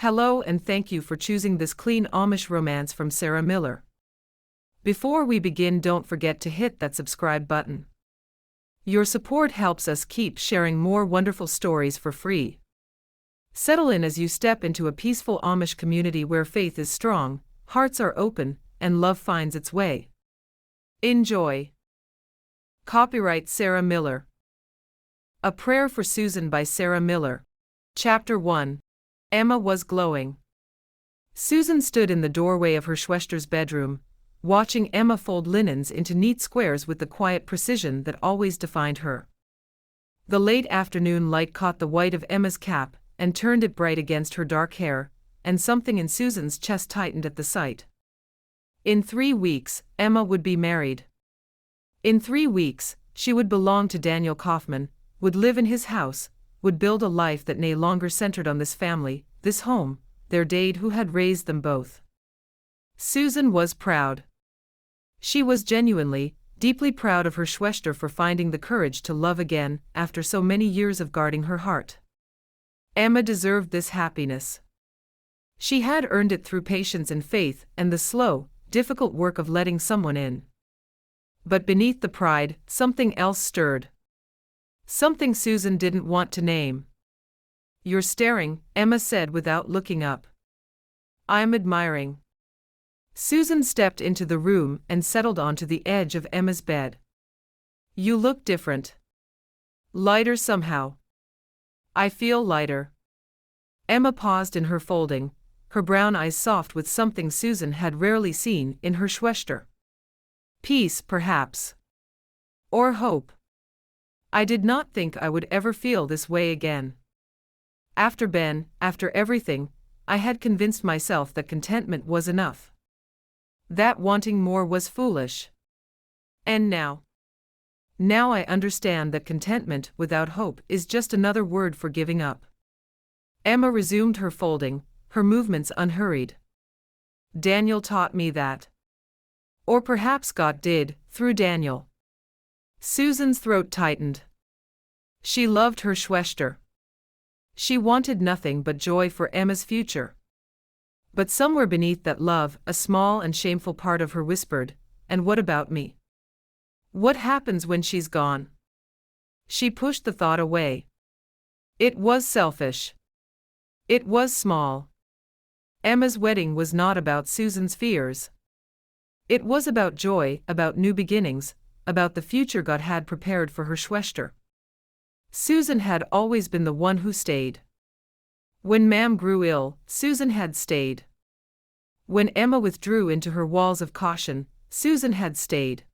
Hello and thank you for choosing this clean Amish romance from Sarah Miller. Before we begin, don't forget to hit that subscribe button. Your support helps us keep sharing more wonderful stories for free. Settle in as you step into a peaceful Amish community where faith is strong, hearts are open, and love finds its way. Enjoy. Copyright Sarah Miller. A Prayer for Susan by Sarah Miller. Chapter 1. Emma was glowing. Susan stood in the doorway of her Schwester's bedroom, watching Emma fold linens into neat squares with the quiet precision that always defined her. The late afternoon light caught the white of Emma's cap and turned it bright against her dark hair, and something in Susan's chest tightened at the sight. In 3 weeks, Emma would be married. In 3 weeks, she would belong to Daniel Kaufman, would live in his house, would build a life that no longer centered on this family, this home, their dad who had raised them both. Susan was proud. She was genuinely, deeply proud of her Schwester for finding the courage to love again after so many years of guarding her heart. Emma deserved this happiness. She had earned it through patience and faith and the slow, difficult work of letting someone in. But beneath the pride, something else stirred. Something Susan didn't want to name. "You're staring," Emma said without looking up. "I'm admiring." Susan stepped into the room and settled onto the edge of Emma's bed. "You look different. Lighter somehow." "I feel lighter." Emma paused in her folding, her brown eyes soft with something Susan had rarely seen in her Schwester. "Peace, perhaps. Or hope. I did not think I would ever feel this way again. After Ben, after everything, I had convinced myself that contentment was enough. That wanting more was foolish. And now? Now I understand that contentment without hope is just another word for giving up." Emma resumed her folding, her movements unhurried. "Daniel taught me that. Or perhaps God did, through Daniel." Susan's throat tightened. She loved her Schwester. She wanted nothing but joy for Emma's future. But somewhere beneath that love, a small and shameful part of her whispered, "And what about me? What happens when she's gone?" She pushed the thought away. It was selfish. It was small. Emma's wedding was not about Susan's fears. It was about joy, about new beginnings, about the future God had prepared for her Schwester. Susan had always been the one who stayed. When Mam grew ill, Susan had stayed. When Emma withdrew into her walls of caution, Susan had stayed.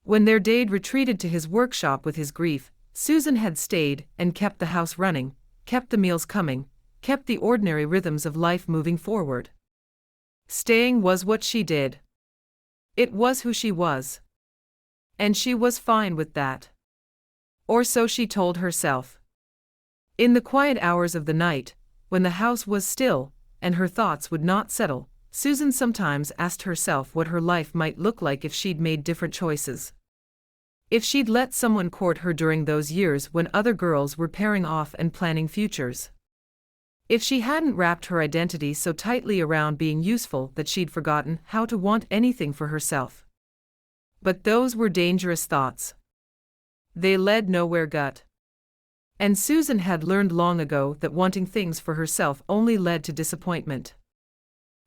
When their dad retreated to his workshop with his grief, Susan had stayed and kept the house running, kept the meals coming, kept the ordinary rhythms of life moving forward. Staying was what she did. It was who she was. And she was fine with that. Or so she told herself. In the quiet hours of the night, when the house was still, and her thoughts would not settle, Susan sometimes asked herself what her life might look like if she'd made different choices. If she'd let someone court her during those years when other girls were pairing off and planning futures. If she hadn't wrapped her identity so tightly around being useful that she'd forgotten how to want anything for herself. But those were dangerous thoughts. They led nowhere. Gut. And Susan had learned long ago that wanting things for herself only led to disappointment.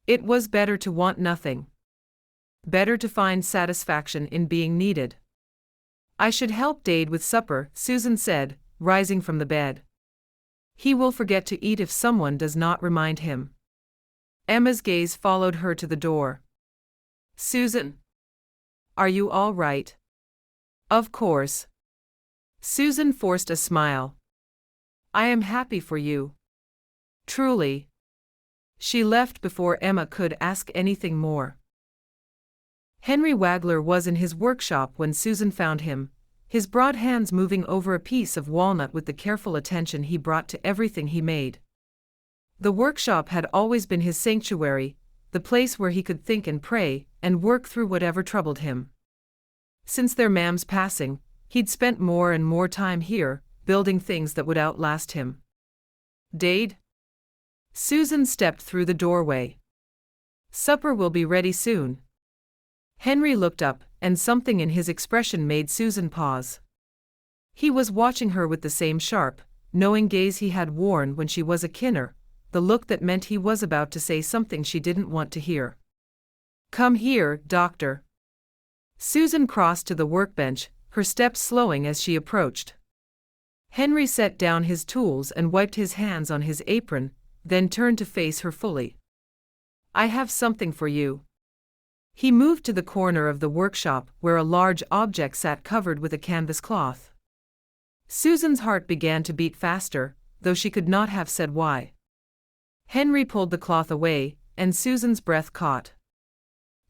It was better to want nothing. Better to find satisfaction in being needed. "I should help Dade with supper," Susan said, rising from the bed. "He will forget to eat if someone does not remind him." Emma's gaze followed her to the door. "Susan, are you all right?" "Of course." Susan forced a smile. "I am happy for you. Truly." She left before Emma could ask anything more. Henry Wagler was in his workshop when Susan found him, his broad hands moving over a piece of walnut with the careful attention he brought to everything he made. The workshop had always been his sanctuary, the place where he could think and pray and work through whatever troubled him. Since their mam's passing, he'd spent more and more time here, building things that would outlast him. "Dade?" Susan stepped through the doorway. "Supper will be ready soon." Henry looked up, and something in his expression made Susan pause. He was watching her with the same sharp, knowing gaze he had worn when she was a kinner, the look that meant he was about to say something she didn't want to hear. "Come here, Doctor." Susan crossed to the workbench, her steps slowing as she approached. Henry set down his tools and wiped his hands on his apron, then turned to face her fully. "I have something for you." He moved to the corner of the workshop where a large object sat covered with a canvas cloth. Susan's heart began to beat faster, though she could not have said why. Henry pulled the cloth away, and Susan's breath caught.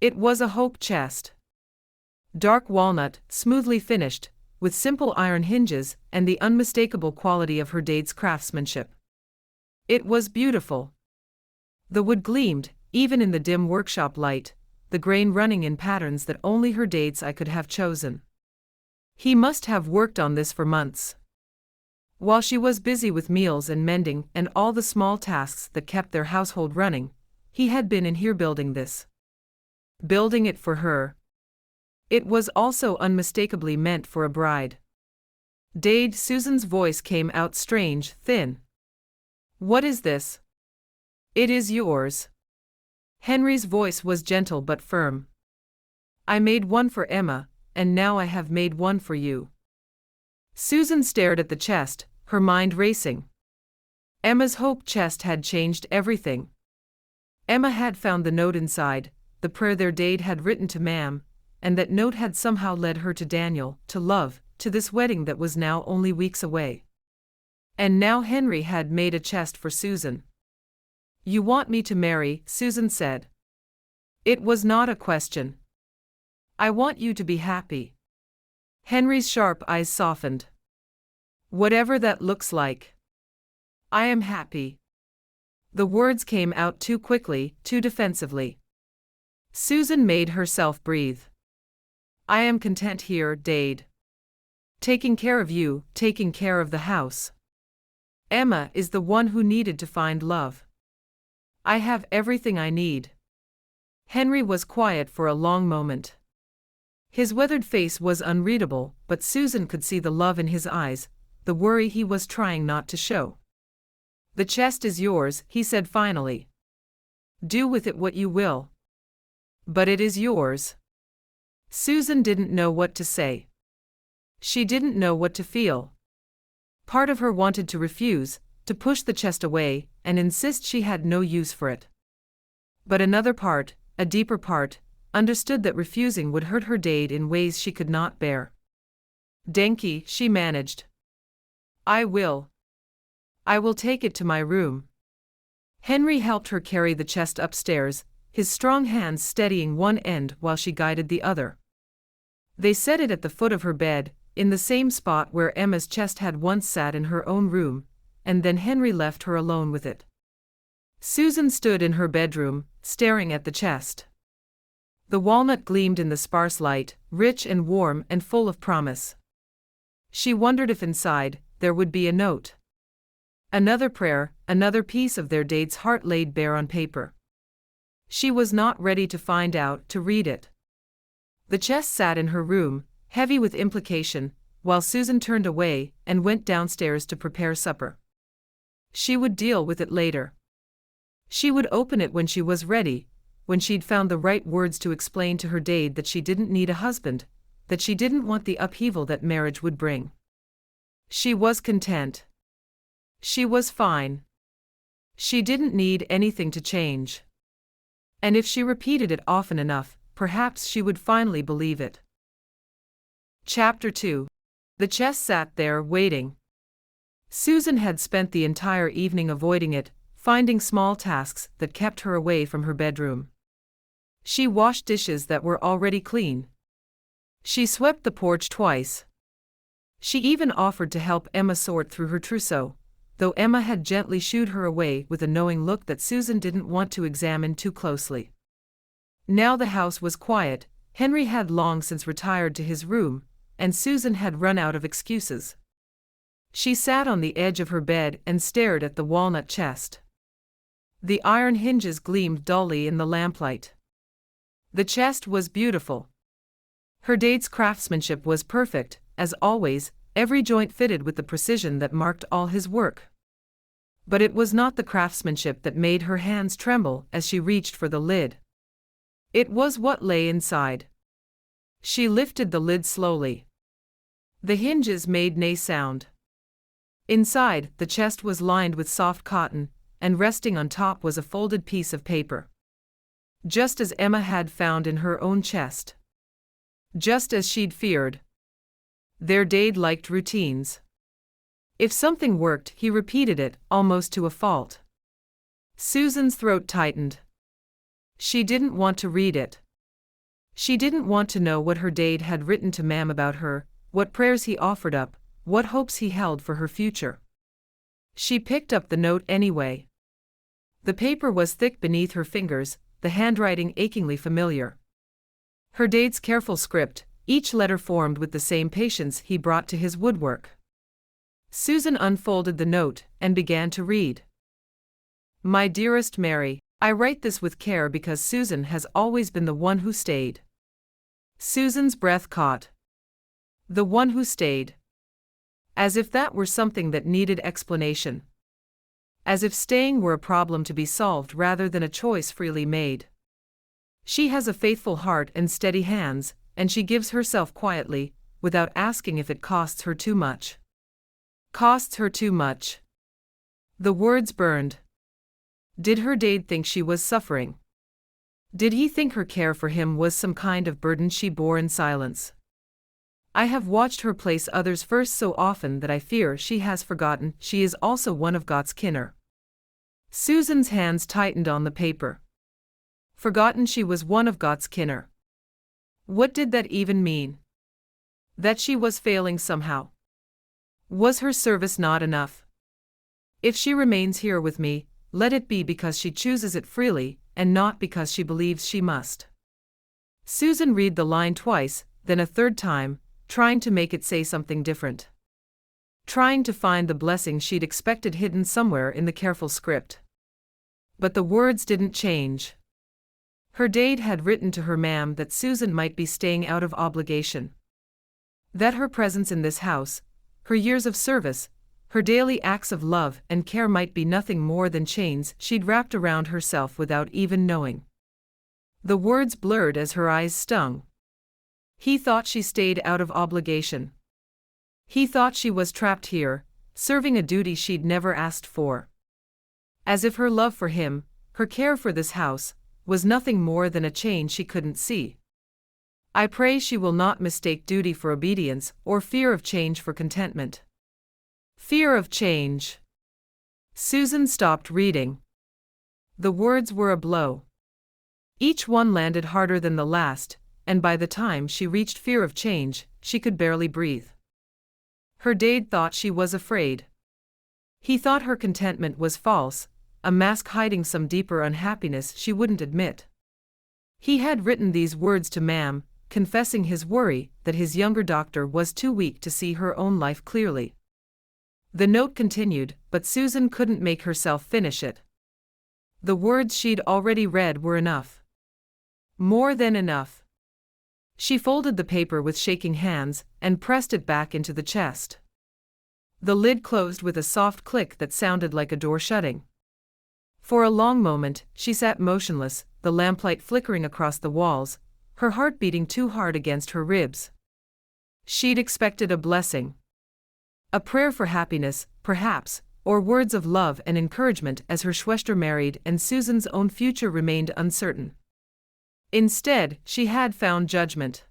It was a hope chest. Dark walnut, smoothly finished, with simple iron hinges and the unmistakable quality of her dade's craftsmanship. It was beautiful. The wood gleamed, even in the dim workshop light, the grain running in patterns that only her dade's eye could have chosen. He must have worked on this for months. While she was busy with meals and mending and all the small tasks that kept their household running, he had been in here building this. Building it for her. It was also unmistakably meant for a bride. "Dade," Susan's voice came out strange, thin. "What is this?" "It is yours." Henry's voice was gentle but firm. "I made one for Emma, and now I have made one for you." Susan stared at the chest, her mind racing. Emma's hope chest had changed everything. Emma had found the note inside, the prayer their dade had written to Ma'am, and that note had somehow led her to Daniel, to love, to this wedding that was now only weeks away. And now Henry had made a chest for Susan. "You want me to marry," Susan said. It was not a question. "I want you to be happy." Henry's sharp eyes softened. "Whatever that looks like. I am happy." The words came out too quickly, too defensively. Susan made herself breathe. "I am content here, Dade. Taking care of you, taking care of the house. Emma is the one who needed to find love. I have everything I need." Henry was quiet for a long moment. His weathered face was unreadable, but Susan could see the love in his eyes, the worry he was trying not to show. "The chest is yours," he said finally. "Do with it what you will. But it is yours." Susan didn't know what to say. She didn't know what to feel. Part of her wanted to refuse, to push the chest away, and insist she had no use for it. But another part, a deeper part, understood that refusing would hurt her dade in ways she could not bear. "Denki," she managed. I will take it to my room." Henry helped her carry the chest upstairs, his strong hands steadying one end while she guided the other. They set it at the foot of her bed, in the same spot where Emma's chest had once sat in her own room, and then Henry left her alone with it. Susan stood in her bedroom, staring at the chest. The walnut gleamed in the sparse light, rich and warm and full of promise. She wondered if inside there would be a note. Another prayer, another piece of their dade's heart laid bare on paper. She was not ready to find out, to read it. The chest sat in her room, heavy with implication, while Susan turned away and went downstairs to prepare supper. She would deal with it later. She would open it when she was ready, when she'd found the right words to explain to her dade that she didn't need a husband, that she didn't want the upheaval that marriage would bring. She was content. She was fine. She didn't need anything to change. And if she repeated it often enough, perhaps she would finally believe it. Chapter 2. The chest sat there, waiting. Susan had spent the entire evening avoiding it, finding small tasks that kept her away from her bedroom. She washed dishes that were already clean. She swept the porch twice. She even offered to help Emma sort through her trousseau, though Emma had gently shooed her away with a knowing look that Susan didn't want to examine too closely. Now the house was quiet. Henry had long since retired to his room, and Susan had run out of excuses. She sat on the edge of her bed and stared at the walnut chest. The iron hinges gleamed dully in the lamplight. The chest was beautiful. Her dade's craftsmanship was perfect, as always, every joint fitted with the precision that marked all his work. But it was not the craftsmanship that made her hands tremble as she reached for the lid. It was what lay inside. She lifted the lid slowly. The hinges made no sound. Inside, the chest was lined with soft cotton, and resting on top was a folded piece of paper. Just as Emma had found in her own chest. Just as she'd feared. Their dade liked routines. If something worked, he repeated it, almost to a fault. Susan's throat tightened. She didn't want to read it. She didn't want to know what her dade had written to Mam about her, what prayers he offered up, what hopes he held for her future. She picked up the note anyway. The paper was thick beneath her fingers, the handwriting achingly familiar. Her dade's careful script, each letter formed with the same patience he brought to his woodwork. Susan unfolded the note and began to read. My dearest Mary, I write this with care because Susan has always been the one who stayed. Susan's breath caught. The one who stayed. As if that were something that needed explanation. As if staying were a problem to be solved rather than a choice freely made. She has a faithful heart and steady hands, and she gives herself quietly, without asking if it costs her too much. Costs her too much. The words burned. Did her dade think she was suffering? Did he think her care for him was some kind of burden she bore in silence? I have watched her place others first so often that I fear she has forgotten she is also one of Gott's kinner. Susan's hands tightened on the paper. Forgotten she was one of Gott's kinner. What did that even mean? That she was failing somehow. Was her service not enough? If she remains here with me, let it be because she chooses it freely, and not because she believes she must. Susan read the line twice, then a third time, trying to make it say something different. Trying to find the blessing she'd expected hidden somewhere in the careful script. But the words didn't change. Her dade had written to her Mam that Susan might be staying out of obligation. That her presence in this house, her years of service, her daily acts of love and care might be nothing more than chains she'd wrapped around herself without even knowing. The words blurred as her eyes stung. He thought she stayed out of obligation. He thought she was trapped here, serving a duty she'd never asked for. As if her love for him, her care for this house, was nothing more than a chain she couldn't see. I pray she will not mistake duty for obedience or fear of change for contentment. Fear of change. Susan stopped reading. The words were a blow. Each one landed harder than the last, and by the time she reached fear of change, she could barely breathe. Her dade thought she was afraid. He thought her contentment was false, a mask hiding some deeper unhappiness she wouldn't admit. He had written these words to Mam, confessing his worry that his younger doctor was too weak to see her own life clearly. The note continued, but Susan couldn't make herself finish it. The words she'd already read were enough. More than enough. She folded the paper with shaking hands and pressed it back into the chest. The lid closed with a soft click that sounded like a door shutting. For a long moment, she sat motionless, the lamplight flickering across the walls, her heart beating too hard against her ribs. She'd expected a blessing. A prayer for happiness, perhaps, or words of love and encouragement as her Schwester married and Susan's own future remained uncertain. Instead, she had found judgment.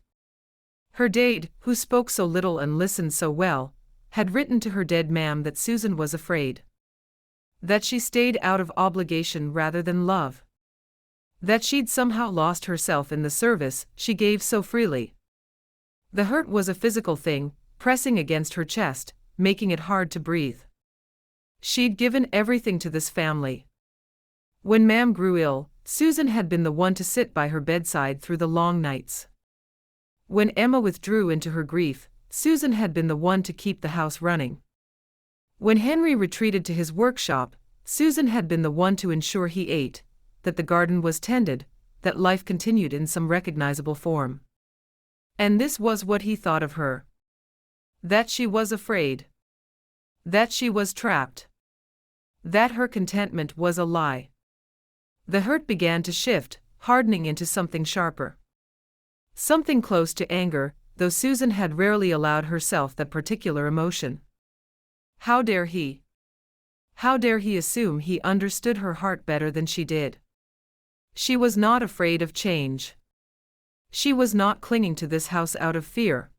Her dade, who spoke so little and listened so well, had written to her dead Mam that Susan was afraid. That she stayed out of obligation rather than love. That she'd somehow lost herself in the service she gave so freely. The hurt was a physical thing, pressing against her chest, making it hard to breathe. She'd given everything to this family. When Mam grew ill, Susan had been the one to sit by her bedside through the long nights. When Emma withdrew into her grief, Susan had been the one to keep the house running. When Henry retreated to his workshop, Susan had been the one to ensure he ate, that the garden was tended, that life continued in some recognizable form. And this was what he thought of her. That she was afraid. That she was trapped. That her contentment was a lie. The hurt began to shift, hardening into something sharper. Something close to anger, though Susan had rarely allowed herself that particular emotion. How dare he? How dare he assume he understood her heart better than she did? She was not afraid of change. She was not clinging to this house out of fear.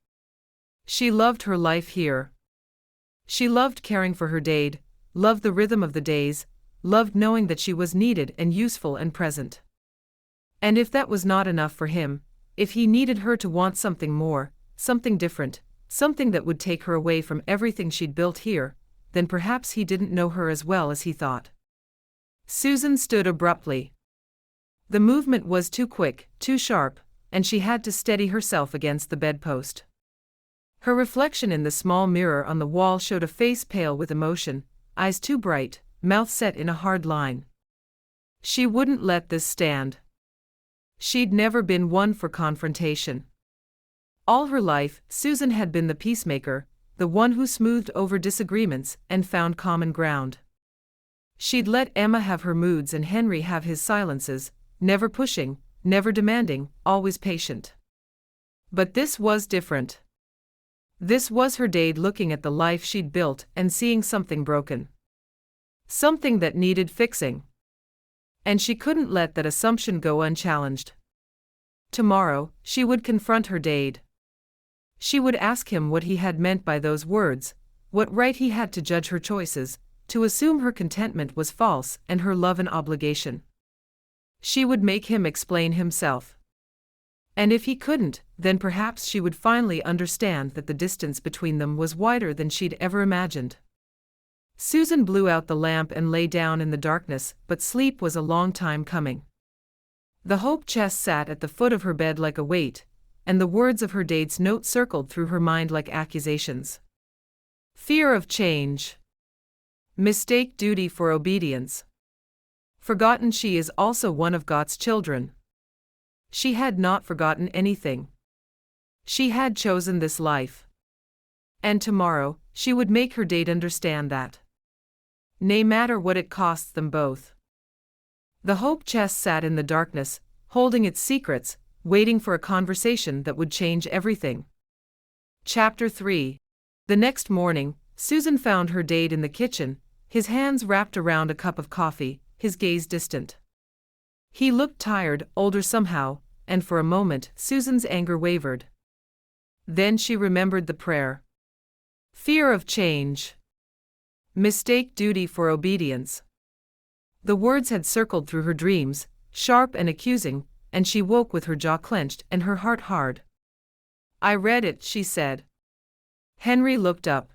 She loved her life here. She loved caring for her Dade, loved the rhythm of the days, loved knowing that she was needed and useful and present. And if that was not enough for him, if he needed her to want something more, something different, something that would take her away from everything she'd built here, then perhaps he didn't know her as well as he thought. Susan stood abruptly. The movement was too quick, too sharp, and she had to steady herself against the bedpost. Her reflection in the small mirror on the wall showed a face pale with emotion, eyes too bright, mouth set in a hard line. She wouldn't let this stand. She'd never been one for confrontation. All her life, Susan had been the peacemaker, the one who smoothed over disagreements and found common ground. She'd let Emma have her moods and Henry have his silences, never pushing, never demanding, always patient. But this was different. This was her Dade looking at the life she'd built and seeing something broken. Something that needed fixing. And she couldn't let that assumption go unchallenged. Tomorrow, she would confront her Dade. She would ask him what he had meant by those words, what right he had to judge her choices, to assume her contentment was false and her love an obligation. She would make him explain himself. And if he couldn't, then perhaps she would finally understand that the distance between them was wider than she'd ever imagined. Susan blew out the lamp and lay down in the darkness, but sleep was a long time coming. The hope chest sat at the foot of her bed like a weight, and the words of her Dade's note circled through her mind like accusations. Fear of change. Mistake duty for obedience. Forgotten she is also one of Gott's children. She had not forgotten anything. She had chosen this life. And tomorrow, she would make her Dade understand that. Nay, matter what it costs them both. The hope chest sat in the darkness, holding its secrets, waiting for a conversation that would change everything. Chapter 3. The next morning, Susan found her Dade in the kitchen, his hands wrapped around a cup of coffee, his gaze distant. He looked tired, older somehow, and for a moment Susan's anger wavered. Then she remembered the prayer. Fear of change. Mistake duty for obedience. The words had circled through her dreams, sharp and accusing, and she woke with her jaw clenched and her heart hard. I read it, she said. Henry looked up.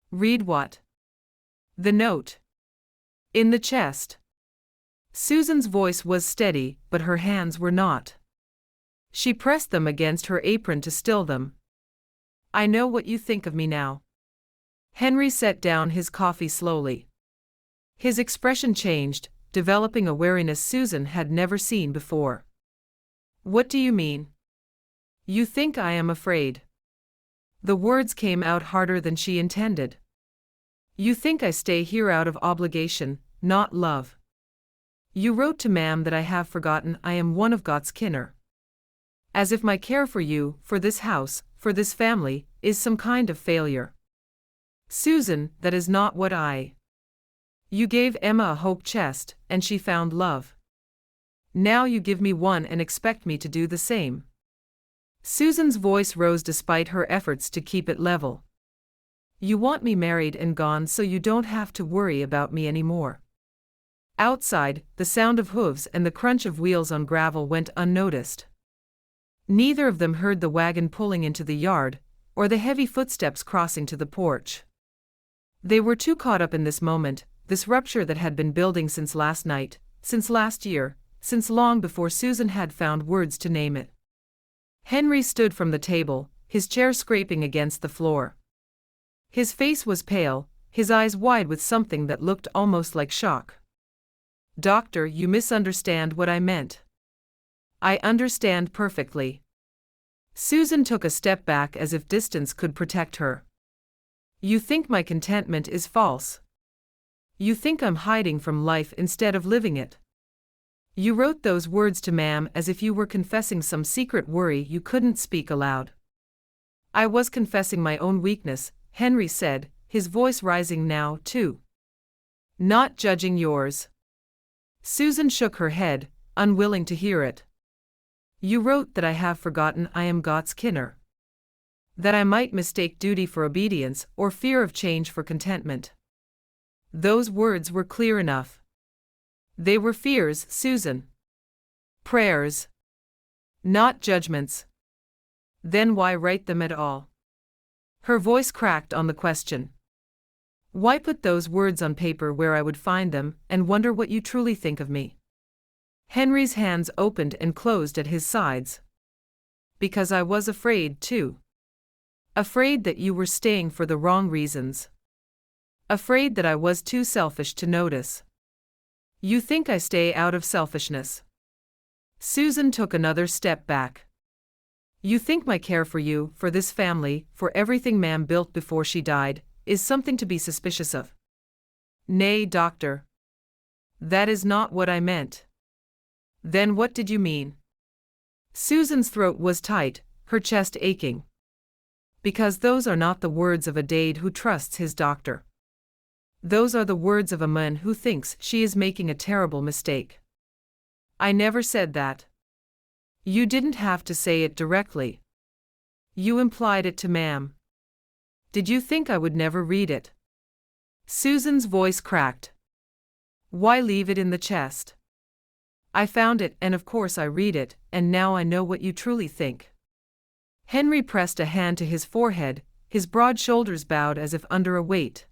Read what? The note. In the chest. Susan's voice was steady, but her hands were not. She pressed them against her apron to still them. I know what you think of me now. Henry set down his coffee slowly. His expression changed, developing a wariness Susan had never seen before. What do you mean? You think I am afraid. The words came out harder than she intended. You think I stay here out of obligation, not love. You wrote to Ma'am that I have forgotten I am one of Gott's kinner. As if my care for you, for this house, for this family, is some kind of failure. Susan, that is not what I. You gave Emma a hope chest, and she found love. Now you give me one and expect me to do the same. Susan's voice rose despite her efforts to keep it level. You want me married and gone so you don't have to worry about me anymore. Outside, the sound of hooves and the crunch of wheels on gravel went unnoticed. Neither of them heard the wagon pulling into the yard, or the heavy footsteps crossing to the porch. They were too caught up in this moment, this rupture that had been building since last night, since last year, since long before Susan had found words to name it. Henry stood from the table, his chair scraping against the floor. His face was pale, his eyes wide with something that looked almost like shock. "Doctor, you misunderstand what I meant." "I understand perfectly." Susan took a step back as if distance could protect her. "You think my contentment is false. You think I'm hiding from life instead of living it. You wrote those words to Ma'am as if you were confessing some secret worry you couldn't speak aloud." "I was confessing my own weakness," Henry said, his voice rising now, too. "Not judging yours." Susan shook her head, unwilling to hear it. "You wrote that I have forgotten I am Gott's kinner. That I might mistake duty for obedience or fear of change for contentment." Those words were clear enough. They were fears, Susan. Prayers. Not judgments. Then why write them at all? Her voice cracked on the question. Why put those words on paper where I would find them and wonder what you truly think of me? Henry's hands opened and closed at his sides. Because I was afraid, too. Afraid that you were staying for the wrong reasons. Afraid that I was too selfish to notice. You think I stay out of selfishness. Susan took another step back. You think my care for you, for this family, for everything Ma'am built before she died, is something to be suspicious of. Nay, Doctor. That is not what I meant. Then what did you mean? Susan's throat was tight, her chest aching. Because those are not the words of a dade who trusts his doctor. Those are the words of a man who thinks she is making a terrible mistake. I never said that. You didn't have to say it directly. You implied it to Ma'am. Did you think I would never read it? Susan's voice cracked. Why leave it in the chest? I found it, and of course I read it, and now I know what you truly think. Henry pressed a hand to his forehead, his broad shoulders bowed as if under a weight.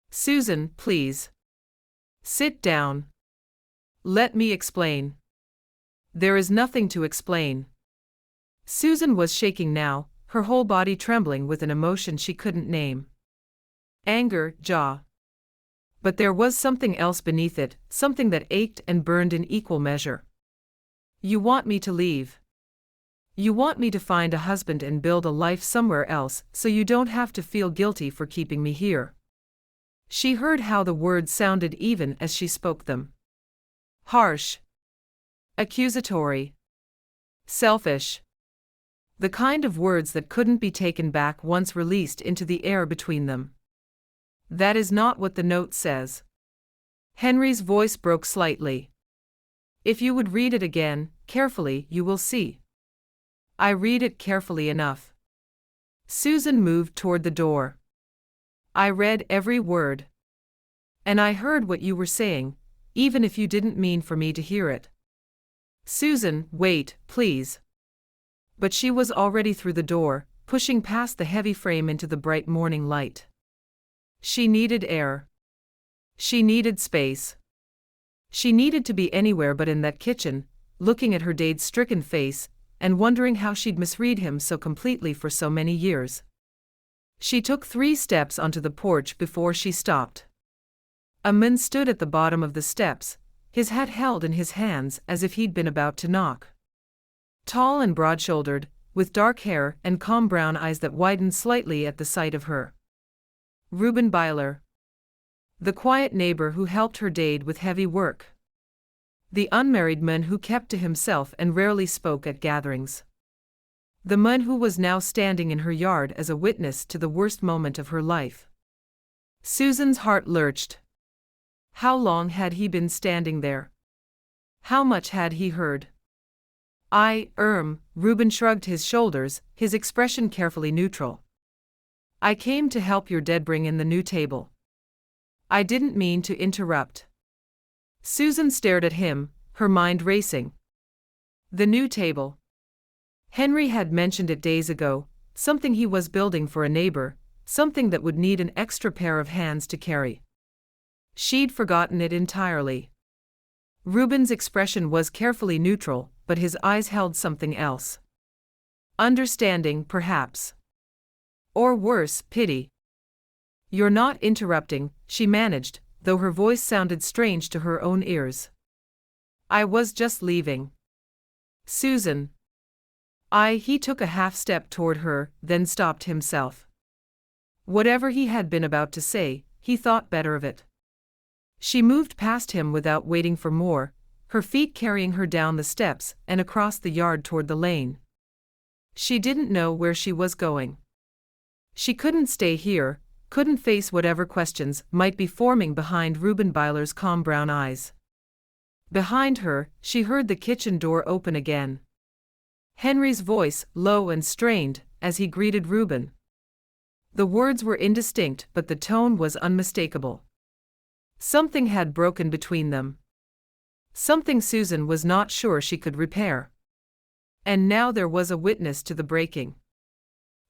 Susan, please. Sit down. Let me explain. There is nothing to explain. Susan was shaking now, her whole body trembling with an emotion she couldn't name. Anger, jaw. But there was something else beneath it, something that ached and burned in equal measure. You want me to leave. You want me to find a husband and build a life somewhere else so you don't have to feel guilty for keeping me here. She heard how the words sounded even as she spoke them. Harsh. Accusatory. Selfish. The kind of words that couldn't be taken back once released into the air between them. That is not what the note says. Henry's voice broke slightly. If you would read it again, carefully, you will see. I read it carefully enough. Susan moved toward the door. I read every word. And I heard what you were saying, even if you didn't mean for me to hear it. Susan, wait, please. But she was already through the door, pushing past the heavy frame into the bright morning light. She needed air. She needed space. She needed to be anywhere but in that kitchen, looking at her dade-stricken face, and wondering how she'd misread him so completely for so many years. She took 3 steps onto the porch before she stopped. A man stood at the bottom of the steps, his hat held in his hands as if he'd been about to knock. Tall and broad-shouldered, with dark hair and calm brown eyes that widened slightly at the sight of her. Reuben Wagler. The quiet neighbor who helped her dade with heavy work. The unmarried man who kept to himself and rarely spoke at gatherings. The man who was now standing in her yard as a witness to the worst moment of her life. Susan's heart lurched. How long had he been standing there? How much had he heard? Reuben shrugged his shoulders, his expression carefully neutral. I came to help your dead bring in the new table. I didn't mean to interrupt. Susan stared at him, her mind racing. The new table. Henry had mentioned it days ago, something he was building for a neighbor, something that would need an extra pair of hands to carry. She'd forgotten it entirely. Reuben's expression was carefully neutral, but his eyes held something else. Understanding, perhaps. Or worse, pity. You're not interrupting, she managed, though her voice sounded strange to her own ears. I was just leaving. Susan. He took a half-step toward her, then stopped himself. Whatever he had been about to say, he thought better of it. She moved past him without waiting for more, her feet carrying her down the steps and across the yard toward the lane. She didn't know where she was going. She couldn't stay here, couldn't face whatever questions might be forming behind Reuben Byler's calm brown eyes. Behind her, she heard the kitchen door open again. Henry's voice, low and strained, as he greeted Reuben. The words were indistinct, but the tone was unmistakable. Something had broken between them. Something Susan was not sure she could repair. And now there was a witness to the breaking.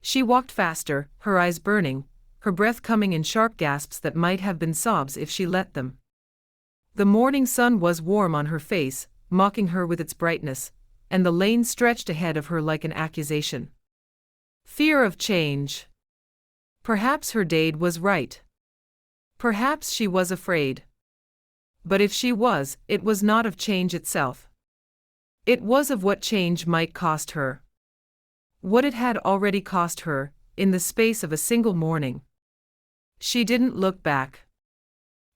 She walked faster, her eyes burning, her breath coming in sharp gasps that might have been sobs if she let them. The morning sun was warm on her face, mocking her with its brightness, and the lane stretched ahead of her like an accusation. Fear of change. Perhaps her dad was right. Perhaps she was afraid. But if she was, it was not of change itself. It was of what change might cost her. What it had already cost her, in the space of a single morning. She didn't look back.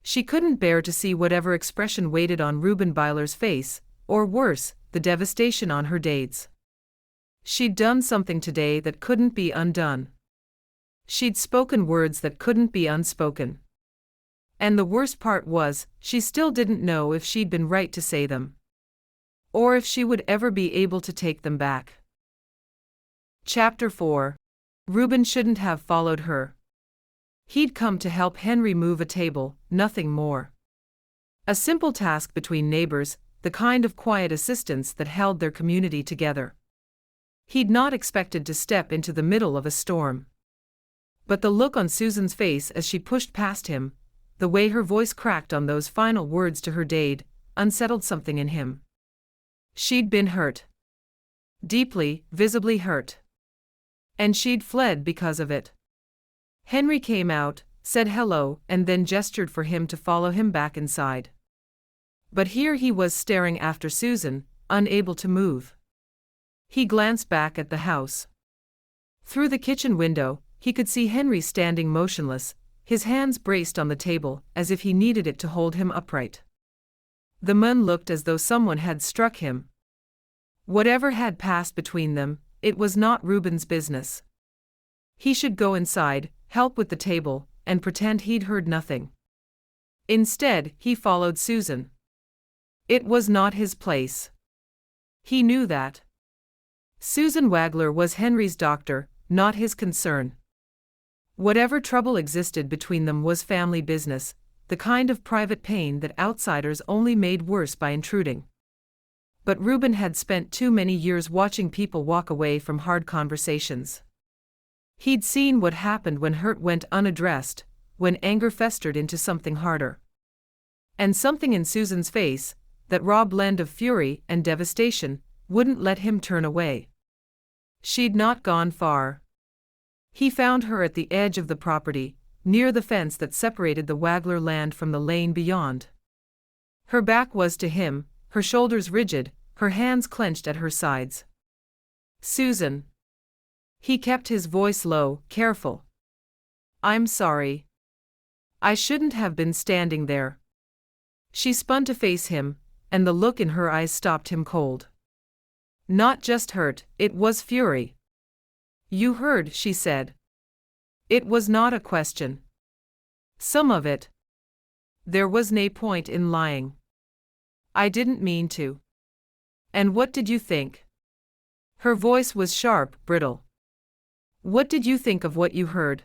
She couldn't bear to see whatever expression waited on Reuben Byler's face, or worse, the devastation on her dad's. She'd done something today that couldn't be undone. She'd spoken words that couldn't be unspoken. And the worst part was, she still didn't know if she'd been right to say them. Or if she would ever be able to take them back. Chapter 4. Reuben shouldn't have followed her. He'd come to help Henry move a table, nothing more. A simple task between neighbors, the kind of quiet assistance that held their community together. He'd not expected to step into the middle of a storm. But the look on Susan's face as she pushed past him, the way her voice cracked on those final words to her dad, unsettled something in him. She'd been hurt. Deeply, visibly hurt. And she'd fled because of it. Henry came out, said hello, and then gestured for him to follow him back inside. But here he was staring after Susan, unable to move. He glanced back at the house. Through the kitchen window, he could see Henry standing motionless, his hands braced on the table, as if he needed it to hold him upright. The man looked as though someone had struck him. Whatever had passed between them, it was not Reuben's business. He should go inside, help with the table, and pretend he'd heard nothing. Instead, he followed Susan. It was not his place. He knew that. Susan Wagler was Henry's doctor, not his concern. Whatever trouble existed between them was family business, the kind of private pain that outsiders only made worse by intruding. But Reuben had spent too many years watching people walk away from hard conversations. He'd seen what happened when hurt went unaddressed, when anger festered into something harder. And something in Susan's face, that raw blend of fury and devastation, wouldn't let him turn away. She'd not gone far. He found her at the edge of the property, near the fence that separated the Wagler land from the lane beyond. Her back was to him, her shoulders rigid, her hands clenched at her sides. Susan. He kept his voice low, careful. I'm sorry. I shouldn't have been standing there. She spun to face him, and the look in her eyes stopped him cold. Not just hurt, it was fury. You heard, she said. It was not a question. Some of it. There was no point in lying. I didn't mean to. And what did you think? Her voice was sharp, brittle. What did you think of what you heard?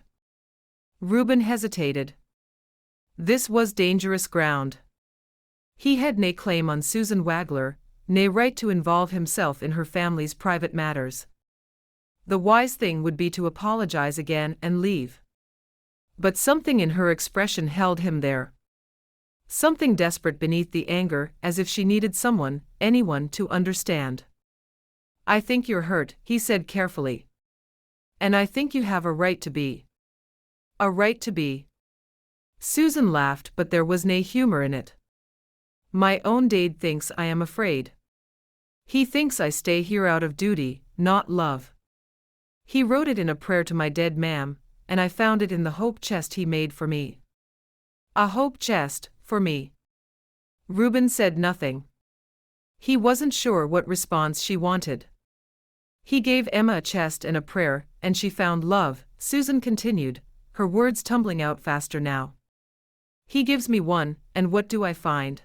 Reuben hesitated. This was dangerous ground. He had no claim on Susan Wagler, no right to involve himself in her family's private matters. The wise thing would be to apologize again and leave. But something in her expression held him there. Something desperate beneath the anger, as if she needed someone, anyone, to understand. I think you're hurt, he said carefully. And I think you have a right to be. A right to be. Susan laughed, but there was nae humor in it. My own Dade thinks I am afraid. He thinks I stay here out of duty, not love. He wrote it in a prayer to my dead ma'am, and I found it in the hope chest he made for me. A hope chest, for me. Reuben said nothing. He wasn't sure what response she wanted. He gave Emma a chest and a prayer, and she found love, Susan continued, her words tumbling out faster now. He gives me one, and what do I find?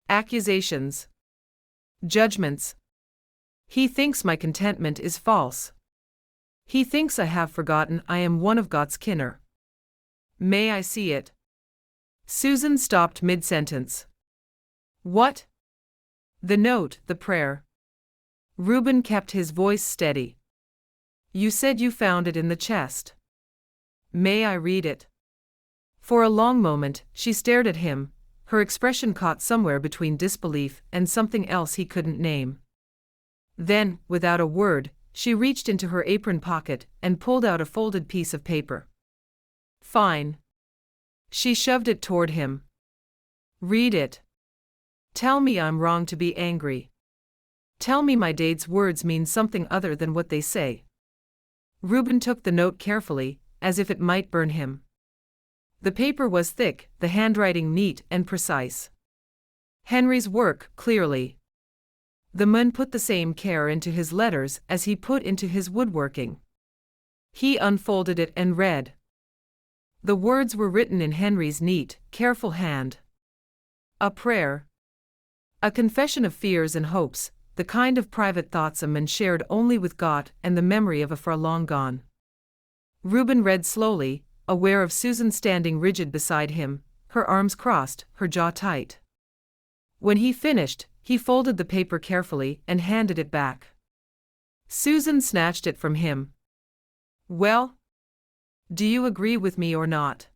Accusations. Judgments. He thinks my contentment is false. He thinks I have forgotten I am one of God's kinner. May I see it? Susan stopped mid-sentence. What? The note, the prayer. Reuben kept his voice steady. You said you found it in the chest. May I read it? For a long moment, she stared at him, her expression caught somewhere between disbelief and something else he couldn't name. Then, without a word, she reached into her apron pocket and pulled out a folded piece of paper. Fine. She shoved it toward him. Read it. Tell me I'm wrong to be angry. Tell me my Dade's words mean something other than what they say. Reuben took the note carefully, as if it might burn him. The paper was thick, the handwriting neat and precise. Henry's work, clearly. The man put the same care into his letters as he put into his woodworking. He unfolded it and read. The words were written in Henry's neat, careful hand. A prayer. A confession of fears and hopes, the kind of private thoughts a man shared only with God and the memory of a far long gone. Reuben read slowly, aware of Susan standing rigid beside him, her arms crossed, her jaw tight. When he finished, he folded the paper carefully and handed it back. Susan snatched it from him. Well? Do you agree with me or not?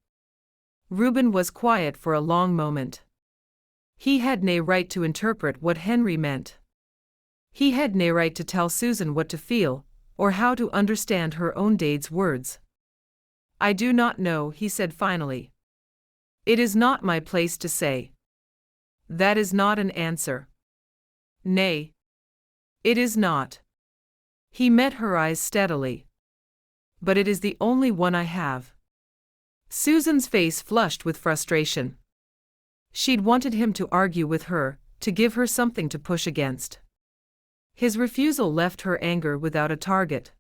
Reuben was quiet for a long moment. He had nae right to interpret what Henry meant. He had nae right to tell Susan what to feel, or how to understand her own Dade's words. I do not know, he said finally. It is not my place to say. That is not an answer. Nay. It is not. He met her eyes steadily. But it is the only one I have. Susan's face flushed with frustration. She'd wanted him to argue with her, to give her something to push against. His refusal left her anger without a target.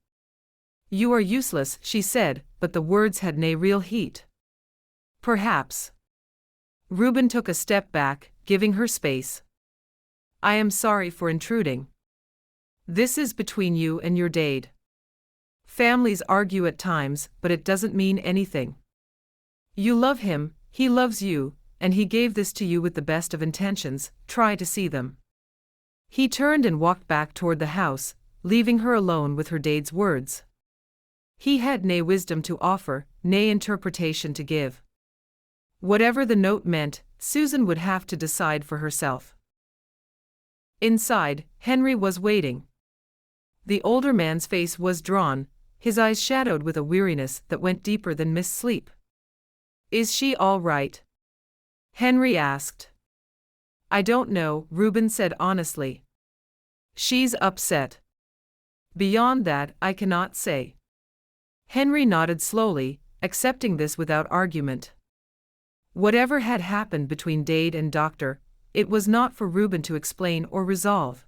You are useless, she said, but the words had nae real heat. Perhaps. Reuben took a step back, giving her space. I am sorry for intruding. This is between you and your Dade. Families argue at times, but it doesn't mean anything. You love him, he loves you, and he gave this to you with the best of intentions, try to see them. He turned and walked back toward the house, leaving her alone with her Dade's words. He had nae wisdom to offer, nae interpretation to give. Whatever the note meant, Susan would have to decide for herself. Inside, Henry was waiting. The older man's face was drawn, his eyes shadowed with a weariness that went deeper than missed sleep. Is she all right? Henry asked. I don't know, Reuben said honestly. She's upset. Beyond that, I cannot say. Henry nodded slowly, accepting this without argument. Whatever had happened between Dade and Doctor, it was not for Reuben to explain or resolve.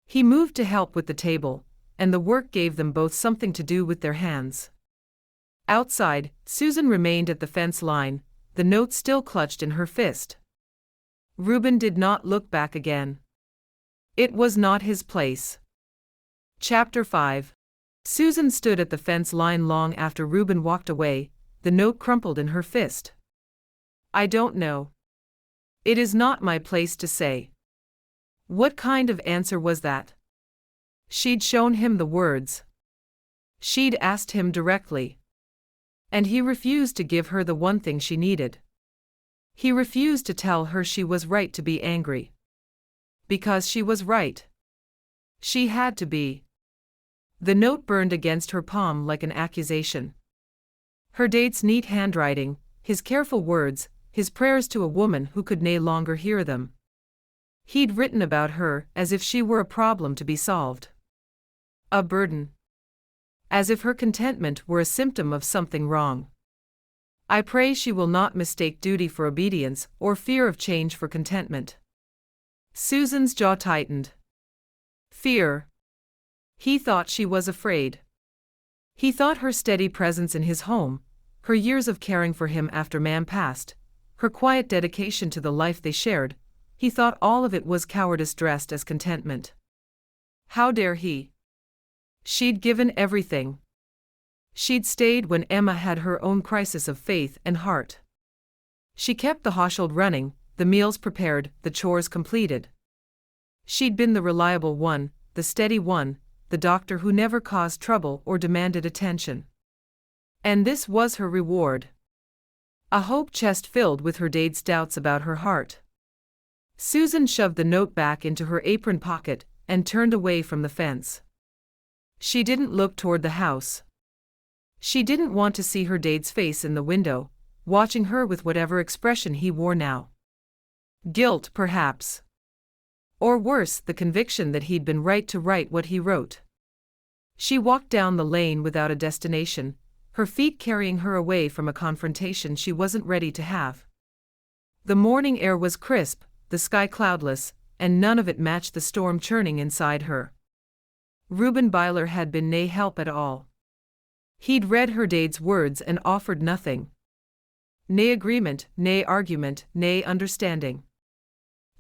He moved to help with the table, and the work gave them both something to do with their hands. Outside, Susan remained at the fence line, the note still clutched in her fist. Reuben did not look back again. It was not his place. Chapter 5. Susan stood at the fence line long after Reuben walked away, the note crumpled in her fist. I don't know. It is not my place to say. What kind of answer was that? She'd shown him the words. She'd asked him directly. And he refused to give her the one thing she needed. He refused to tell her she was right to be angry. Because she was right. She had to be. The note burned against her palm like an accusation. Her Dade's neat handwriting, his careful words, his prayers to a woman who could no longer hear them. He'd written about her as if she were a problem to be solved. A burden. As if her contentment were a symptom of something wrong. I pray she will not mistake duty for obedience or fear of change for contentment. Susan's jaw tightened. Fear. He thought she was afraid. He thought her steady presence in his home, her years of caring for him after Mam passed, her quiet dedication to the life they shared, he thought all of it was cowardice dressed as contentment. How dare he? She'd given everything. She'd stayed when Emma had her own crisis of faith and heart. She kept the household running, the meals prepared, the chores completed. She'd been the reliable one, the steady one, the doctor who never caused trouble or demanded attention. And this was her reward. A hope chest filled with her dad's doubts about her heart. Susan shoved the note back into her apron pocket and turned away from the fence. She didn't look toward the house. She didn't want to see her dad's face in the window, watching her with whatever expression he wore now. Guilt, perhaps. Or worse, the conviction that he'd been right to write what he wrote. She walked down the lane without a destination, her feet carrying her away from a confrontation she wasn't ready to have. The morning air was crisp, the sky cloudless, and none of it matched the storm churning inside her. Reuben Byler had been nae help at all. He'd read her dad's words and offered nothing. Nae agreement, nae argument, nae understanding.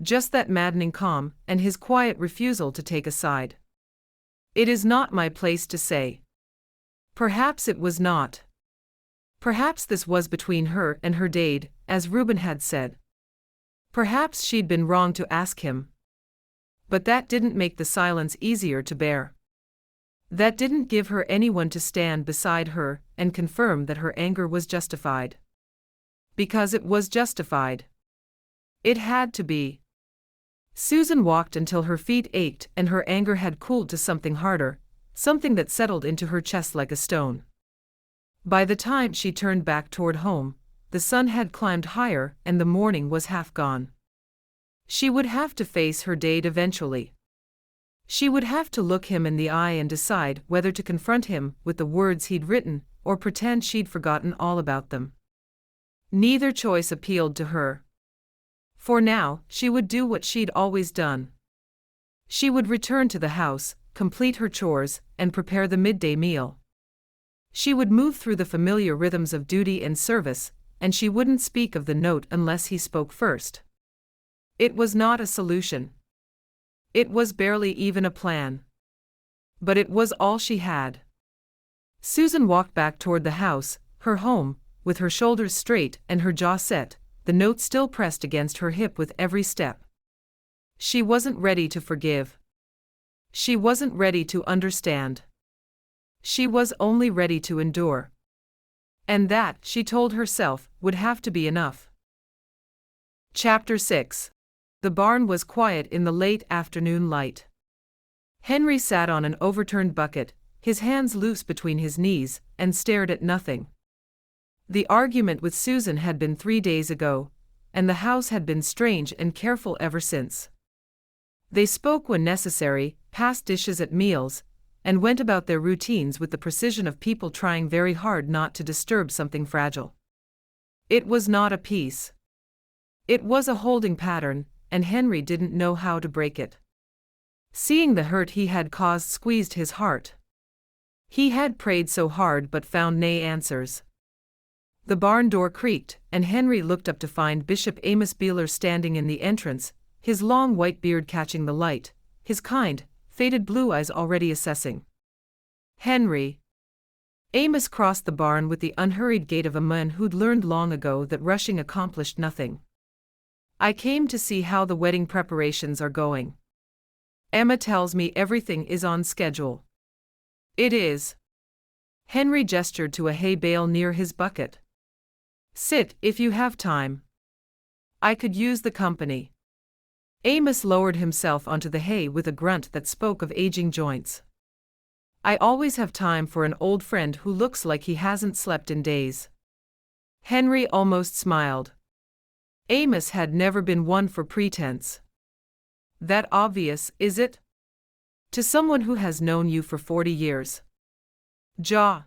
Just that maddening calm, and his quiet refusal to take a side. It is not my place to say. Perhaps it was not. Perhaps this was between her and her dad, as Reuben had said. Perhaps she'd been wrong to ask him. But that didn't make the silence easier to bear. That didn't give her anyone to stand beside her and confirm that her anger was justified. Because it was justified. It had to be. Susan walked until her feet ached and her anger had cooled to something harder, something that settled into her chest like a stone. By the time she turned back toward home, the sun had climbed higher and the morning was half gone. She would have to face her dad eventually. She would have to look him in the eye and decide whether to confront him with the words he'd written or pretend she'd forgotten all about them. Neither choice appealed to her. For now, she would do what she'd always done. She would return to the house, complete her chores, and prepare the midday meal. She would move through the familiar rhythms of duty and service, and she wouldn't speak of the note unless he spoke first. It was not a solution. It was barely even a plan. But it was all she had. Susan walked back toward the house, her home, with her shoulders straight and her jaw set, the note still pressed against her hip with every step. She wasn't ready to forgive. She wasn't ready to understand. She was only ready to endure. And that, she told herself, would have to be enough. Chapter 6. The barn was quiet in the late afternoon light. Henry sat on an overturned bucket, his hands loose between his knees, and stared at nothing. The argument with Susan had been 3 days ago, and the house had been strange and careful ever since. They spoke when necessary, passed dishes at meals, and went about their routines with the precision of people trying very hard not to disturb something fragile. It was not a peace. It was a holding pattern, and Henry didn't know how to break it. Seeing the hurt he had caused squeezed his heart. He had prayed so hard but found nae answers. The barn door creaked, and Henry looked up to find Bishop Amos Beeler standing in the entrance, his long white beard catching the light, his kind, faded blue eyes already assessing. Henry. Amos crossed the barn with the unhurried gait of a man who'd learned long ago that rushing accomplished nothing. I came to see how the wedding preparations are going. Emma tells me everything is on schedule. It is. Henry gestured to a hay bale near his bucket. Sit, if you have time. I could use the company. Amos lowered himself onto the hay with a grunt that spoke of aging joints. I always have time for an old friend who looks like he hasn't slept in days. Henry almost smiled. Amos had never been one for pretense. That obvious, is it? To someone who has known you for 40 years. Jaw.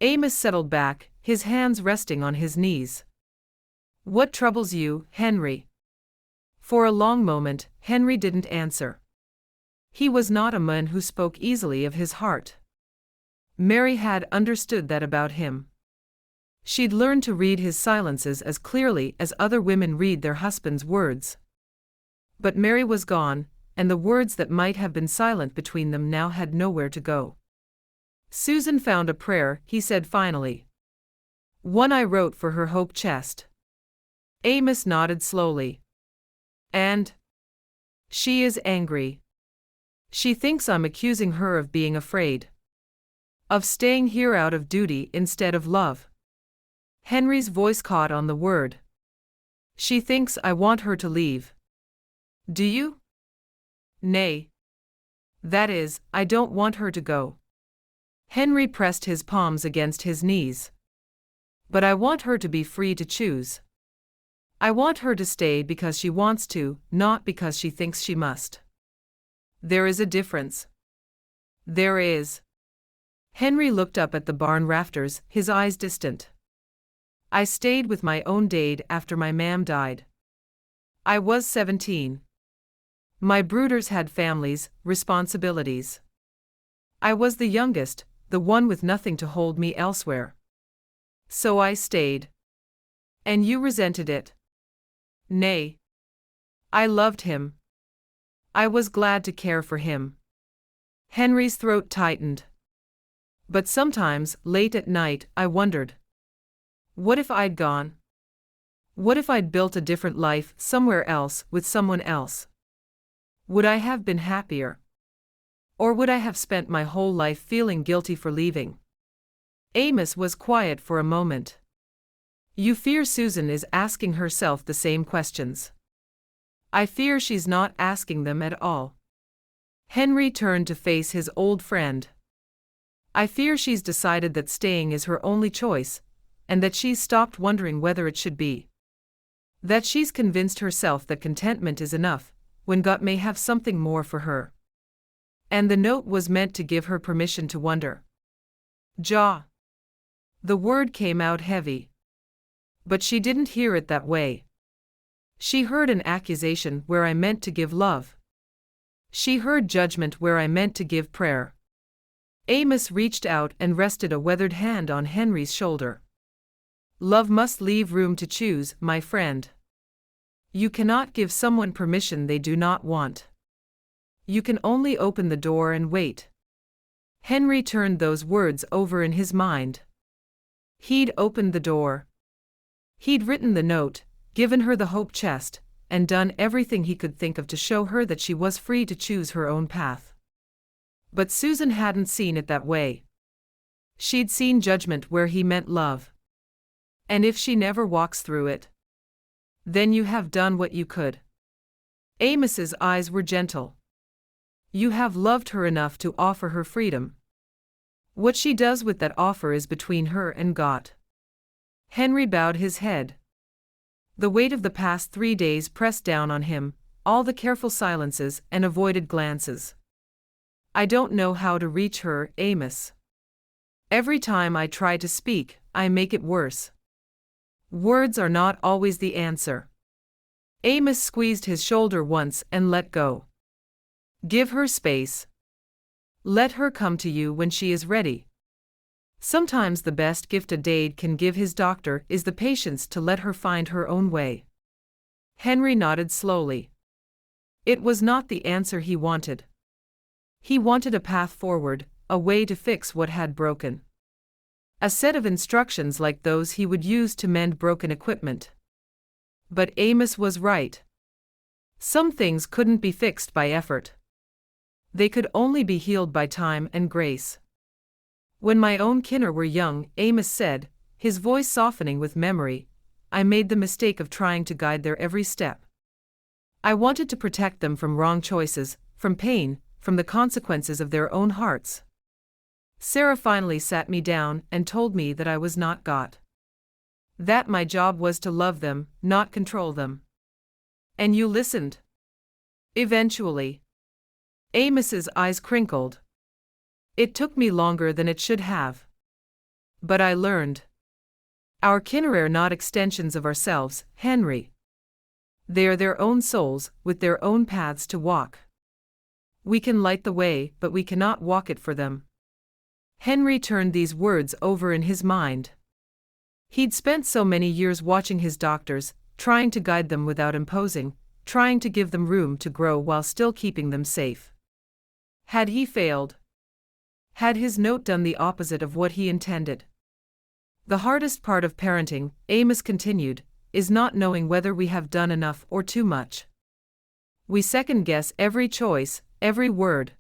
Amos settled back, his hands resting on his knees. What troubles you, Henry? For a long moment, Henry didn't answer. He was not a man who spoke easily of his heart. Mary had understood that about him. She'd learned to read his silences as clearly as other women read their husbands' words. But Mary was gone, and the words that might have been silent between them now had nowhere to go. Susan found a prayer, he said finally. One I wrote for her hope chest. Amos nodded slowly. And? She is angry. She thinks I'm accusing her of being afraid. Of staying here out of duty instead of love. Henry's voice caught on the word. She thinks I want her to leave. Do you? Nay. That is, I don't want her to go. Henry pressed his palms against his knees. But I want her to be free to choose. I want her to stay because she wants to, not because she thinks she must. There is a difference. There is. Henry looked up at the barn rafters, his eyes distant. I stayed with my own dad after my mam died. I was 17. My brooders had families, responsibilities. I was the youngest, the one with nothing to hold me elsewhere. So I stayed. And you resented it? Nay. I loved him. I was glad to care for him. Henry's throat tightened. But sometimes, late at night, I wondered. What if I'd gone? What if I'd built a different life somewhere else with someone else? Would I have been happier? Or would I have spent my whole life feeling guilty for leaving? Amos was quiet for a moment. You fear Susan is asking herself the same questions. I fear she's not asking them at all. Henry turned to face his old friend. I fear she's decided that staying is her only choice, and that she's stopped wondering whether it should be. That she's convinced herself that contentment is enough, when Gott may have something more for her. And the note was meant to give her permission to wonder. Jaw. The word came out heavy. But she didn't hear it that way. She heard an accusation where I meant to give love. She heard judgment where I meant to give prayer. Amos reached out and rested a weathered hand on Henry's shoulder. Love must leave room to choose, my friend. You cannot give someone permission they do not want. You can only open the door and wait. Henry turned those words over in his mind. He'd opened the door. He'd written the note, given her the hope chest, and done everything he could think of to show her that she was free to choose her own path. But Susan hadn't seen it that way. She'd seen judgment where he meant love. And if she never walks through it, then you have done what you could. Amos's eyes were gentle. You have loved her enough to offer her freedom. What she does with that offer is between her and Gott. Henry bowed his head. The weight of the past 3 days pressed down on him, all the careful silences and avoided glances. I don't know how to reach her, Amos. Every time I try to speak, I make it worse. Words are not always the answer. Amos squeezed his shoulder once and let go. Give her space. Let her come to you when she is ready. Sometimes the best gift a dad can give his doctor is the patience to let her find her own way. Henry nodded slowly. It was not the answer he wanted. He wanted a path forward, a way to fix what had broken. A set of instructions like those he would use to mend broken equipment. But Amos was right. Some things couldn't be fixed by effort. They could only be healed by time and grace. When my own kinner were young, Amos said, his voice softening with memory, I made the mistake of trying to guide their every step. I wanted to protect them from wrong choices, from pain, from the consequences of their own hearts. Sarah finally sat me down and told me that I was not Gott. That my job was to love them, not control them. And you listened. Eventually. Amos's eyes crinkled. It took me longer than it should have. But I learned. Our kin are not extensions of ourselves, Henry. They are their own souls, with their own paths to walk. We can light the way, but we cannot walk it for them. Henry turned these words over in his mind. He'd spent so many years watching his doctors, trying to guide them without imposing, trying to give them room to grow while still keeping them safe. Had he failed? Had his note done the opposite of what he intended? The hardest part of parenting, Amos continued, is not knowing whether we have done enough or too much. We second-guess every choice, every word.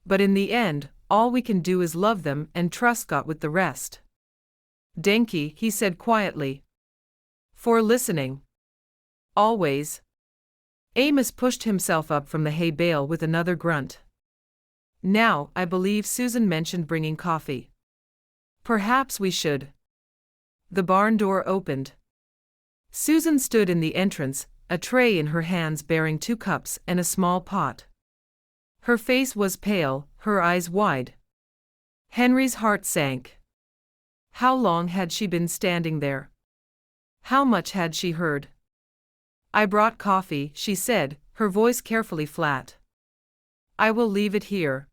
But in the end, all we can do is love them and trust God with the rest. Denki, he said quietly. For listening. Always. Amos pushed himself up from the hay bale with another grunt. Now, I believe Susan mentioned bringing coffee. Perhaps we should. The barn door opened. Susan stood in the entrance, a tray in her hands bearing 2 cups and a small pot. Her face was pale, her eyes wide. Henry's heart sank. How long had she been standing there? How much had she heard? I brought coffee, she said, her voice carefully flat. I will leave it here.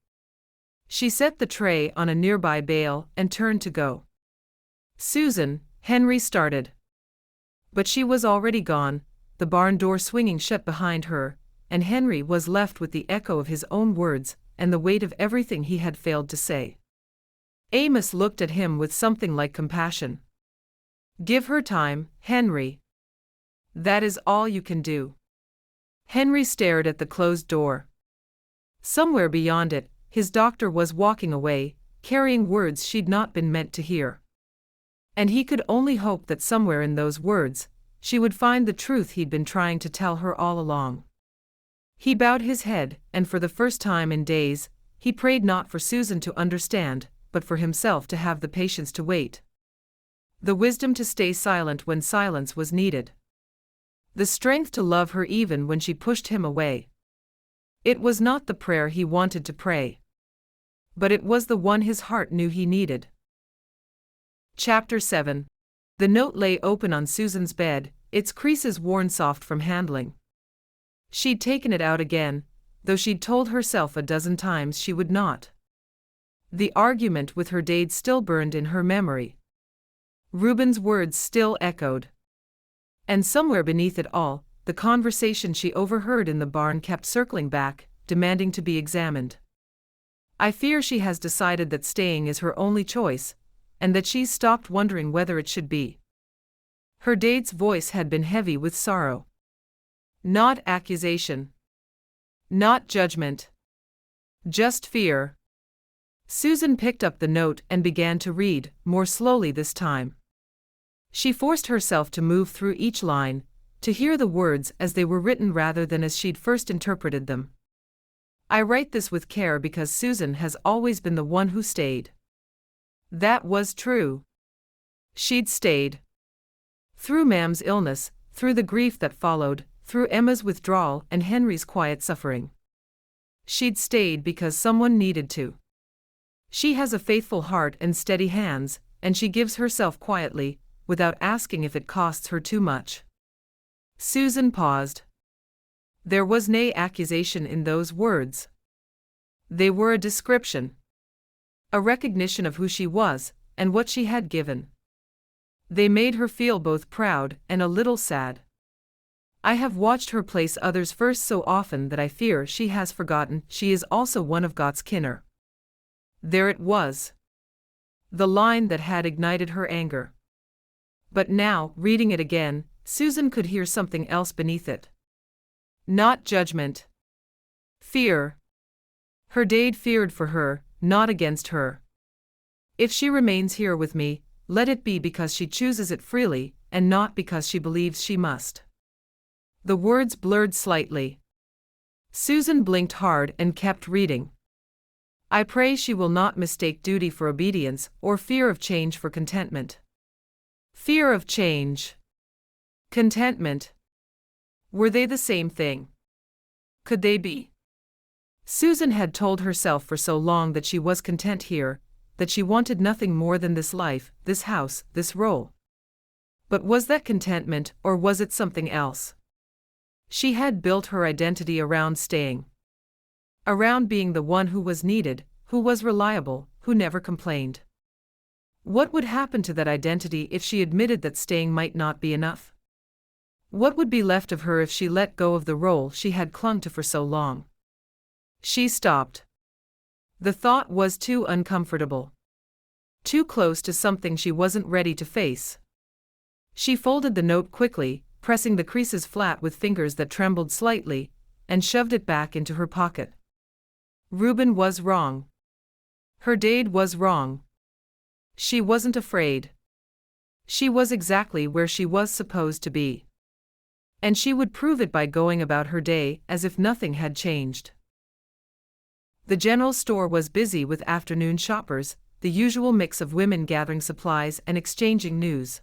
She set the tray on a nearby bale and turned to go. Susan, Henry started. But she was already gone, the barn door swinging shut behind her, and Henry was left with the echo of his own words and the weight of everything he had failed to say. Amos looked at him with something like compassion. Give her time, Henry. That is all you can do. Henry stared at the closed door. Somewhere beyond it, his doctor was walking away, carrying words she'd not been meant to hear. And he could only hope that somewhere in those words, she would find the truth he'd been trying to tell her all along. He bowed his head, and for the first time in days, he prayed not for Susan to understand, but for himself to have the patience to wait. The wisdom to stay silent when silence was needed. The strength to love her even when she pushed him away. It was not the prayer he wanted to pray. But it was the one his heart knew he needed. Chapter 7. The note lay open on Susan's bed, its creases worn soft from handling. She'd taken it out again, though she'd told herself a dozen times she would not. The argument with her dad still burned in her memory. Reuben's words still echoed. And somewhere beneath it all, the conversation she overheard in the barn kept circling back, demanding to be examined. I fear she has decided that staying is her only choice, and that she's stopped wondering whether it should be. Her dad's voice had been heavy with sorrow. Not accusation. Not judgment. Just fear. Susan picked up the note and began to read, more slowly this time. She forced herself to move through each line, to hear the words as they were written rather than as she'd first interpreted them. I write this with care because Susan has always been the one who stayed. That was true. She'd stayed. Through Mam's illness, through the grief that followed, through Emma's withdrawal and Henry's quiet suffering. She'd stayed because someone needed to. She has a faithful heart and steady hands, and she gives herself quietly, without asking if it costs her too much. Susan paused. There was no accusation in those words. They were a description. A recognition of who she was, and what she had given. They made her feel both proud and a little sad. I have watched her place others first so often that I fear she has forgotten she is also one of God's kinner. There it was. The line that had ignited her anger. But now, reading it again, Susan could hear something else beneath it. Not judgment. Fear. Her dad feared for her, not against her. If she remains here with me, let it be because she chooses it freely, and not because she believes she must. The words blurred slightly. Susan blinked hard and kept reading. I pray she will not mistake duty for obedience or fear of change for contentment. Fear of change. Contentment. Were they the same thing? Could they be? Susan had told herself for so long that she was content here, that she wanted nothing more than this life, this house, this role. But was that contentment, or was it something else? She had built her identity around staying. Around being the one who was needed, who was reliable, who never complained. What would happen to that identity if she admitted that staying might not be enough? What would be left of her if she let go of the role she had clung to for so long? She stopped. The thought was too uncomfortable. Too close to something she wasn't ready to face. She folded the note quickly, pressing the creases flat with fingers that trembled slightly, and shoved it back into her pocket. Reuben was wrong. Her dad was wrong. She wasn't afraid. She was exactly where she was supposed to be. And she would prove it by going about her day as if nothing had changed. The general store was busy with afternoon shoppers, the usual mix of women gathering supplies and exchanging news.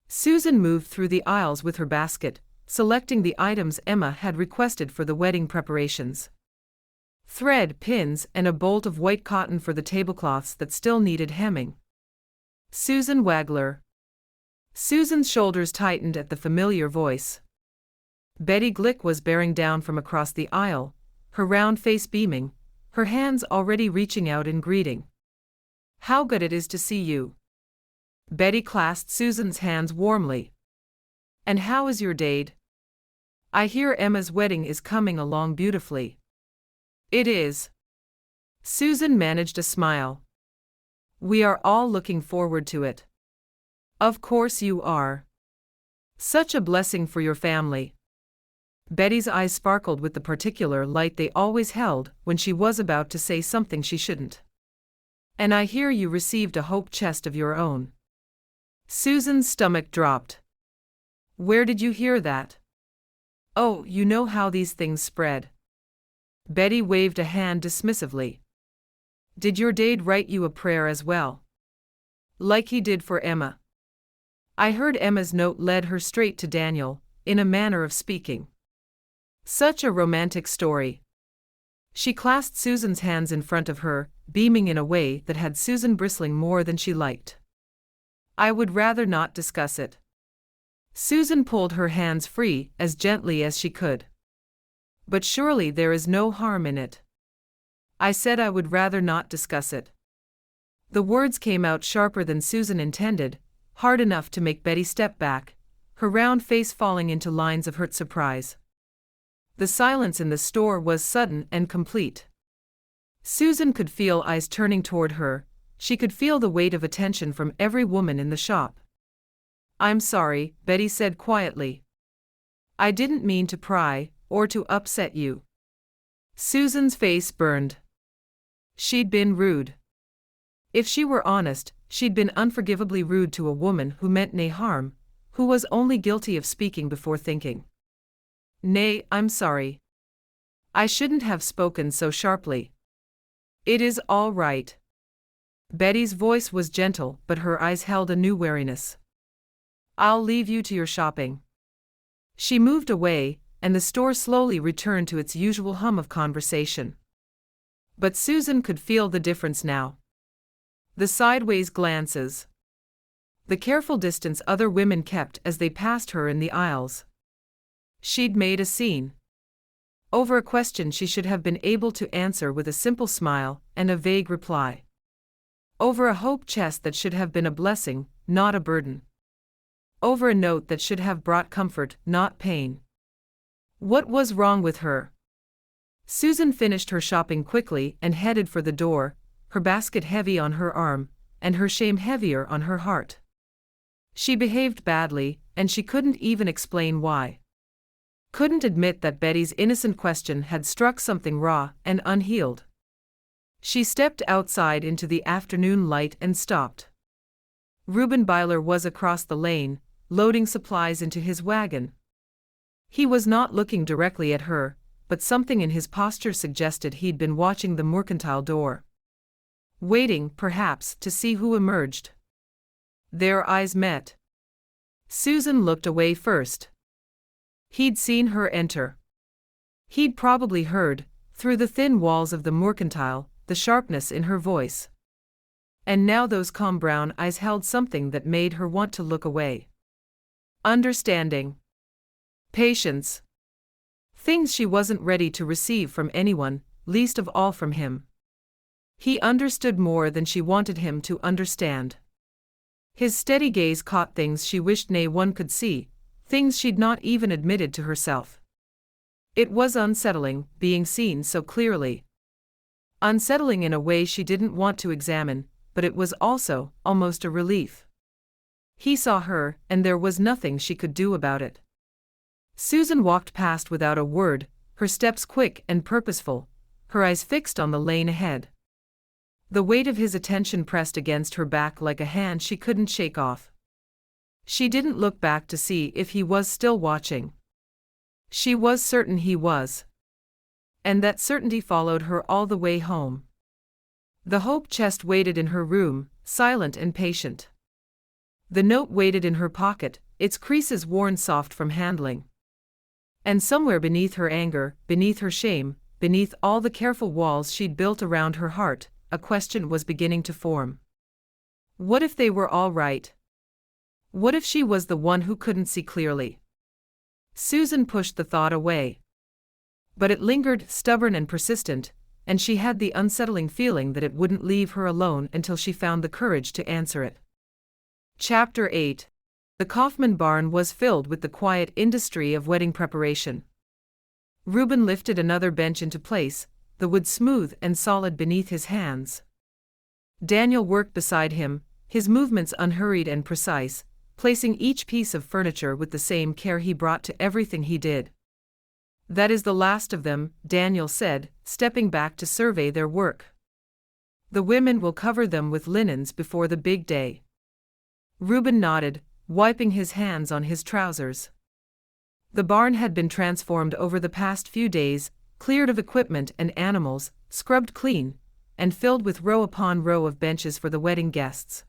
Susan moved through the aisles with her basket, selecting the items Emma had requested for the wedding preparations. Thread, pins, and a bolt of white cotton for the tablecloths that still needed hemming. Susan Wagler. Susan's shoulders tightened at the familiar voice. Betty Glick was bearing down from across the aisle, her round face beaming, her hands already reaching out in greeting. "How good it is to see you." Betty clasped Susan's hands warmly. "And how is your dad? I hear Emma's wedding is coming along beautifully." "It is." Susan managed a smile. "We are all looking forward to it." "Of course you are. Such a blessing for your family." Betty's eyes sparkled with the particular light they always held when she was about to say something she shouldn't. "And I hear you received a hope chest of your own." Susan's stomach dropped. "Where did you hear that?" "Oh, you know how these things spread." Betty waved a hand dismissively. "Did your dad write you a prayer as well? Like he did for Emma?" "I heard Emma's note led her straight to Daniel, in a manner of speaking." Such a romantic story. She clasped Susan's hands in front of her, beaming in a way that had Susan bristling more than she liked. "I would rather not discuss it." Susan pulled her hands free as gently as she could. "But surely there is no harm in it." "I said I would rather not discuss it." The words came out sharper than Susan intended, hard enough to make Betty step back, her round face falling into lines of hurt surprise. The silence in the store was sudden and complete. Susan could feel eyes turning toward her, she could feel the weight of attention from every woman in the shop. "I'm sorry," Betty said quietly. "I didn't mean to pry, or to upset you." Susan's face burned. She'd been rude. If she were honest, she'd been unforgivably rude to a woman who meant no harm, who was only guilty of speaking before thinking. "Nay, I'm sorry. I shouldn't have spoken so sharply." "It is all right." Betty's voice was gentle, but her eyes held a new wariness. "I'll leave you to your shopping." She moved away, and the store slowly returned to its usual hum of conversation. But Susan could feel the difference now. The sideways glances. The careful distance other women kept as they passed her in the aisles. She'd made a scene. Over a question she should have been able to answer with a simple smile and a vague reply. Over a hope chest that should have been a blessing, not a burden. Over a note that should have brought comfort, not pain. What was wrong with her? Susan finished her shopping quickly and headed for the door, her basket heavy on her arm, and her shame heavier on her heart. She behaved badly, and she couldn't even explain why. Couldn't admit that Betty's innocent question had struck something raw and unhealed. She stepped outside into the afternoon light and stopped. Reuben Byler was across the lane, loading supplies into his wagon. He was not looking directly at her, but something in his posture suggested he'd been watching the mercantile door. Waiting, perhaps, to see who emerged. Their eyes met. Susan looked away first. He'd seen her enter. He'd probably heard, through the thin walls of the mercantile, the sharpness in her voice. And now those calm brown eyes held something that made her want to look away. Understanding. Patience. Things she wasn't ready to receive from anyone, least of all from him. He understood more than she wanted him to understand. His steady gaze caught things she wished nay one could see, things she'd not even admitted to herself. It was unsettling, being seen so clearly. Unsettling in a way she didn't want to examine, but it was also almost a relief. He saw her, and there was nothing she could do about it. Susan walked past without a word, her steps quick and purposeful, her eyes fixed on the lane ahead. The weight of his attention pressed against her back like a hand she couldn't shake off. She didn't look back to see if he was still watching. She was certain he was. And that certainty followed her all the way home. The hope chest waited in her room, silent and patient. The note waited in her pocket, its creases worn soft from handling. And somewhere beneath her anger, beneath her shame, beneath all the careful walls she'd built around her heart, a question was beginning to form. What if they were all right? What if she was the one who couldn't see clearly? Susan pushed the thought away. But it lingered, stubborn and persistent, and she had the unsettling feeling that it wouldn't leave her alone until she found the courage to answer it. Chapter 8. The Kaufman barn was filled with the quiet industry of wedding preparation. Reuben lifted another bench into place, the wood smooth and solid beneath his hands. Daniel worked beside him, his movements unhurried and precise, placing each piece of furniture with the same care he brought to everything he did. "That is the last of them," Daniel said, stepping back to survey their work. "The women will cover them with linens before the big day." Reuben nodded, wiping his hands on his trousers. The barn had been transformed over the past few days, cleared of equipment and animals, scrubbed clean, and filled with row upon row of benches for the wedding guests.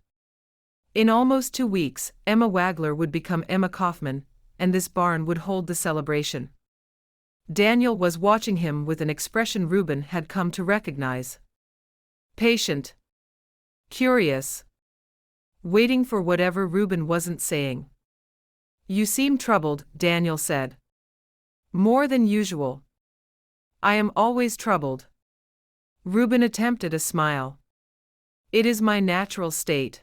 In almost 2 weeks, Emma Wagler would become Emma Kaufman, and this barn would hold the celebration. Daniel was watching him with an expression Reuben had come to recognize. Patient. Curious. Waiting for whatever Reuben wasn't saying. "You seem troubled," Daniel said. "More than usual." "I am always troubled." Reuben attempted a smile. "It is my natural state."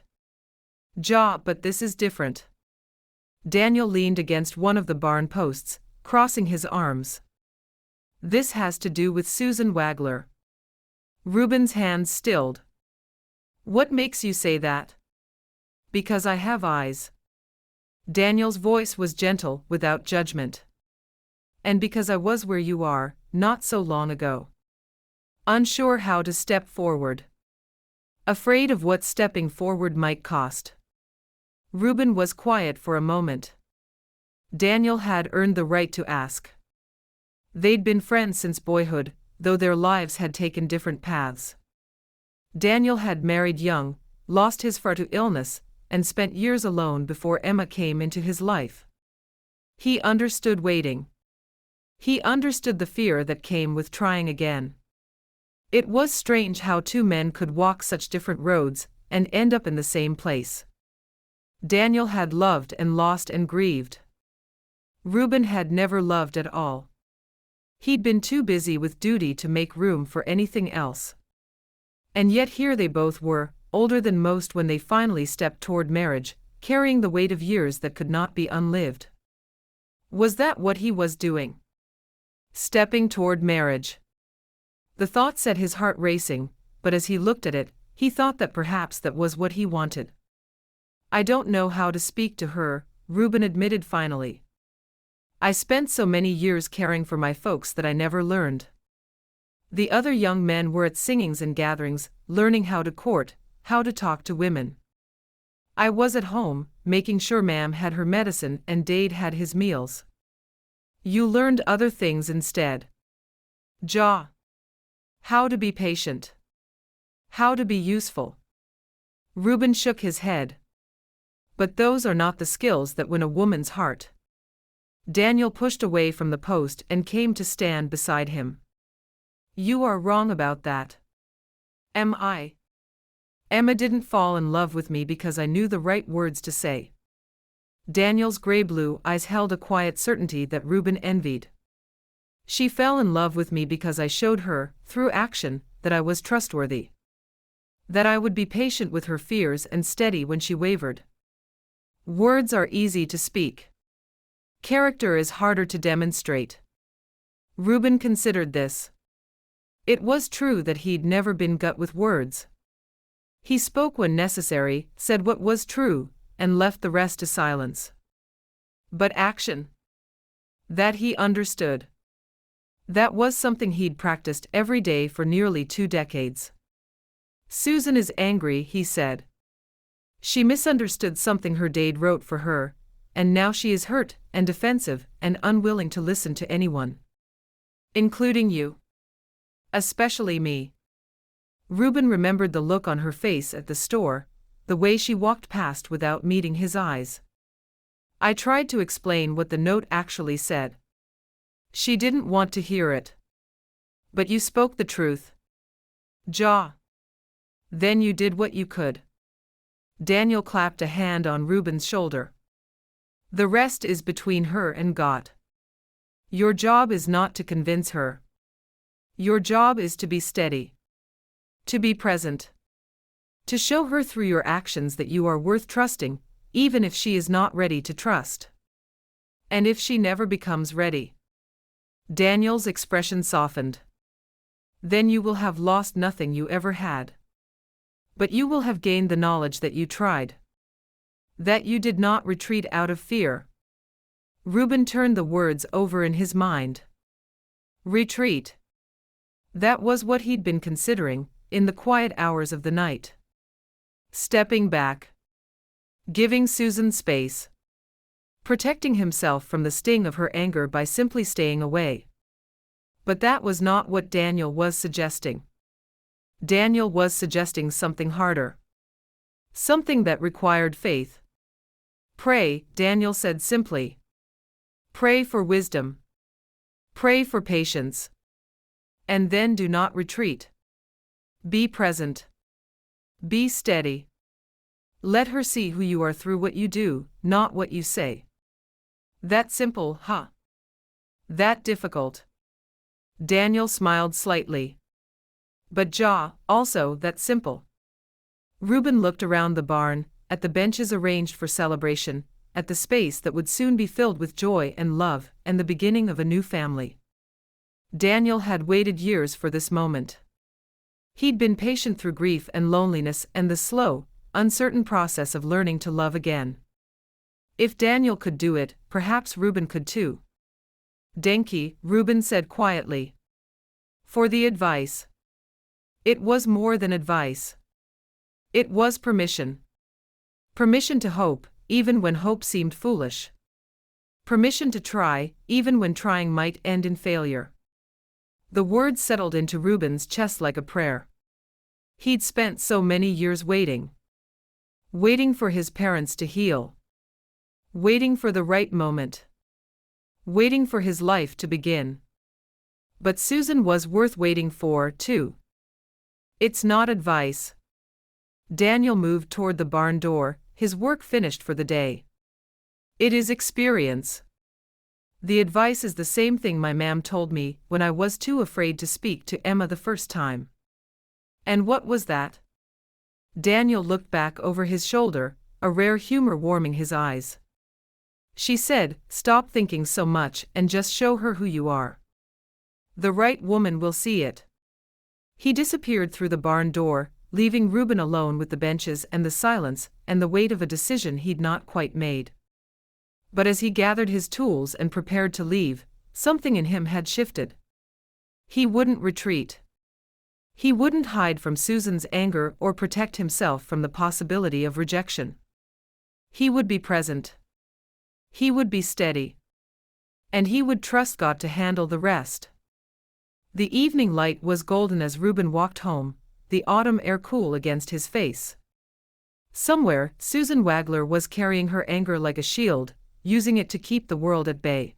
But this is different." Daniel leaned against one of the barn posts, crossing his arms. "This has to do with Susan Wagler." Reuben's hands stilled. "What makes you say that?" "Because I have eyes." Daniel's voice was gentle, without judgment. "And because I was where you are, not so long ago. Unsure how to step forward. Afraid of what stepping forward might cost." Reuben was quiet for a moment. Daniel had earned the right to ask. They'd been friends since boyhood, though their lives had taken different paths. Daniel had married young, lost his father to illness, and spent years alone before Emma came into his life. He understood waiting. He understood the fear that came with trying again. It was strange how two men could walk such different roads and end up in the same place. Daniel had loved and lost and grieved. Reuben had never loved at all. He'd been too busy with duty to make room for anything else. And yet here they both were, older than most when they finally stepped toward marriage, carrying the weight of years that could not be unlived. Was that what he was doing? Stepping toward marriage. The thought set his heart racing, but as he looked at it, he thought that perhaps that was what he wanted. "I don't know how to speak to her," Reuben admitted finally. "I spent so many years caring for my folks that I never learned." The other young men were at singings and gatherings, learning how to court, how to talk to women. "I was at home, making sure Ma'am had her medicine and Dade had his meals." "You learned other things instead." How to be patient. How to be useful. Reuben shook his head. But those are not the skills that win a woman's heart. Daniel pushed away from the post and came to stand beside him. You are wrong about that. Am I? Emma didn't fall in love with me because I knew the right words to say. Daniel's gray-blue eyes held a quiet certainty that Reuben envied. She fell in love with me because I showed her, through action, that I was trustworthy. That I would be patient with her fears and steady when she wavered. Words are easy to speak. Character is harder to demonstrate. Reuben considered this. It was true that he'd never been good with words. He spoke when necessary, said what was true, and left the rest to silence. But action. That he understood. That was something he'd practiced every day for nearly 2 decades. Susan is angry, he said. She misunderstood something her dad wrote for her, and now she is hurt and defensive and unwilling to listen to anyone. Including you. Especially me. Reuben remembered the look on her face at the store, the way she walked past without meeting his eyes. I tried to explain what the note actually said. She didn't want to hear it. But you spoke the truth. Ja. Then you did what you could. Daniel clapped a hand on Reuben's shoulder. The rest is between her and God. Your job is not to convince her. Your job is to be steady. To be present. To show her through your actions that you are worth trusting, even if she is not ready to trust. And if she never becomes ready. Daniel's expression softened. Then you will have lost nothing you ever had. But you will have gained the knowledge that you tried. That you did not retreat out of fear. Reuben turned the words over in his mind. Retreat. That was what he'd been considering, in the quiet hours of the night. Stepping back. Giving Susan space. Protecting himself from the sting of her anger by simply staying away. But that was not what Daniel was suggesting. Daniel was suggesting something harder. Something that required faith. Pray, Daniel said simply. Pray for wisdom. Pray for patience. And then do not retreat. Be present. Be steady. Let her see who you are through what you do, not what you say. That simple, huh? That difficult. Daniel smiled slightly. But also that simple. Reuben looked around the barn, at the benches arranged for celebration, at the space that would soon be filled with joy and love and the beginning of a new family. Daniel had waited years for this moment. He'd been patient through grief and loneliness and the slow, uncertain process of learning to love again. If Daniel could do it, perhaps Reuben could too. Denki, Reuben said quietly. For the advice. It was more than advice. It was permission. Permission to hope, even when hope seemed foolish. Permission to try, even when trying might end in failure. The words settled into Reuben's chest like a prayer. He'd spent so many years waiting. Waiting for his parents to heal. Waiting for the right moment. Waiting for his life to begin. But Susan was worth waiting for, too. It's not advice. Daniel moved toward the barn door, his work finished for the day. It is experience. The advice is the same thing my ma'am told me when I was too afraid to speak to Emma the first time. And what was that? Daniel looked back over his shoulder, a rare humor warming his eyes. She said, stop thinking so much and just show her who you are. The right woman will see it. He disappeared through the barn door, leaving Reuben alone with the benches and the silence and the weight of a decision he'd not quite made. But as he gathered his tools and prepared to leave, something in him had shifted. He wouldn't retreat. He wouldn't hide from Susan's anger or protect himself from the possibility of rejection. He would be present. He would be steady. And he would trust God to handle the rest. The evening light was golden as Reuben walked home, the autumn air cool against his face. Somewhere, Susan Wagler was carrying her anger like a shield, using it to keep the world at bay.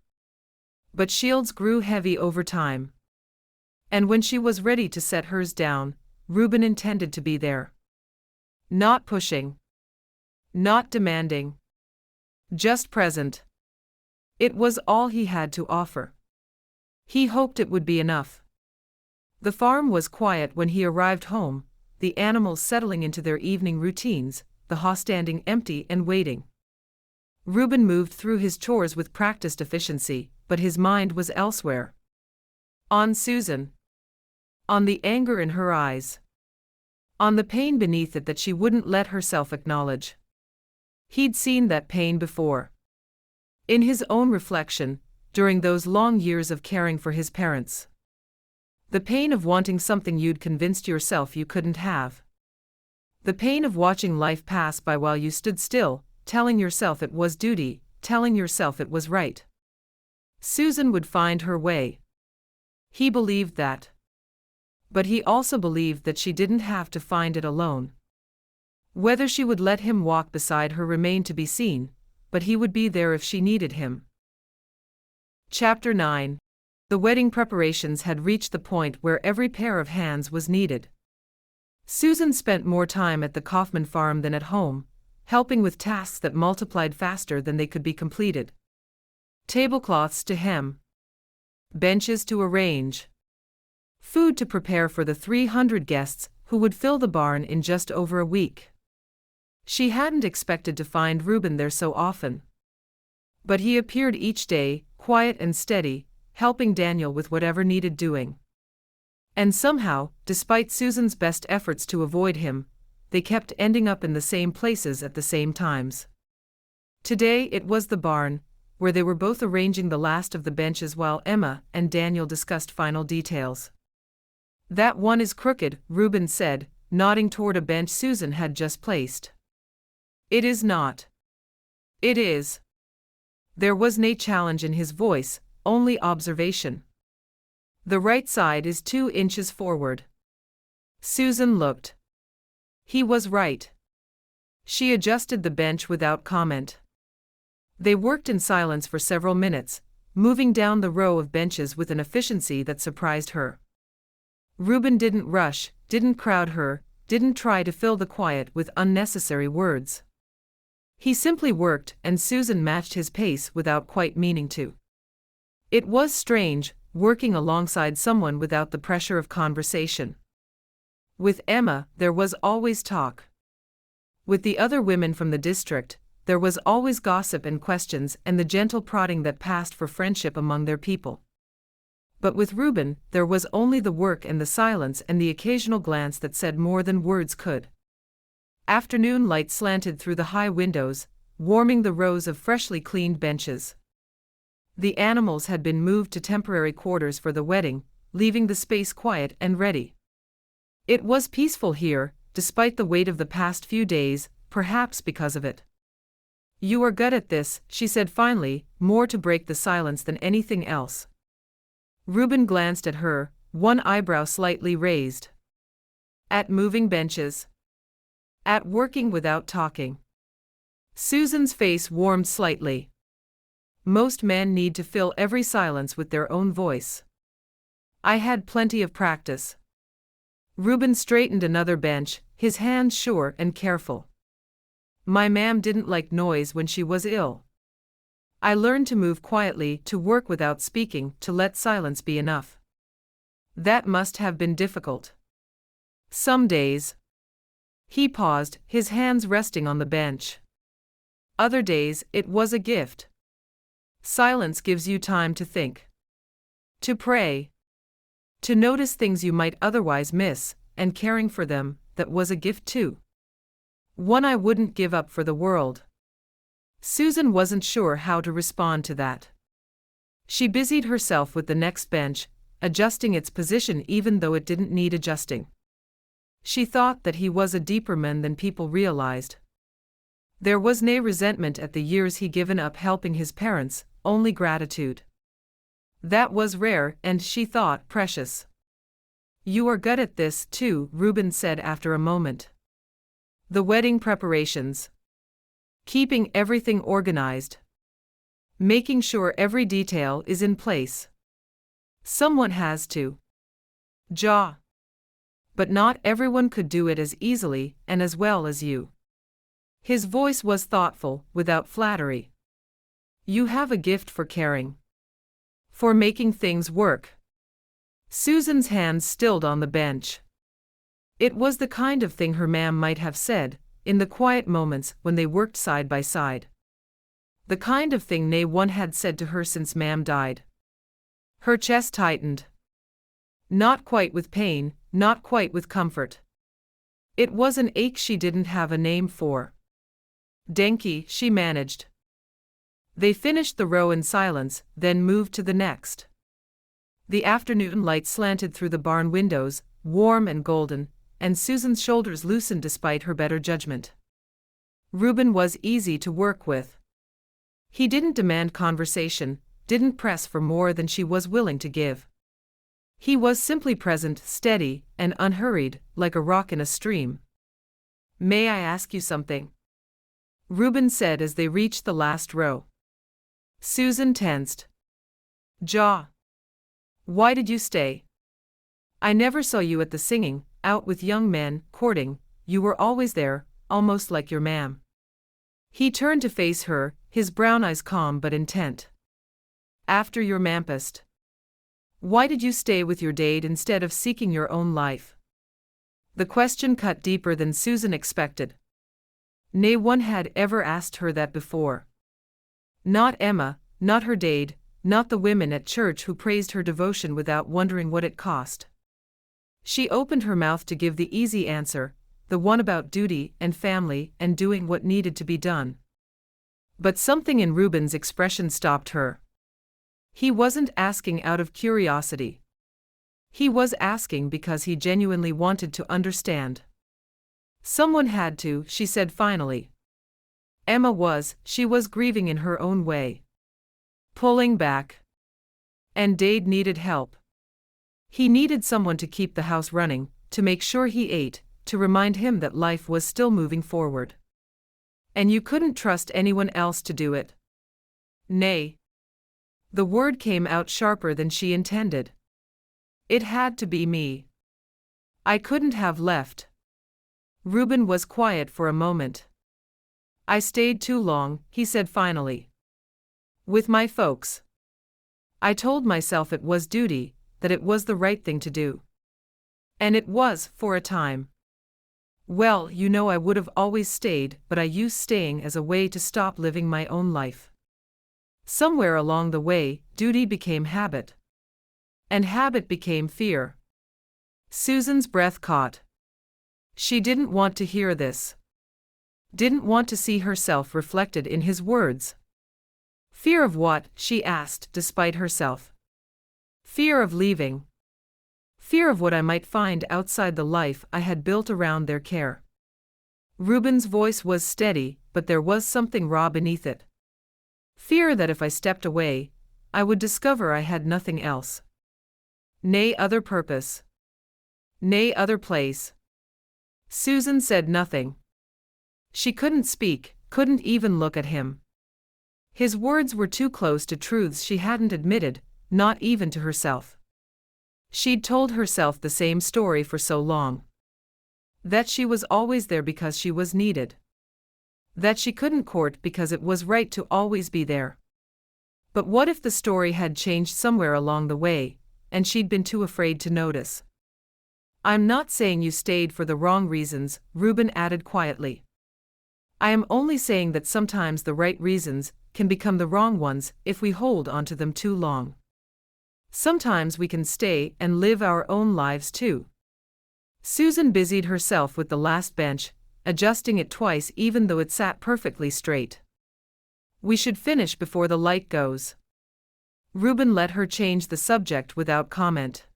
But shields grew heavy over time. And when she was ready to set hers down, Reuben intended to be there. Not pushing. Not demanding. Just present. It was all he had to offer. He hoped it would be enough. The farm was quiet when he arrived home, the animals settling into their evening routines, the house standing empty and waiting. Reuben moved through his chores with practiced efficiency, but his mind was elsewhere. On Susan. On the anger in her eyes. On the pain beneath it that she wouldn't let herself acknowledge. He'd seen that pain before. In his own reflection, during those long years of caring for his parents. The pain of wanting something you'd convinced yourself you couldn't have. The pain of watching life pass by while you stood still, telling yourself it was duty, telling yourself it was right. Susan would find her way. He believed that. But he also believed that she didn't have to find it alone. Whether she would let him walk beside her remained to be seen, but he would be there if she needed him. Chapter 9. The wedding preparations had reached the point where every pair of hands was needed. Susan spent more time at the Kaufman farm than at home, helping with tasks that multiplied faster than they could be completed. Tablecloths to hem. Benches to arrange. Food to prepare for the 300 guests who would fill the barn in just over a week. She hadn't expected to find Reuben there so often. But he appeared each day, quiet and steady, helping Daniel with whatever needed doing. And somehow, despite Susan's best efforts to avoid him, they kept ending up in the same places at the same times. Today it was the barn, where they were both arranging the last of the benches while Emma and Daniel discussed final details. "That one is crooked," Reuben said, nodding toward a bench Susan had just placed. "It is not." "It is." There was no challenge in his voice, only observation. "The right side is 2 inches forward." Susan looked. He was right. She adjusted the bench without comment. They worked in silence for several minutes, moving down the row of benches with an efficiency that surprised her. Reuben didn't rush, didn't crowd her, didn't try to fill the quiet with unnecessary words. He simply worked, and Susan matched his pace without quite meaning to. It was strange, working alongside someone without the pressure of conversation. With Emma, there was always talk. With the other women from the district, there was always gossip and questions and the gentle prodding that passed for friendship among their people. But with Reuben, there was only the work and the silence and the occasional glance that said more than words could. Afternoon light slanted through the high windows, warming the rows of freshly cleaned benches. The animals had been moved to temporary quarters for the wedding, leaving the space quiet and ready. It was peaceful here, despite the weight of the past few days, perhaps because of it. "You are good at this," she said finally, more to break the silence than anything else. Reuben glanced at her, one eyebrow slightly raised. "At moving benches?" "At working without talking." Susan's face warmed slightly. Most men need to fill every silence with their own voice. "I had plenty of practice." Reuben straightened another bench, his hands sure and careful. "My ma'am didn't like noise when she was ill. I learned to move quietly, to work without speaking, to let silence be enough." "That must have been difficult." "Some days." He paused, his hands resting on the bench. "Other days, it was a gift. Silence gives you time to think. To pray. To notice things you might otherwise miss, and caring for them, that was a gift too. One I wouldn't give up for the world." Susan wasn't sure how to respond to that. She busied herself with the next bench, adjusting its position even though it didn't need adjusting. She thought that he was a deeper man than people realized. There was no resentment at the years he'd given up helping his parents, only gratitude. That was rare and, she thought, precious. "You are good at this, too," Reuben said after a moment. The wedding preparations. Keeping everything organized. Making sure every detail is in place. Someone has to. But not everyone could do it as easily and as well as you. His voice was thoughtful, without flattery. You have a gift for caring. For making things work. Susan's hands stilled on the bench. It was the kind of thing her ma'am might have said, in the quiet moments when they worked side by side. The kind of thing no one had said to her since ma'am died. Her chest tightened. Not quite with pain, not quite with comfort. It was an ache she didn't have a name for. Denki, she managed. They finished the row in silence, then moved to the next. The afternoon light slanted through the barn windows, warm and golden, and Susan's shoulders loosened despite her better judgment. Reuben was easy to work with. He didn't demand conversation, didn't press for more than she was willing to give. He was simply present, steady, and unhurried, like a rock in a stream. "May I ask you something?" Reuben said as they reached the last row. Susan tensed. Why did you stay? I never saw you at the singing, out with young men, courting. You were always there, almost like your ma'am. He turned to face her, his brown eyes calm but intent. After your mampest. Why did you stay with your dade instead of seeking your own life? The question cut deeper than Susan expected. No one had ever asked her that before. Not Emma, not her dade, not the women at church who praised her devotion without wondering what it cost. She opened her mouth to give the easy answer, the one about duty and family and doing what needed to be done. But something in Reuben's expression stopped her. He wasn't asking out of curiosity. He was asking because he genuinely wanted to understand. Someone had to, she said finally. She was grieving in her own way. Pulling back. And Dade needed help. He needed someone to keep the house running, to make sure he ate, to remind him that life was still moving forward. And you couldn't trust anyone else to do it. Nay. The word came out sharper than she intended. It had to be me. I couldn't have left. Reuben was quiet for a moment. I stayed too long, he said finally. With my folks. I told myself it was duty, that it was the right thing to do. And it was, for a time. Well, I would have always stayed, but I used staying as a way to stop living my own life. Somewhere along the way, duty became habit. And habit became fear. Susan's breath caught. She didn't want to hear this. Didn't want to see herself reflected in his words. Fear of what? She asked, despite herself. Fear of leaving. Fear of what I might find outside the life I had built around their care. Reuben's voice was steady, but there was something raw beneath it. Fear that if I stepped away, I would discover I had nothing else. Nay other purpose. Nay other place. Susan said nothing. She couldn't speak, couldn't even look at him. His words were too close to truths she hadn't admitted, not even to herself. She'd told herself the same story for so long. That she was always there because she was needed. That she couldn't court because it was right to always be there. But what if the story had changed somewhere along the way, and she'd been too afraid to notice? I'm not saying you stayed for the wrong reasons, Reuben added quietly. I am only saying that sometimes the right reasons can become the wrong ones if we hold onto them too long. Sometimes we can stay and live our own lives too. Susan busied herself with the last bench, adjusting it twice even though it sat perfectly straight. We should finish before the light goes. Reuben let her change the subject without comment.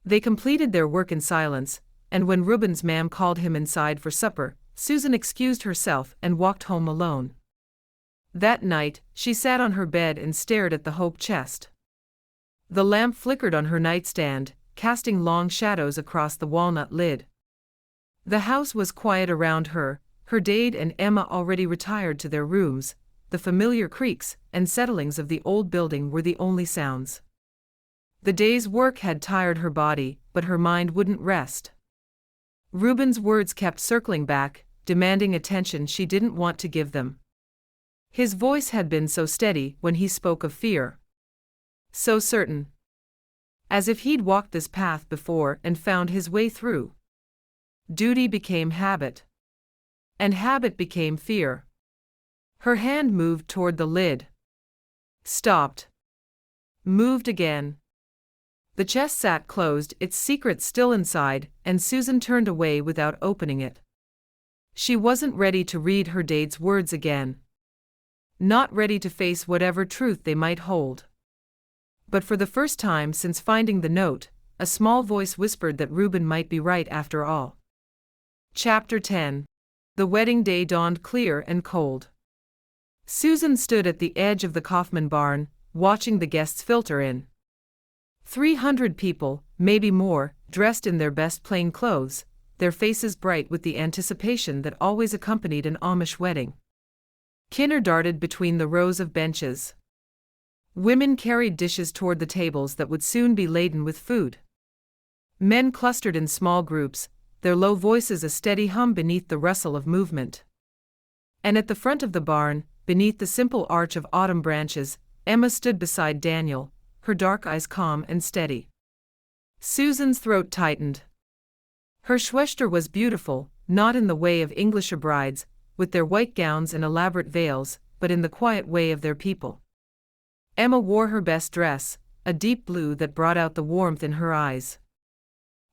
They completed their work in silence, and when Reuben's ma'am called him inside for supper, Susan excused herself and walked home alone. That night, she sat on her bed and stared at the hope chest. The lamp flickered on her nightstand, casting long shadows across the walnut lid. The house was quiet around her, her Dade and Emma already retired to their rooms. The familiar creaks and settlings of the old building were the only sounds. The day's work had tired her body, but her mind wouldn't rest. Reuben's words kept circling back, demanding attention she didn't want to give them. His voice had been so steady when he spoke of fear. So certain. As if he'd walked this path before and found his way through. Duty became habit. And habit became fear. Her hand moved toward the lid. Stopped. Moved again. The chest sat closed, its secret still inside, and Susan turned away without opening it. She wasn't ready to read her Dade's words again. Not ready to face whatever truth they might hold. But for the first time since finding the note, a small voice whispered that Reuben might be right after all. Chapter 10. The wedding day dawned clear and cold. Susan stood at the edge of the Kaufman barn, watching the guests filter in. 300 people, maybe more, dressed in their best plain clothes, their faces bright with the anticipation that always accompanied an Amish wedding. Kinner darted between the rows of benches. Women carried dishes toward the tables that would soon be laden with food. Men clustered in small groups, their low voices a steady hum beneath the rustle of movement. And at the front of the barn, beneath the simple arch of autumn branches, Emma stood beside Daniel, her dark eyes calm and steady. Susan's throat tightened. Her Schwester was beautiful, not in the way of Englisher brides, with their white gowns and elaborate veils, but in the quiet way of their people. Emma wore her best dress, a deep blue that brought out the warmth in her eyes.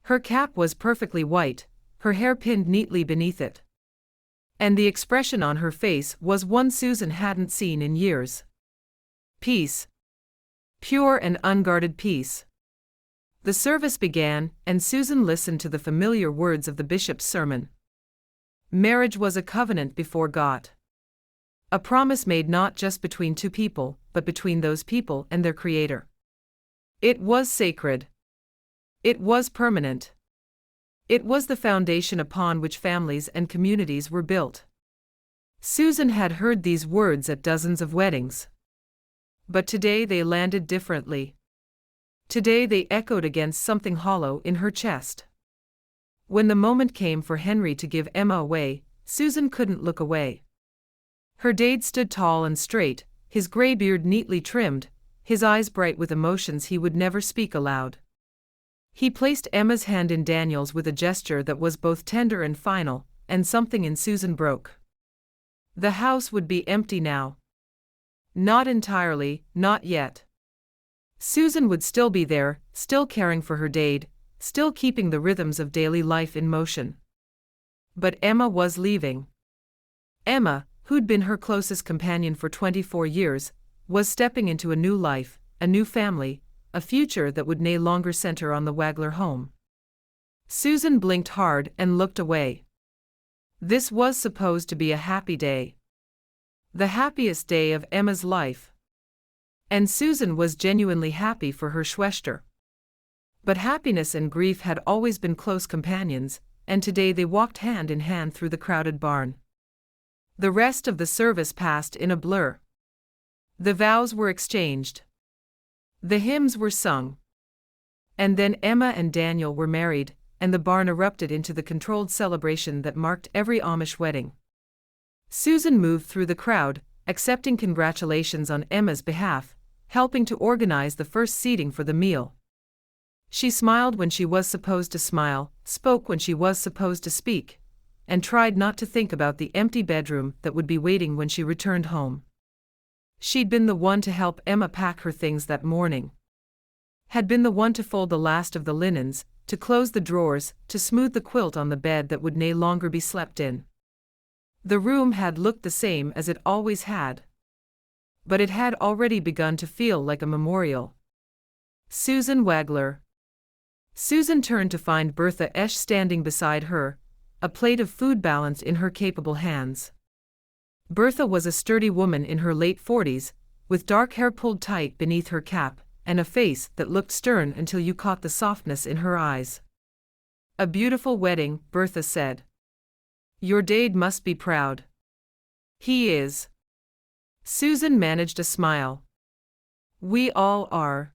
Her cap was perfectly white, her hair pinned neatly beneath it. And the expression on her face was one Susan hadn't seen in years. Peace. Pure and unguarded peace. The service began, and Susan listened to the familiar words of the bishop's sermon. Marriage was a covenant before Gott. A promise made not just between two people, but between those people and their Creator. It was sacred. It was permanent. It was the foundation upon which families and communities were built. Susan had heard these words at dozens of weddings. But today they landed differently. Today they echoed against something hollow in her chest. When the moment came for Henry to give Emma away, Susan couldn't look away. Her Dade stood tall and straight, his gray beard neatly trimmed, his eyes bright with emotions he would never speak aloud. He placed Emma's hand in Daniel's with a gesture that was both tender and final, and something in Susan broke. The house would be empty now. Not entirely, not yet. Susan would still be there, still caring for her Dade, still keeping the rhythms of daily life in motion. But Emma was leaving. Emma, who'd been her closest companion for 24 years, was stepping into a new life, a new family, a future that would no longer center on the Wagler home. Susan blinked hard and looked away. This was supposed to be a happy day. The happiest day of Emma's life. And Susan was genuinely happy for her Schwester. But happiness and grief had always been close companions, and today they walked hand in hand through the crowded barn. The rest of the service passed in a blur. The vows were exchanged. The hymns were sung. And then Emma and Daniel were married, and the barn erupted into the controlled celebration that marked every Amish wedding. Susan moved through the crowd, accepting congratulations on Emma's behalf, helping to organize the first seating for the meal. She smiled when she was supposed to smile, spoke when she was supposed to speak, and tried not to think about the empty bedroom that would be waiting when she returned home. She'd been the one to help Emma pack her things that morning. Had been the one to fold the last of the linens, to close the drawers, to smooth the quilt on the bed that would no longer be slept in. The room had looked the same as it always had. But it had already begun to feel like a memorial. Susan Wagler. Susan turned to find Bertha Esch standing beside her, a plate of food balanced in her capable hands. Bertha was a sturdy woman in her late 40s, with dark hair pulled tight beneath her cap, and a face that looked stern until you caught the softness in her eyes. A beautiful wedding, Bertha said. Your dad must be proud. He is. Susan managed a smile. We all are.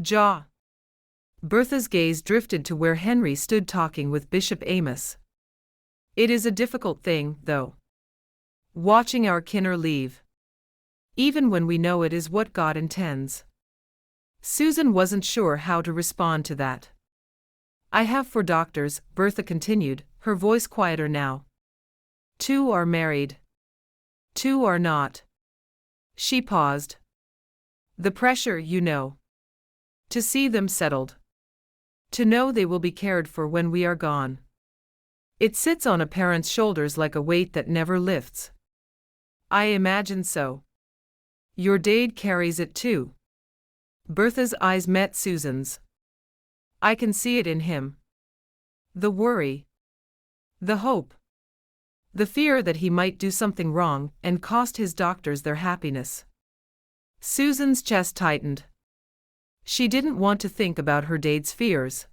Ja. Bertha's gaze drifted to where Henry stood talking with Bishop Amos. It is a difficult thing, though. Watching our kinner leave. Even when we know it is what God intends. Susan wasn't sure how to respond to that. I have 4 doctors, Bertha continued, her voice quieter now. 2 are married. 2 are not. She paused. The pressure, you know. To see them settled. To know they will be cared for when we are gone. It sits on a parent's shoulders like a weight that never lifts. I imagine so. Your dad carries it too. Bertha's eyes met Susan's. I can see it in him. The worry. The hope. The fear that he might do something wrong and cost his doctors their happiness. Susan's chest tightened. She didn't want to think about her dad's fears.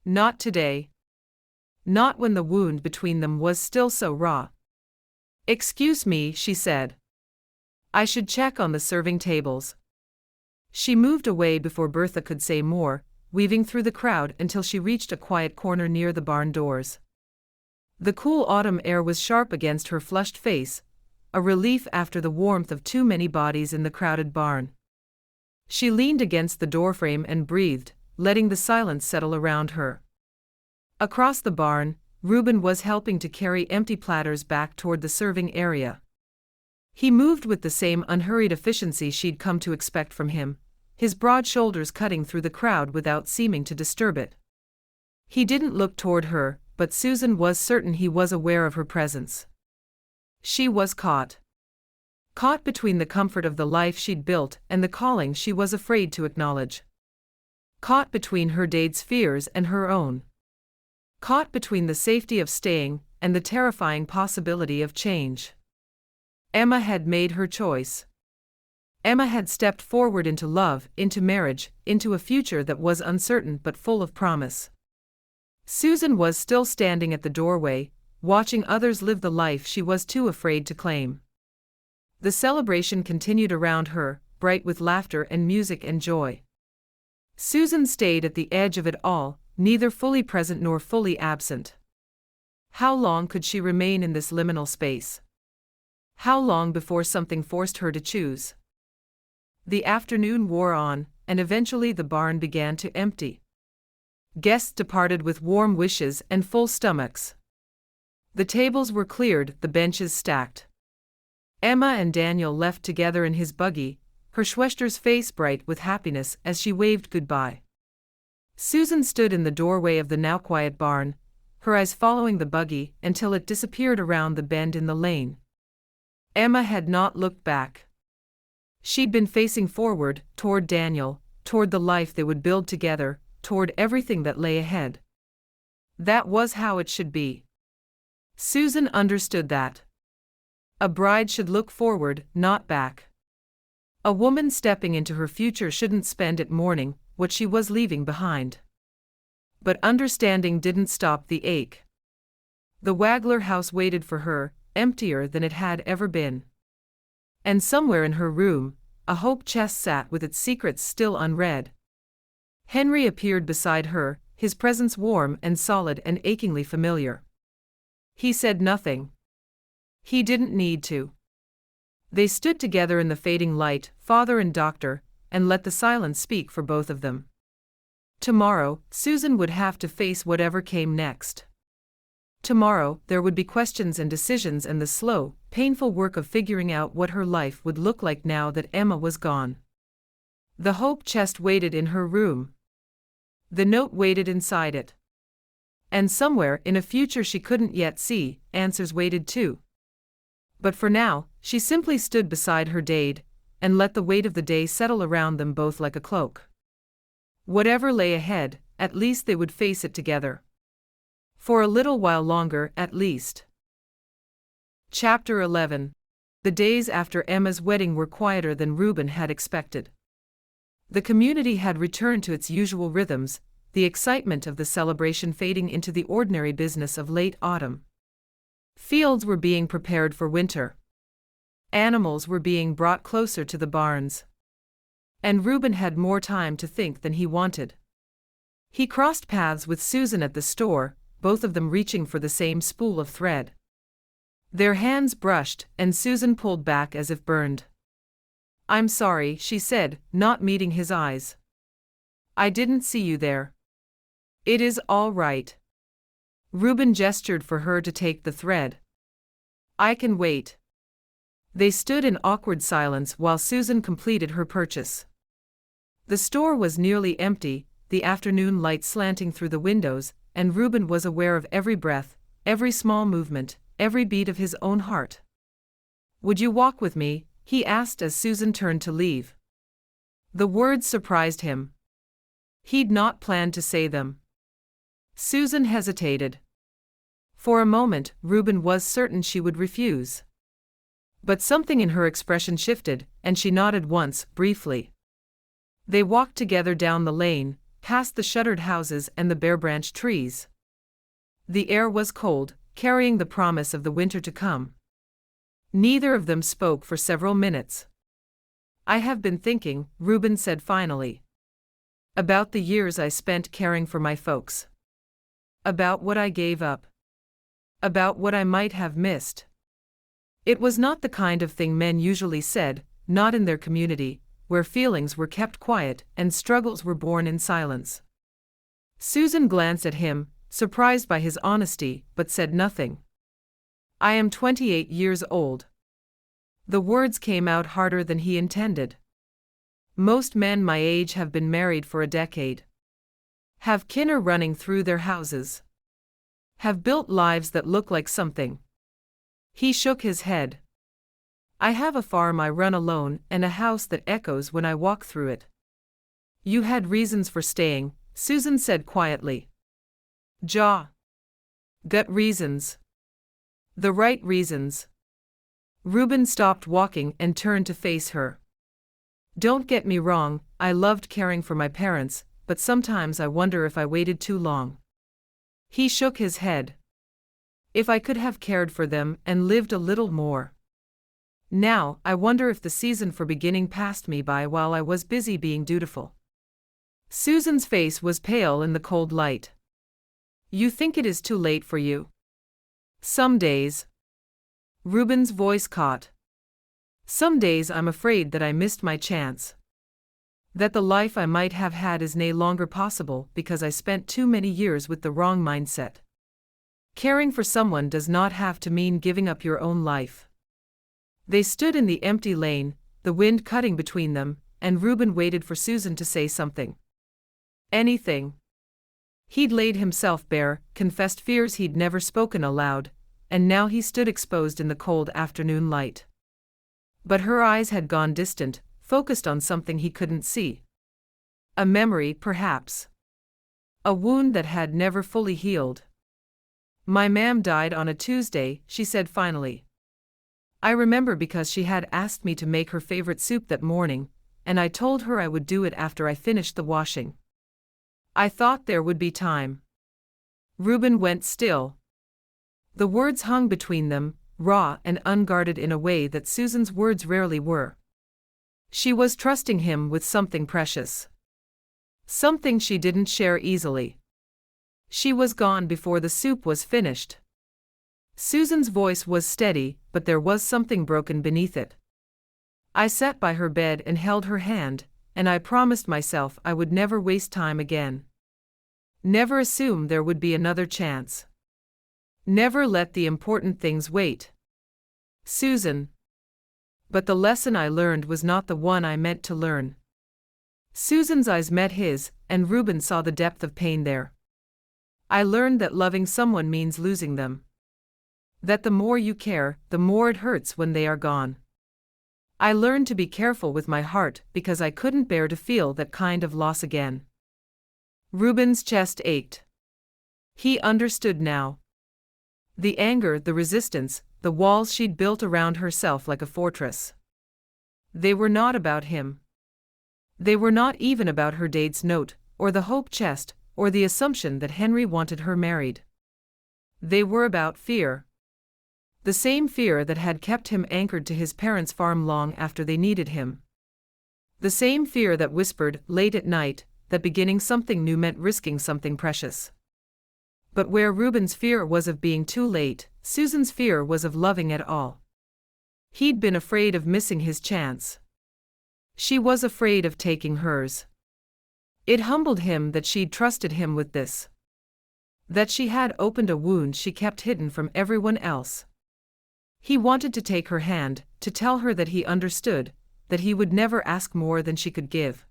Not today. Not when the wound between them was still so raw. Excuse me, she said. I should check on the serving tables. She moved away before Bertha could say more, weaving through the crowd until she reached a quiet corner near the barn doors. The cool autumn air was sharp against her flushed face, a relief after the warmth of too many bodies in the crowded barn. She leaned against the doorframe and breathed, letting the silence settle around her. Across the barn, Reuben was helping to carry empty platters back toward the serving area. He moved with the same unhurried efficiency she'd come to expect from him, his broad shoulders cutting through the crowd without seeming to disturb it. He didn't look toward her, but Susan was certain he was aware of her presence. She was caught. Caught between the comfort of the life she'd built and the calling she was afraid to acknowledge. Caught between her dad's fears and her own. Caught between the safety of staying and the terrifying possibility of change. Emma had made her choice. Emma had stepped forward into love, into marriage, into a future that was uncertain but full of promise. Susan was still standing at the doorway, watching others live the life she was too afraid to claim. The celebration continued around her, bright with laughter and music and joy. Susan stayed at the edge of it all, neither fully present nor fully absent. How long could she remain in this liminal space? How long before something forced her to choose? The afternoon wore on, and eventually the barn began to empty. Guests departed with warm wishes and full stomachs. The tables were cleared, the benches stacked. Emma and Daniel left together in his buggy, her Schwester's face bright with happiness as she waved goodbye. Susan stood in the doorway of the now quiet barn, her eyes following the buggy until it disappeared around the bend in the lane. Emma had not looked back. She'd been facing forward, toward Daniel, toward the life they would build together, toward everything that lay ahead. That was how it should be. Susan understood that. A bride should look forward, not back. A woman stepping into her future shouldn't spend it mourning what she was leaving behind. But understanding didn't stop the ache. The Wagler house waited for her, emptier than it had ever been. And somewhere in her room, a hope chest sat with its secrets still unread. Henry appeared beside her, his presence warm and solid and achingly familiar. He said nothing. He didn't need to. They stood together in the fading light, father and doctor, and let the silence speak for both of them. Tomorrow, Susan would have to face whatever came next. Tomorrow, there would be questions and decisions and the slow, painful work of figuring out what her life would look like now that Emma was gone. The hope chest waited in her room. The note waited inside it. And somewhere in a future she couldn't yet see, answers waited too. But for now, she simply stood beside her dad, and let the weight of the day settle around them both like a cloak. Whatever lay ahead, at least they would face it together. For a little while longer, at least. Chapter 11. The days after Emma's wedding were quieter than Reuben had expected. The community had returned to its usual rhythms, the excitement of the celebration fading into the ordinary business of late autumn. Fields were being prepared for winter. Animals were being brought closer to the barns. And Reuben had more time to think than he wanted. He crossed paths with Susan at the store, both of them reaching for the same spool of thread. Their hands brushed, and Susan pulled back as if burned. "I'm sorry," she said, not meeting his eyes. "I didn't see you there." "It is all right." Reuben gestured for her to take the thread. "I can wait." They stood in awkward silence while Susan completed her purchase. The store was nearly empty, the afternoon light slanting through the windows, and Reuben was aware of every breath, every small movement, every beat of his own heart. "Would you walk with me?" he asked as Susan turned to leave. The words surprised him. He'd not planned to say them. Susan hesitated. For a moment, Reuben was certain she would refuse. But something in her expression shifted, and she nodded once, briefly. They walked together down the lane, past the shuttered houses and the bare-branched trees. The air was cold, carrying the promise of the winter to come. Neither of them spoke for several minutes. "I have been thinking," Reuben said finally. "About the years I spent caring for my folks. About what I gave up. About what I might have missed." It was not the kind of thing men usually said, not in their community, where feelings were kept quiet and struggles were borne in silence. Susan glanced at him, surprised by his honesty, but said nothing. "I am 28 years old." The words came out harder than he intended. "Most men my age have been married for a decade. Have kinner running through their houses. Have built lives that look like something." He shook his head. "I have a farm I run alone and a house that echoes when I walk through it." "You had reasons for staying," Susan said quietly. "Gut reasons. The right reasons." Reuben stopped walking and turned to face her. "Don't get me wrong, I loved caring for my parents, but sometimes I wonder if I waited too long." He shook his head. "If I could have cared for them and lived a little more. Now, I wonder if the season for beginning passed me by while I was busy being dutiful." Susan's face was pale in the cold light. "You think it is too late for you?" "Some days." Reuben's voice caught. "Some days I'm afraid that I missed my chance. That the life I might have had is no longer possible because I spent too many years with the wrong mindset. Caring for someone does not have to mean giving up your own life." They stood in the empty lane, the wind cutting between them, and Reuben waited for Susan to say something. Anything. He'd laid himself bare, confessed fears he'd never spoken aloud, and now he stood exposed in the cold afternoon light. But her eyes had gone distant, focused on something he couldn't see. A memory, perhaps. A wound that had never fully healed. "My mam died on a Tuesday," she said finally. "I remember because she had asked me to make her favorite soup that morning, and I told her I would do it after I finished the washing. I thought there would be time." Reuben went still. The words hung between them, raw and unguarded in a way that Susan's words rarely were. She was trusting him with something precious. Something she didn't share easily. She was gone before the soup was finished. Susan's voice was steady, but there was something broken beneath it. "I sat by her bed and held her hand, and I promised myself I would never waste time again. Never assume there would be another chance. Never let the important things wait. Susan. But the lesson I learned was not the one I meant to learn." Susan's eyes met his, and Reuben saw the depth of pain there. "I learned that loving someone means losing them. That the more you care, the more it hurts when they are gone. I learned to be careful with my heart because I couldn't bear to feel that kind of loss again." Reuben's chest ached. He understood now. The anger, the resistance, the walls she'd built around herself like a fortress. They were not about him. They were not even about her date's note, or the hope chest, or the assumption that Henry wanted her married. They were about fear. The same fear that had kept him anchored to his parents' farm long after they needed him. The same fear that whispered, late at night, that beginning something new meant risking something precious. But where Reuben's fear was of being too late, Susan's fear was of loving at all. He'd been afraid of missing his chance. She was afraid of taking hers. It humbled him that she'd trusted him with this. That she had opened a wound she kept hidden from everyone else. He wanted to take her hand, to tell her that he understood, that he would never ask more than she could give.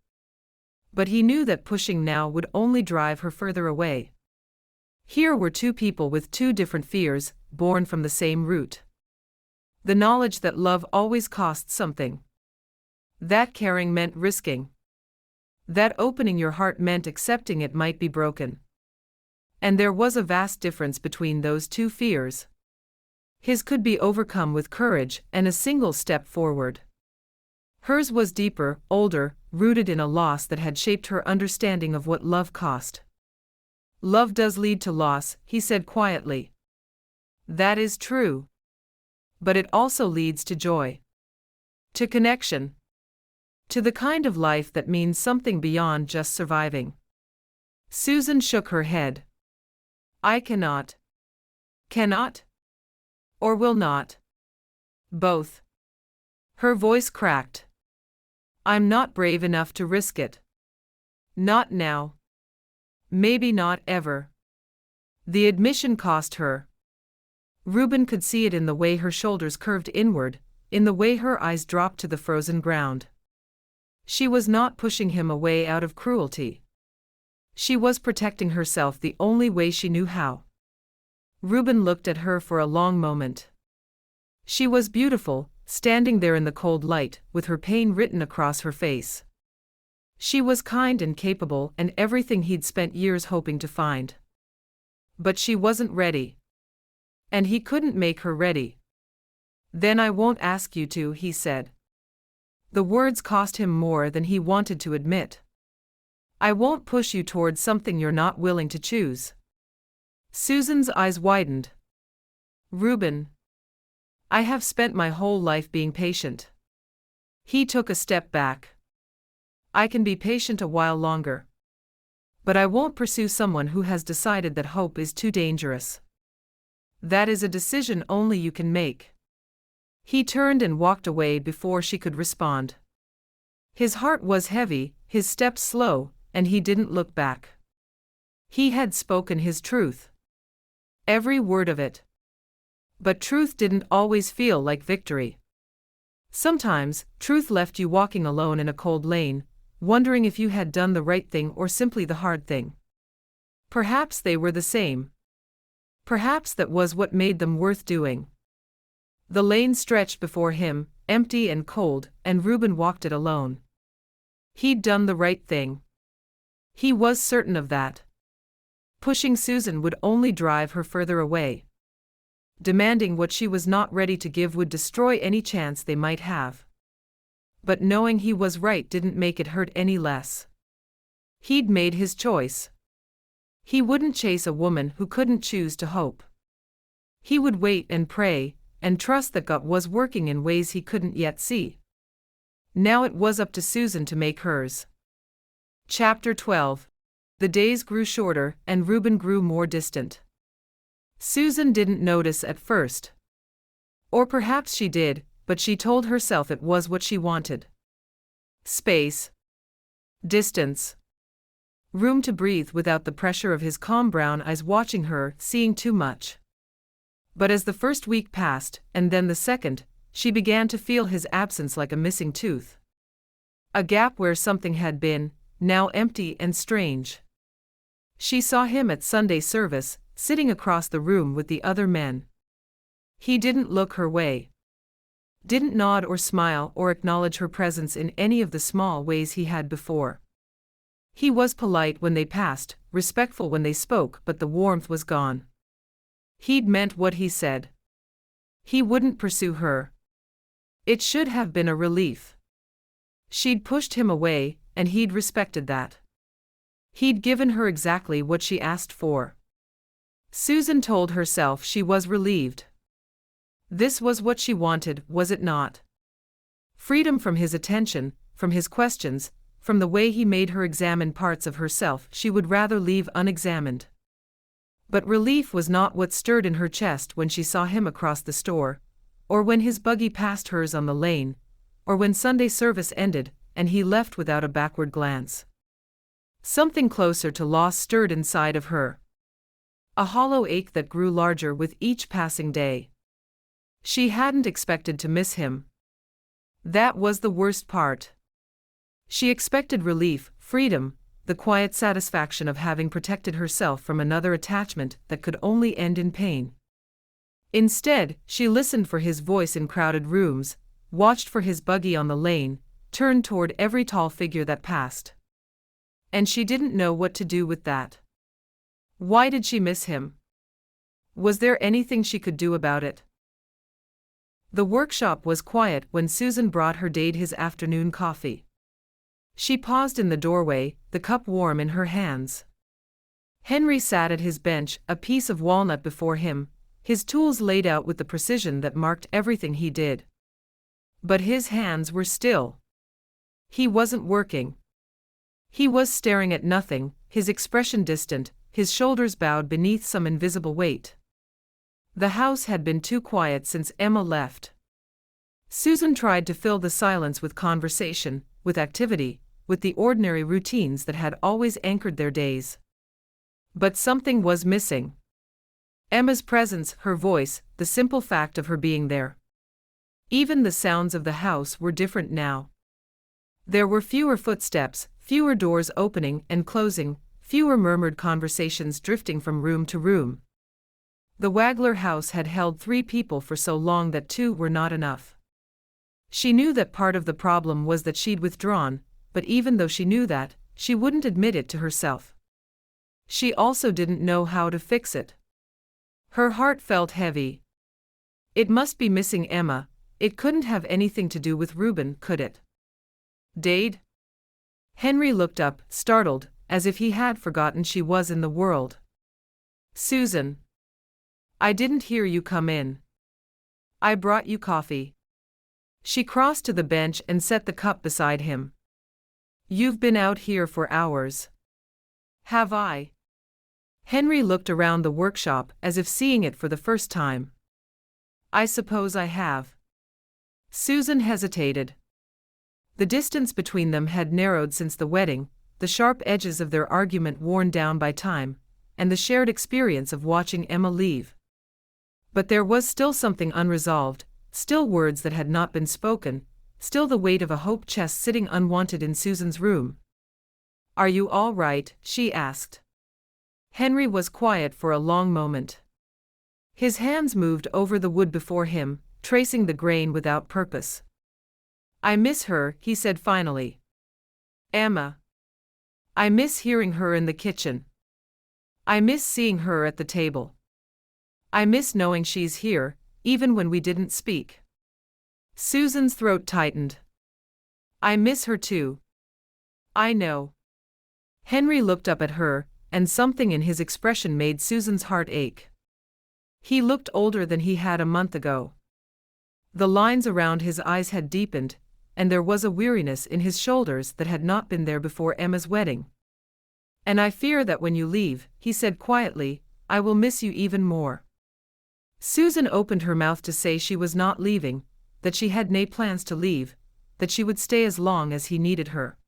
But he knew that pushing now would only drive her further away. Here were two people with two different fears, born from the same root. The knowledge that love always costs something. That caring meant risking. That opening your heart meant accepting it might be broken. And there was a vast difference between those two fears. His could be overcome with courage and a single step forward. Hers was deeper, older, rooted in a loss that had shaped her understanding of what love cost. Love does lead to loss, he said quietly. That is true. But it also leads to joy. To connection. To the kind of life that means something beyond just surviving. Susan shook her head. I cannot. Cannot? Or will not? Both. Her voice cracked. I'm not brave enough to risk it. Not now. Maybe not ever. The admission cost her. Reuben could see it in the way her shoulders curved inward, in the way her eyes dropped to the frozen ground. She was not pushing him away out of cruelty. She was protecting herself the only way she knew how. Reuben looked at her for a long moment. She was beautiful, standing there in the cold light, with her pain written across her face. She was kind and capable and everything he'd spent years hoping to find. But she wasn't ready. And he couldn't make her ready. Then I won't ask you to, he said. The words cost him more than he wanted to admit. I won't push you towards something you're not willing to choose. Susan's eyes widened. Reuben. I have spent my whole life being patient. He took a step back. I can be patient a while longer. But I won't pursue someone who has decided that hope is too dangerous. That is a decision only you can make. He turned and walked away before she could respond. His heart was heavy, his steps slow, and he didn't look back. He had spoken his truth. Every word of it. But truth didn't always feel like victory. Sometimes, truth left you walking alone in a cold lane, wondering if you had done the right thing or simply the hard thing. Perhaps they were the same. Perhaps that was what made them worth doing. The lane stretched before him, empty and cold, and Reuben walked it alone. He'd done the right thing. He was certain of that. Pushing Susan would only drive her further away. Demanding what she was not ready to give would destroy any chance they might have. But knowing he was right didn't make it hurt any less. He'd made his choice. He wouldn't chase a woman who couldn't choose to hope. He would wait and pray, and trust that God was working in ways he couldn't yet see. Now it was up to Susan to make hers. Chapter 12. The days grew shorter, and Reuben grew more distant. Susan didn't notice at first. Or perhaps she did, but she told herself it was what she wanted. Space. Distance. Room to breathe without the pressure of his calm brown eyes watching her, seeing too much. But as the first week passed, and then the second, she began to feel his absence like a missing tooth. A gap where something had been, now empty and strange. She saw him at Sunday service, sitting across the room with the other men. He didn't look her way. Didn't nod or smile or acknowledge her presence in any of the small ways he had before. He was polite when they passed, respectful when they spoke, but the warmth was gone. He'd meant what he said. He wouldn't pursue her. It should have been a relief. She'd pushed him away, and he'd respected that. He'd given her exactly what she asked for. Susan told herself she was relieved. This was what she wanted, was it not? Freedom from his attention, from his questions, from the way he made her examine parts of herself she would rather leave unexamined. But relief was not what stirred in her chest when she saw him across the store, or when his buggy passed hers on the lane, or when Sunday service ended and he left without a backward glance. Something closer to loss stirred inside of her. A hollow ache that grew larger with each passing day. She hadn't expected to miss him. That was the worst part. She expected relief, freedom, the quiet satisfaction of having protected herself from another attachment that could only end in pain. Instead, she listened for his voice in crowded rooms, watched for his buggy on the lane, turned toward every tall figure that passed. And she didn't know what to do with that. Why did she miss him? Was there anything she could do about it? The workshop was quiet when Susan brought her date his afternoon coffee. She paused in the doorway, the cup warm in her hands. Henry sat at his bench, a piece of walnut before him, his tools laid out with the precision that marked everything he did. But his hands were still. He wasn't working. He was staring at nothing, his expression distant, his shoulders bowed beneath some invisible weight. The house had been too quiet since Emma left. Susan tried to fill the silence with conversation, with activity, with the ordinary routines that had always anchored their days. But something was missing. Emma's presence, her voice, the simple fact of her being there. Even the sounds of the house were different now. There were fewer footsteps, fewer doors opening and closing, fewer murmured conversations drifting from room to room. The Wagler house had held 3 people for so long that 2 were not enough. She knew that part of the problem was that she'd withdrawn, but even though she knew that, she wouldn't admit it to herself. She also didn't know how to fix it. Her heart felt heavy. It must be missing Emma. It couldn't have anything to do with Reuben, could it? Dade? Henry looked up, startled, as if he had forgotten she was in the world. Susan. I didn't hear you come in. I brought you coffee. She crossed to the bench and set the cup beside him. You've been out here for hours. Have I? Henry looked around the workshop as if seeing it for the first time. I suppose I have. Susan hesitated. The distance between them had narrowed since the wedding, the sharp edges of their argument worn down by time, and the shared experience of watching Emma leave. But there was still something unresolved, still words that had not been spoken, still the weight of a hope chest sitting unwanted in Susan's room. Are you all right? She asked. Henry was quiet for a long moment. His hands moved over the wood before him, tracing the grain without purpose. I miss her, he said finally. Emma. I miss hearing her in the kitchen. I miss seeing her at the table. I miss knowing she's here, even when we didn't speak. Susan's throat tightened. I miss her too. I know. Henry looked up at her, and something in his expression made Susan's heart ache. He looked older than he had a month ago. The lines around his eyes had deepened, and there was a weariness in his shoulders that had not been there before Emma's wedding. And I fear that when you leave, he said quietly, I will miss you even more. Susan opened her mouth to say she was not leaving, that she had no plans to leave, that she would stay as long as he needed her.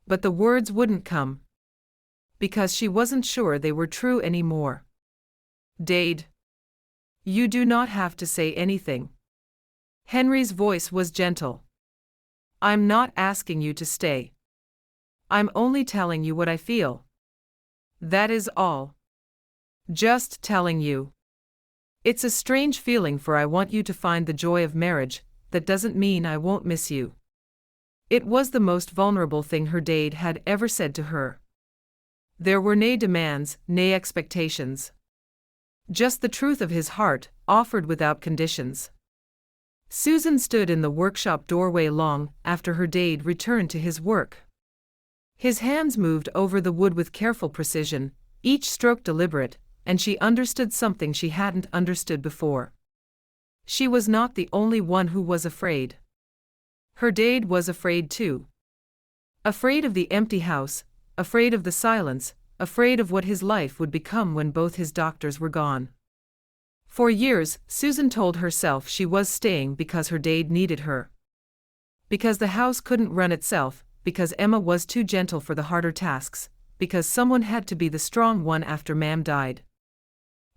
But the words wouldn't come. Because she wasn't sure they were true anymore. Dade. You do not have to say anything. Henry's voice was gentle. I'm not asking you to stay. I'm only telling you what I feel. That is all. Just telling you. It's a strange feeling, for I want you to find the joy of marriage. That doesn't mean I won't miss you. It was the most vulnerable thing her dad had ever said to her. There were nay demands, nay expectations. Just the truth of his heart, offered without conditions. Susan stood in the workshop doorway long after her dad returned to his work. His hands moved over the wood with careful precision, each stroke deliberate, and she understood something she hadn't understood before. She was not the only one who was afraid. Her dad was afraid too. Afraid of the empty house, afraid of the silence, afraid of what his life would become when both his doctors were gone. For years, Susan told herself she was staying because her dad needed her. Because the house couldn't run itself, because Emma was too gentle for the harder tasks, because someone had to be the strong one after Mam died.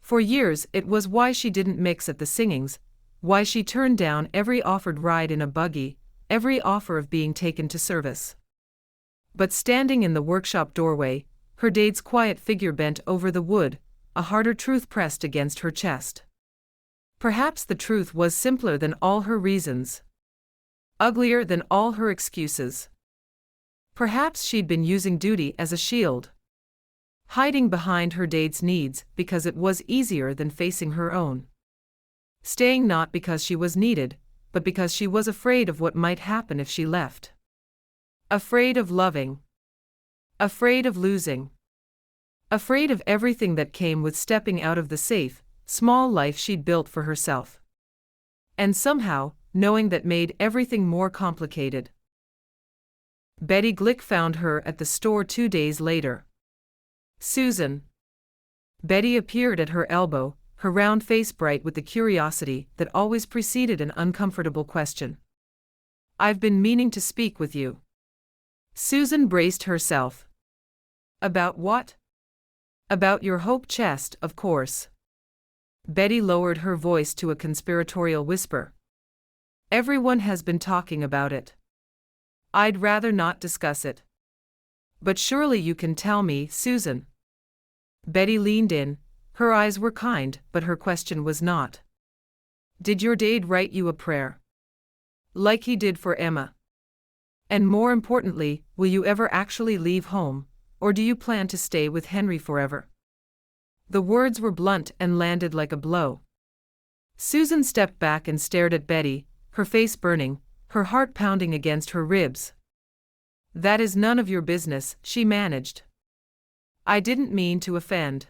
For years it was why she didn't mix at the singings, why she turned down every offered ride in a buggy, every offer of being taken to service. But standing in the workshop doorway, her dad's quiet figure bent over the wood, a harder truth pressed against her chest. Perhaps the truth was simpler than all her reasons. Uglier than all her excuses. Perhaps she'd been using duty as a shield. Hiding behind her dad's needs because it was easier than facing her own. Staying not because she was needed, but because she was afraid of what might happen if she left. Afraid of loving. Afraid of losing. Afraid of everything that came with stepping out of the safe, small life she'd built for herself. And somehow, knowing that made everything more complicated. Betty Glick found her at the store 2 days later. Susan. Betty appeared at her elbow, her round face bright with the curiosity that always preceded an uncomfortable question. "I've been meaning to speak with you." Susan braced herself. "About what?" "About your hope chest, of course." Betty lowered her voice to a conspiratorial whisper. "Everyone has been talking about it. I'd rather not discuss it. But surely you can tell me, Susan." Betty leaned in, her eyes were kind, but her question was not. "Did your dad write you a prayer? Like he did for Emma? And more importantly, will you ever actually leave home, or do you plan to stay with Henry forever?" The words were blunt and landed like a blow. Susan stepped back and stared at Betty, her face burning, her heart pounding against her ribs. "That is none of your business," she managed. "I didn't mean to offend."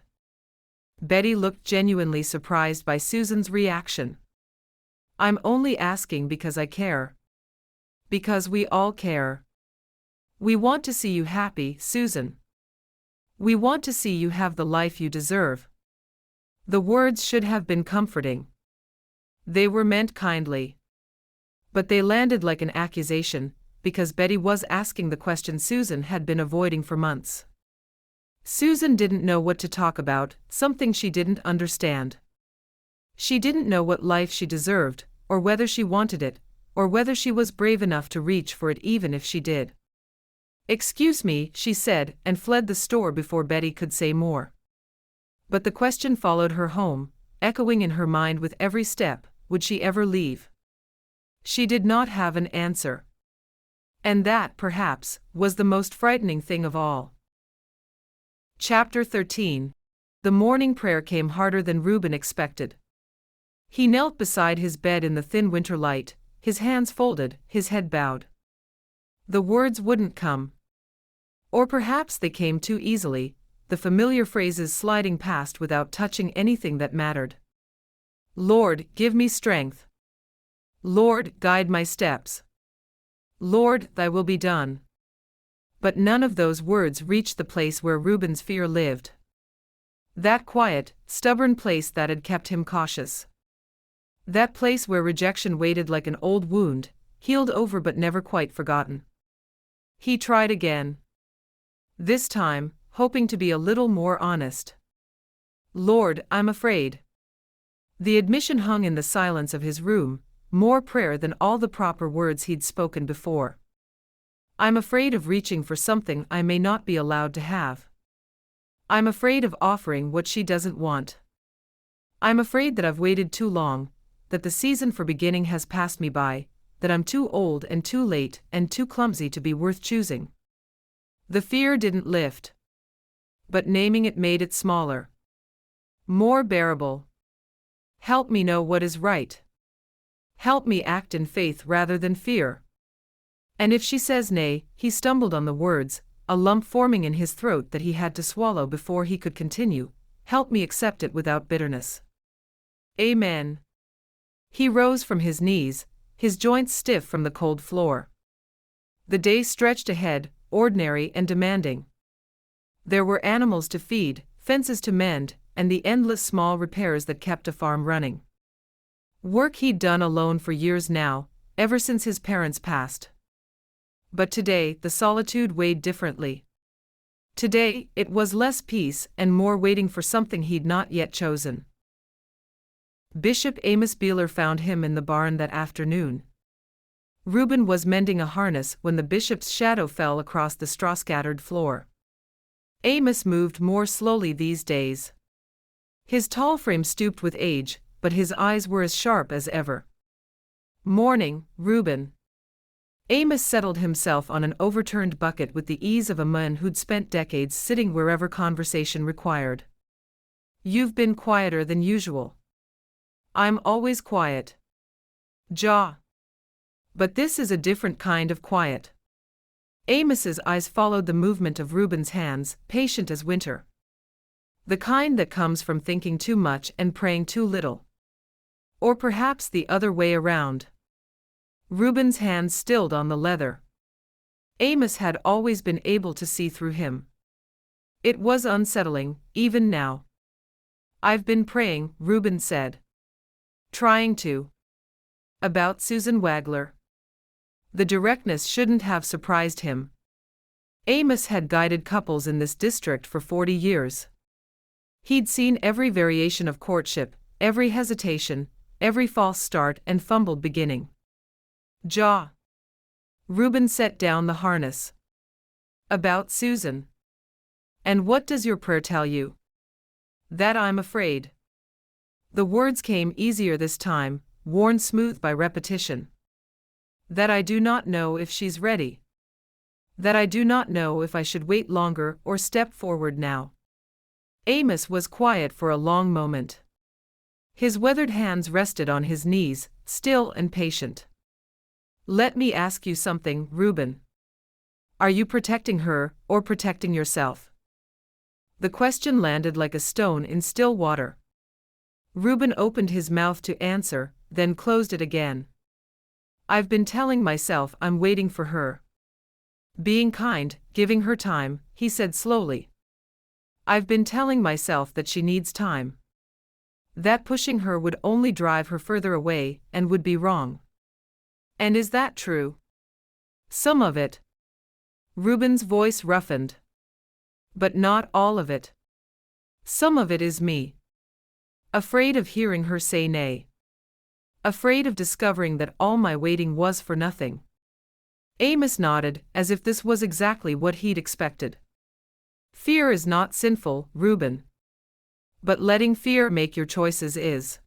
Betty looked genuinely surprised by Susan's reaction. "I'm only asking because I care. Because we all care. We want to see you happy, Susan. We want to see you have the life you deserve." The words should have been comforting. They were meant kindly. But they landed like an accusation, because Betty was asking the question Susan had been avoiding for months. Susan didn't know what to talk about, something she didn't understand. She didn't know what life she deserved, or whether she wanted it, or whether she was brave enough to reach for it even if she did. "Excuse me," she said, and fled the store before Betty could say more. But the question followed her home, echoing in her mind with every step, would she ever leave? She did not have an answer. And that, perhaps, was the most frightening thing of all. Chapter 13. The morning prayer came harder than Reuben expected. He knelt beside his bed in the thin winter light, his hands folded, his head bowed. The words wouldn't come. Or perhaps they came too easily, the familiar phrases sliding past without touching anything that mattered. "Lord, give me strength. Lord, guide my steps. Lord, thy will be done." But none of those words reached the place where Reuben's fear lived. That quiet, stubborn place that had kept him cautious. That place where rejection waited like an old wound, healed over but never quite forgotten. He tried again. This time, hoping to be a little more honest. "Lord, I'm afraid." The admission hung in the silence of his room, more prayer than all the proper words he'd spoken before. "I'm afraid of reaching for something I may not be allowed to have. I'm afraid of offering what she doesn't want. I'm afraid that I've waited too long, that the season for beginning has passed me by, that I'm too old and too late and too clumsy to be worth choosing." The fear didn't lift. But naming it made it smaller. More bearable. "Help me know what is right. Help me act in faith rather than fear." And if she says nay, he stumbled on the words, a lump forming in his throat that he had to swallow before he could continue. Help me accept it without bitterness. Amen. He rose from his knees, his joints stiff from the cold floor. The day stretched ahead, ordinary and demanding. There were animals to feed, fences to mend, and the endless small repairs that kept a farm running. Work he'd done alone for years now, ever since his parents passed. But today the solitude weighed differently. Today it was less peace and more waiting for something he'd not yet chosen. Bishop Amos Beeler found him in the barn that afternoon. Reuben was mending a harness when the bishop's shadow fell across the straw-scattered floor. Amos moved more slowly these days. His tall frame stooped with age, but his eyes were as sharp as ever. Morning, Reuben. Amos settled himself on an overturned bucket with the ease of a man who'd spent decades sitting wherever conversation required. You've been quieter than usual. I'm always quiet. Jaw. But this is a different kind of quiet. Amos's eyes followed the movement of Reuben's hands, patient as winter. The kind that comes from thinking too much and praying too little. Or perhaps the other way around. Reuben's hands stilled on the leather. Amos had always been able to see through him. It was unsettling, even now. I've been praying, Reuben said. Trying to. About Susan Wagler. The directness shouldn't have surprised him. Amos had guided couples in this district for 40 years. He'd seen every variation of courtship, every hesitation, every false start and fumbled beginning. Jaw. Reuben set down the harness. About Susan. And what does your prayer tell you? That I'm afraid. The words came easier this time, worn smooth by repetition. That I do not know if she's ready. That I do not know if I should wait longer or step forward now. Amos was quiet for a long moment. His weathered hands rested on his knees, still and patient. Let me ask you something, Reuben. Are you protecting her, or protecting yourself? The question landed like a stone in still water. Reuben opened his mouth to answer, then closed it again. I've been telling myself I'm waiting for her. Being kind, giving her time, he said slowly. I've been telling myself that she needs time. That pushing her would only drive her further away, and would be wrong. And is that true? Some of it. Reuben's voice roughened. But not all of it. Some of it is me. Afraid of hearing her say nay. Afraid of discovering that all my waiting was for nothing. Amos nodded, as if this was exactly what he'd expected. Fear is not sinful, Reuben. But letting fear make your choices is.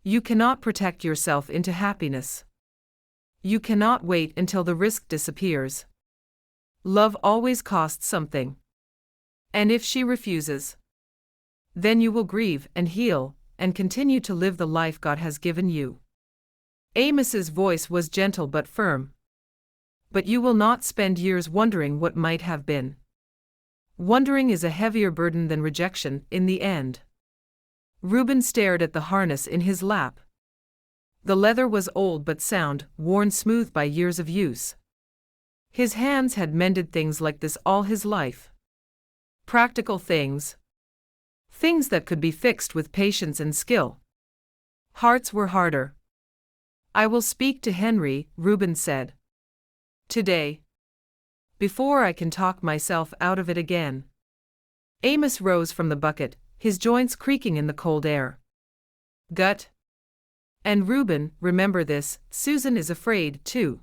You cannot protect yourself into happiness. You cannot wait until the risk disappears. Love always costs something. And if she refuses, then you will grieve and heal, and continue to live the life God has given you. Amos's voice was gentle but firm. But you will not spend years wondering what might have been. Wondering is a heavier burden than rejection, in the end. Reuben stared at the harness in his lap. The leather was old but sound, worn smooth by years of use. His hands had mended things like this all his life. Practical things. Things that could be fixed with patience and skill. Hearts were harder. I will speak to Henry, Reuben said. Today. Before I can talk myself out of it again. Amos rose from the bucket, his joints creaking in the cold air. Gut. And Reuben, remember this, Susan is afraid, too.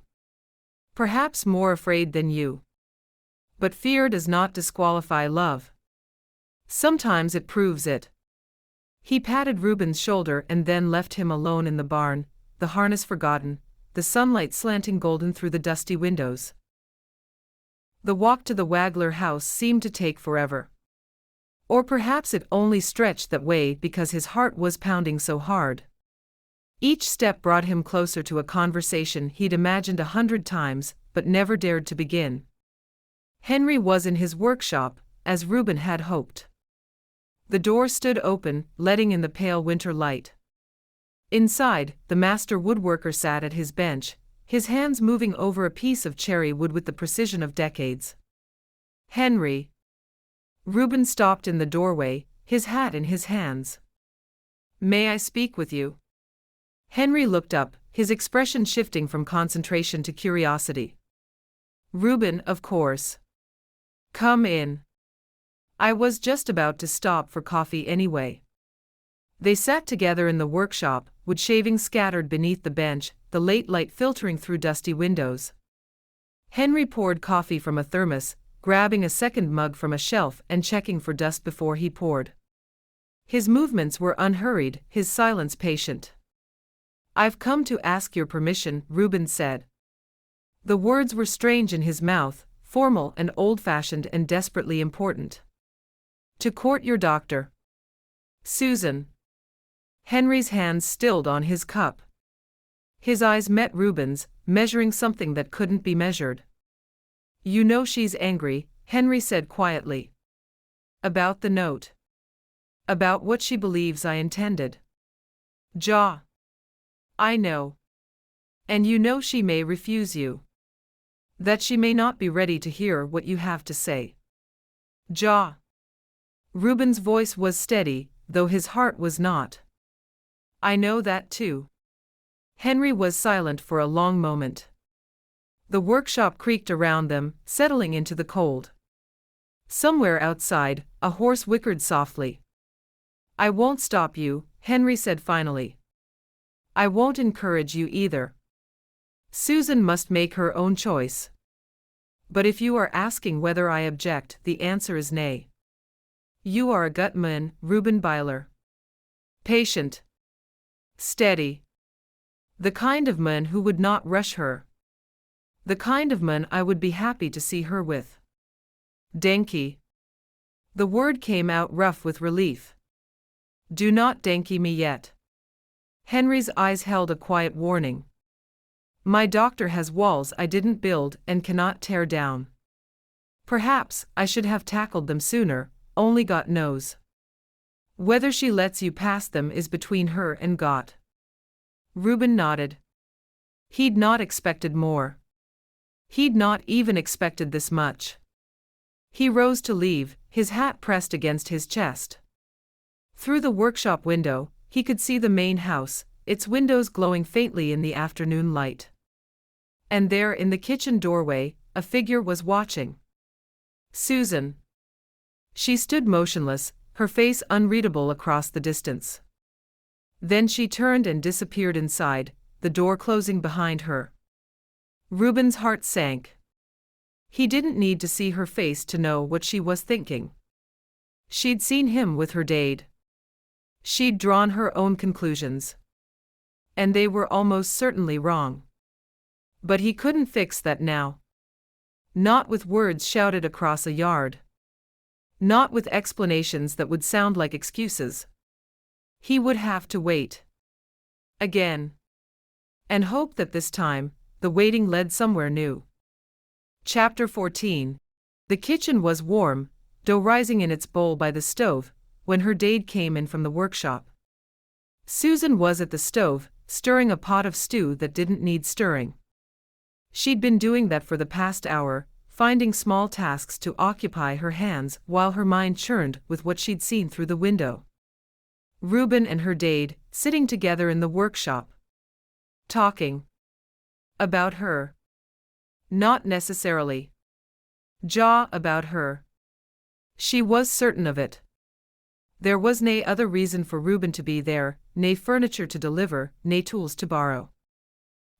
Perhaps more afraid than you. But fear does not disqualify love. Sometimes it proves it. He patted Reuben's shoulder and then left him alone in the barn, the harness forgotten, the sunlight slanting golden through the dusty windows. The walk to the Wagler house seemed to take forever. Or perhaps it only stretched that way because his heart was pounding so hard. Each step brought him closer to a conversation he'd imagined 100 times, but never dared to begin. Henry was in his workshop, as Reuben had hoped. The door stood open, letting in the pale winter light. Inside, the master woodworker sat at his bench, his hands moving over a piece of cherry wood with the precision of decades. "Henry." Reuben stopped in the doorway, his hat in his hands. "May I speak with you?" Henry looked up, his expression shifting from concentration to curiosity. "Reuben, of course. Come in. I was just about to stop for coffee anyway." They sat together in the workshop, wood shavings scattered beneath the bench, the late light filtering through dusty windows. Henry poured coffee from a thermos, grabbing a second mug from a shelf and checking for dust before he poured. His movements were unhurried, his silence patient. "I've come to ask your permission," Reuben said. The words were strange in his mouth, formal and old-fashioned and desperately important. "To court your doctor, Susan." Henry's hands stilled on his cup. His eyes met Reuben's, measuring something that couldn't be measured. "You know she's angry," Henry said quietly. "About the note. About what she believes I intended." "Jaw. I know. And you know she may refuse you. That she may not be ready to hear what you have to say." "Jaw." Reuben's voice was steady, though his heart was not. "I know that too." Henry was silent for a long moment. The workshop creaked around them, settling into the cold. Somewhere outside, a horse whickered softly. "I won't stop you," Henry said finally. "I won't encourage you either. Susan must make her own choice. But if you are asking whether I object, the answer is nay. You are a gut man, Reuben Byler. Patient. Steady. The kind of man who would not rush her. The kind of man I would be happy to see her with. Denki." The word came out rough with relief. "Do not denki me yet." Henry's eyes held a quiet warning. "My doctor has walls I didn't build and cannot tear down. Perhaps I should have tackled them sooner, only Gott knows. Whether she lets you pass them is between her and Gott." Reuben nodded. He'd not expected more. He'd not even expected this much. He rose to leave, his hat pressed against his chest. Through the workshop window, he could see the main house, its windows glowing faintly in the afternoon light. And there in the kitchen doorway, a figure was watching. Susan. She stood motionless, her face unreadable across the distance. Then she turned and disappeared inside, the door closing behind her. Reuben's heart sank. He didn't need to see her face to know what she was thinking. She'd seen him with her dade. She'd drawn her own conclusions. And they were almost certainly wrong. But he couldn't fix that now. Not with words shouted across a yard. Not with explanations that would sound like excuses. He would have to wait. Again. And hope that this time, the waiting led somewhere new. Chapter 14. The kitchen was warm, dough rising in its bowl by the stove, when her dade came in from the workshop. Susan was at the stove, stirring a pot of stew that didn't need stirring. She'd been doing that for the past hour, finding small tasks to occupy her hands while her mind churned with what she'd seen through the window. Reuben and her dade, sitting together in the workshop. Talking. About her. Not necessarily. Jaw about her. She was certain of it. There was nae other reason for Reuben to be there, nae furniture to deliver, nae tools to borrow.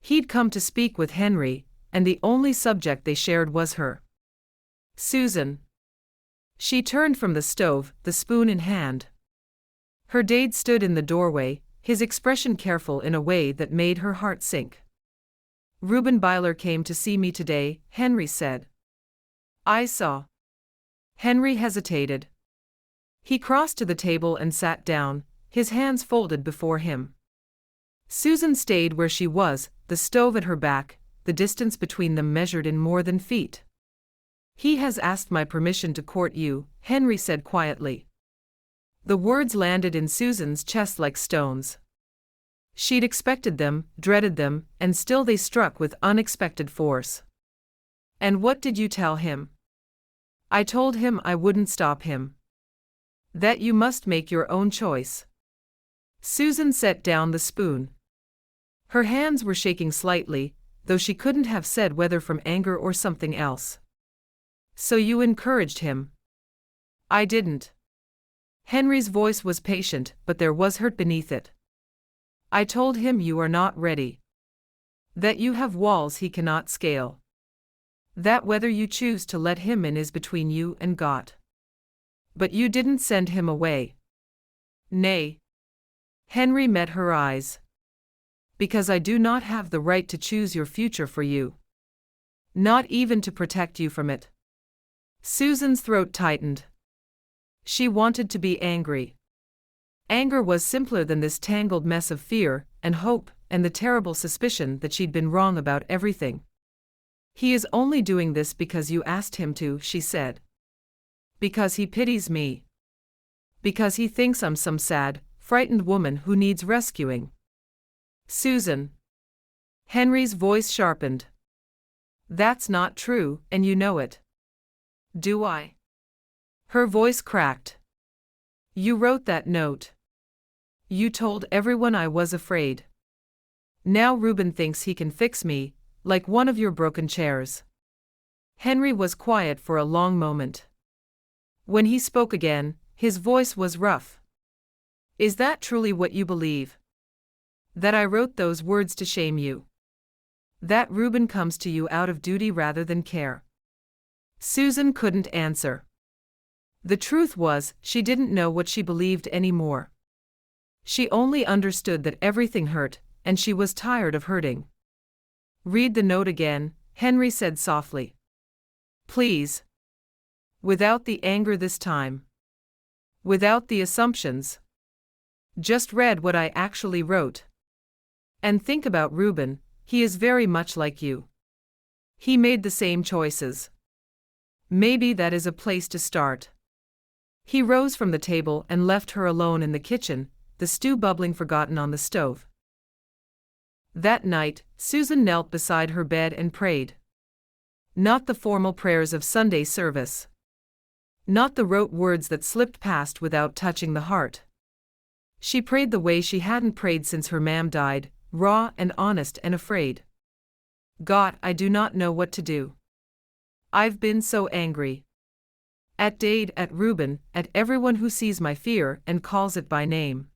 He'd come to speak with Henry, and the only subject they shared was her. Susan. She turned from the stove, the spoon in hand. Her dade stood in the doorway, his expression careful in a way that made her heart sink. Reuben Byler came to see me today, Henry said. I saw. Henry hesitated. He crossed to the table and sat down, his hands folded before him. Susan stayed where she was, the stove at her back, the distance between them measured in more than feet. He has asked my permission to court you, Henry said quietly. The words landed in Susan's chest like stones. She'd expected them, dreaded them, and still they struck with unexpected force. And what did you tell him? I told him I wouldn't stop him. That you must make your own choice. Susan set down the spoon. Her hands were shaking slightly, though she couldn't have said whether from anger or something else. So you encouraged him? I didn't. Henry's voice was patient, but there was hurt beneath it. I told him you are not ready. That you have walls he cannot scale. That whether you choose to let him in is between you and Gott. But you didn't send him away. Nay. Henry met her eyes. Because I do not have the right to choose your future for you. Not even to protect you from it. Susan's throat tightened. She wanted to be angry. Anger was simpler than this tangled mess of fear and hope and the terrible suspicion that she'd been wrong about everything. He is only doing this because you asked him to, she said. Because he pities me. Because he thinks I'm some sad, frightened woman who needs rescuing. Susan. Henry's voice sharpened. That's not true, and you know it. Do I? Her voice cracked. You wrote that note. You told everyone I was afraid. Now Reuben thinks he can fix me, like one of your broken chairs. Henry was quiet for a long moment. When he spoke again, his voice was rough. Is that truly what you believe? That I wrote those words to shame you? That Reuben comes to you out of duty rather than care? Susan couldn't answer. The truth was, she didn't know what she believed anymore. She only understood that everything hurt, and she was tired of hurting. Read the note again, Henry said softly. Please. Without the anger this time. Without the assumptions. Just read what I actually wrote. And think about Reuben, he is very much like you. He made the same choices. Maybe that is a place to start. He rose from the table and left her alone in the kitchen, the stew bubbling forgotten on the stove. That night, Susan knelt beside her bed and prayed. Not the formal prayers of Sunday service. Not the rote words that slipped past without touching the heart. She prayed the way she hadn't prayed since her mam died, raw and honest and afraid. God, I do not know what to do. I've been so angry. At Dade, at Reuben, at everyone who sees my fear and calls it by name.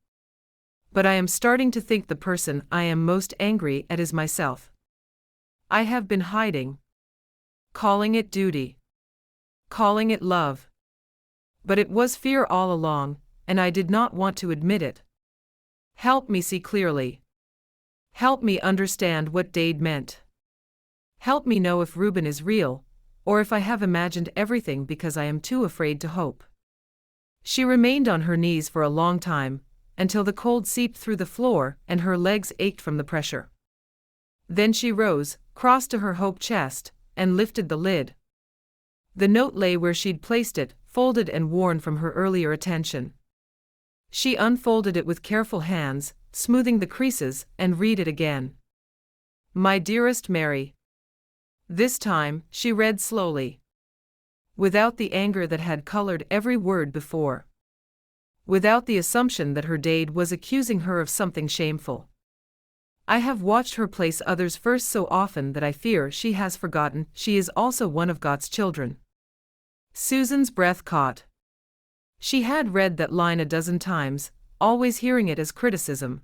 But I am starting to think the person I am most angry at is myself. I have been hiding. Calling it duty. Calling it love. But it was fear all along, and I did not want to admit it. Help me see clearly. Help me understand what Dade meant. Help me know if Reuben is real, or if I have imagined everything because I am too afraid to hope. She remained on her knees for a long time, until the cold seeped through the floor and her legs ached from the pressure. Then she rose, crossed to her hope chest, and lifted the lid. The note lay where she'd placed it, folded and worn from her earlier attention. She unfolded it with careful hands, smoothing the creases, and read it again. My dearest Mary. This time, she read slowly. Without the anger that had colored every word before. Without the assumption that her Dade was accusing her of something shameful. I have watched her place others first so often that I fear she has forgotten she is also one of God's children. Susan's breath caught. She had read that line a dozen times, always hearing it as criticism.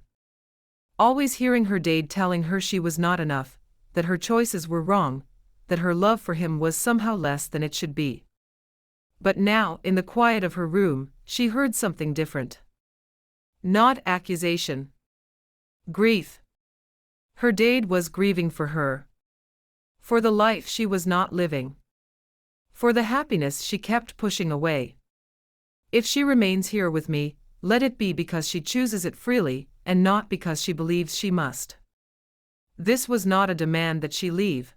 Always hearing her Dade telling her she was not enough, that her choices were wrong, that her love for him was somehow less than it should be. But now, in the quiet of her room, she heard something different. Not accusation. Grief. Her Dade was grieving for her. For the life she was not living. For the happiness she kept pushing away. If she remains here with me, let it be because she chooses it freely, and not because she believes she must. This was not a demand that she leave.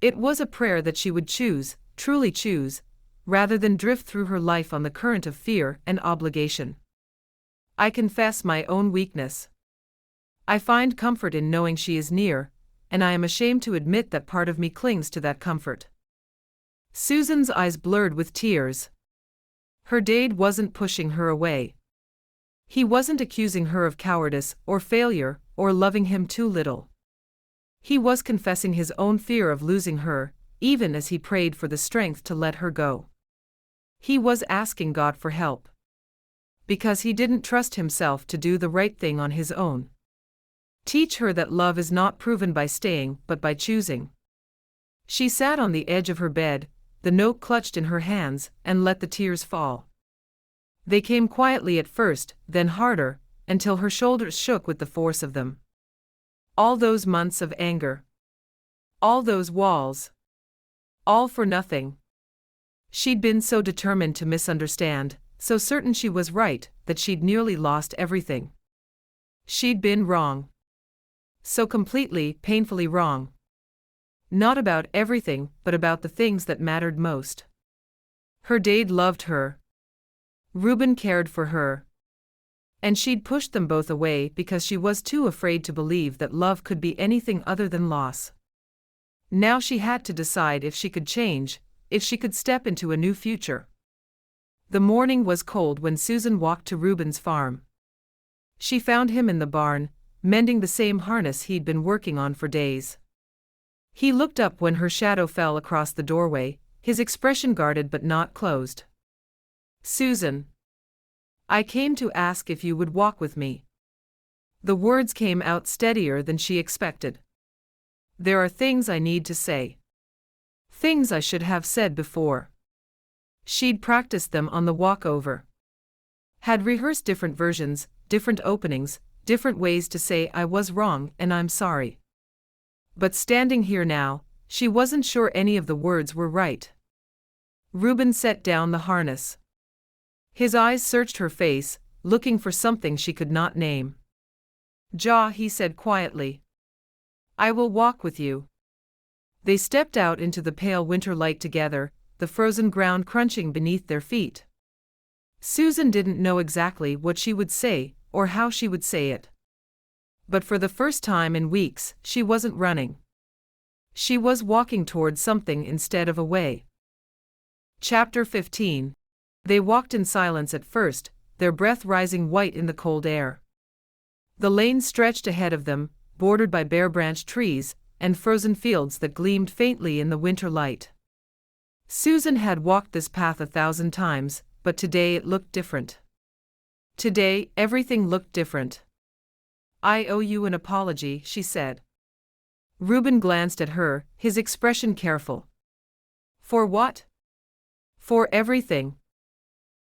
It was a prayer that she would choose, truly choose, rather than drift through her life on the current of fear and obligation. I confess my own weakness. I find comfort in knowing she is near, and I am ashamed to admit that part of me clings to that comfort. Susan's eyes blurred with tears. Her dad wasn't pushing her away. He wasn't accusing her of cowardice or failure or loving him too little. He was confessing his own fear of losing her, even as he prayed for the strength to let her go. He was asking God for help. Because he didn't trust himself to do the right thing on his own. Teach her that love is not proven by staying but by choosing. She sat on the edge of her bed, the note clutched in her hands, and let the tears fall. They came quietly at first, then harder, until her shoulders shook with the force of them. All those months of anger. All those walls. All for nothing. She'd been so determined to misunderstand, so certain she was right, that she'd nearly lost everything. She'd been wrong. So completely, painfully wrong. Not about everything, but about the things that mattered most. Her dad loved her. Reuben cared for her. And she'd pushed them both away because she was too afraid to believe that love could be anything other than loss. Now she had to decide if she could change, if she could step into a new future. The morning was cold when Susan walked to Reuben's farm. She found him in the barn, mending the same harness he'd been working on for days. He looked up when her shadow fell across the doorway, his expression guarded but not closed. "Susan. I came to ask if you would walk with me." The words came out steadier than she expected. "There are things I need to say. Things I should have said before." She'd practiced them on the walk over. Had rehearsed different versions, different openings, different ways to say I was wrong and I'm sorry. But standing here now, she wasn't sure any of the words were right. Reuben set down the harness. His eyes searched her face, looking for something she could not name. "Ja," he said quietly. "I will walk with you." They stepped out into the pale winter light together, the frozen ground crunching beneath their feet. Susan didn't know exactly what she would say, or how she would say it. But for the first time in weeks, she wasn't running. She was walking towards something instead of away. Chapter 15. They walked in silence at first, their breath rising white in the cold air. The lane stretched ahead of them, bordered by bare-branched trees, and frozen fields that gleamed faintly in the winter light. Susan had walked this path 1,000 times, but today it looked different. Today, everything looked different. "I owe you an apology," she said. Reuben glanced at her, his expression careful. "For what?" "For everything."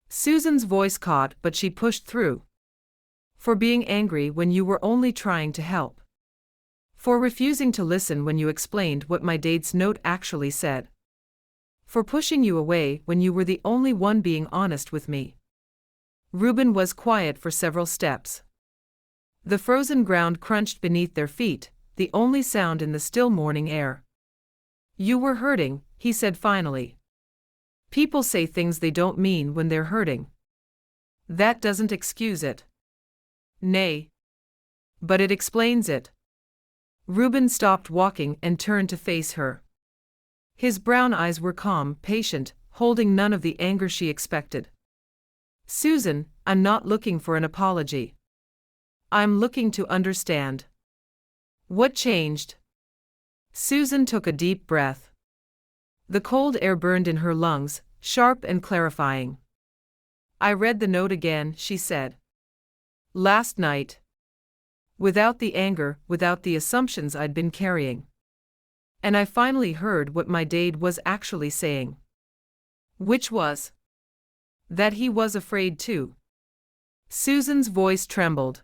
Susan's voice caught, but she pushed through. "For being angry when you were only trying to help. For refusing to listen when you explained what my dad's note actually said. For pushing you away when you were the only one being honest with me." Reuben was quiet for several steps. The frozen ground crunched beneath their feet, the only sound in the still morning air. "You were hurting," he said finally. "People say things they don't mean when they're hurting. That doesn't excuse it." "Nay. But it explains it." Reuben stopped walking and turned to face her. His brown eyes were calm, patient, holding none of the anger she expected. "Susan, I'm not looking for an apology. I'm looking to understand. What changed?" Susan took a deep breath. The cold air burned in her lungs, sharp and clarifying. "I read the note again," she said. "Last night. Without the anger, without the assumptions I'd been carrying. And I finally heard what my dad was actually saying. Which was that he was afraid too." Susan's voice trembled.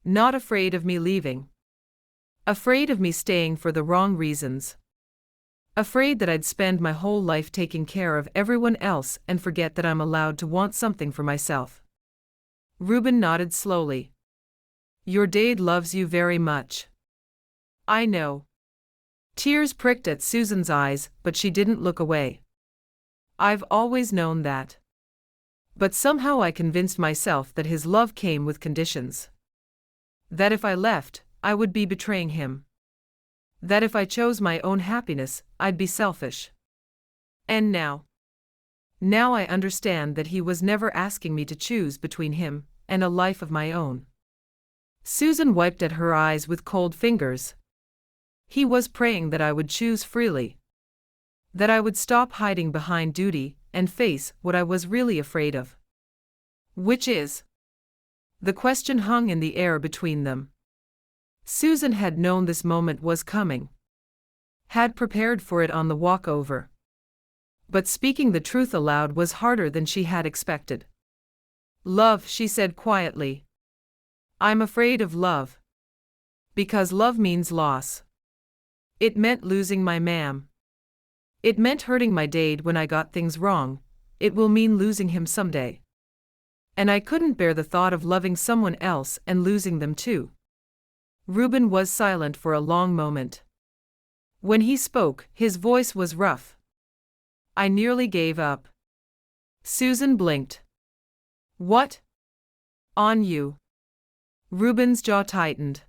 "Not afraid of me leaving. Afraid of me staying for the wrong reasons. Afraid that I'd spend my whole life taking care of everyone else and forget that I'm allowed to want something for myself." Reuben nodded slowly. "Your dad loves you very much." "I know." Tears pricked at Susan's eyes, but she didn't look away. I've always known that. But somehow I convinced myself that his love came with conditions. That if I left, I would be betraying him. That if I chose my own happiness, I'd be selfish. And now I understand that he was never asking me to choose between him and a life of my own. Susan wiped at her eyes with cold fingers. He was praying that I would choose freely. That I would stop hiding behind duty and face what I was really afraid of. Which is? The question hung in the air between them. Susan had known this moment was coming. Had prepared for it on the walk over. But speaking the truth aloud was harder than she had expected. Love, she said quietly. I'm afraid of love. Because love means loss. It meant losing my ma'am. It meant hurting my dad when I got things wrong. It will mean losing him someday. And I couldn't bear the thought of loving someone else and losing them too. Reuben was silent for a long moment. When he spoke, his voice was rough. I nearly gave up. Susan blinked. What? On you? Reuben's jaw tightened.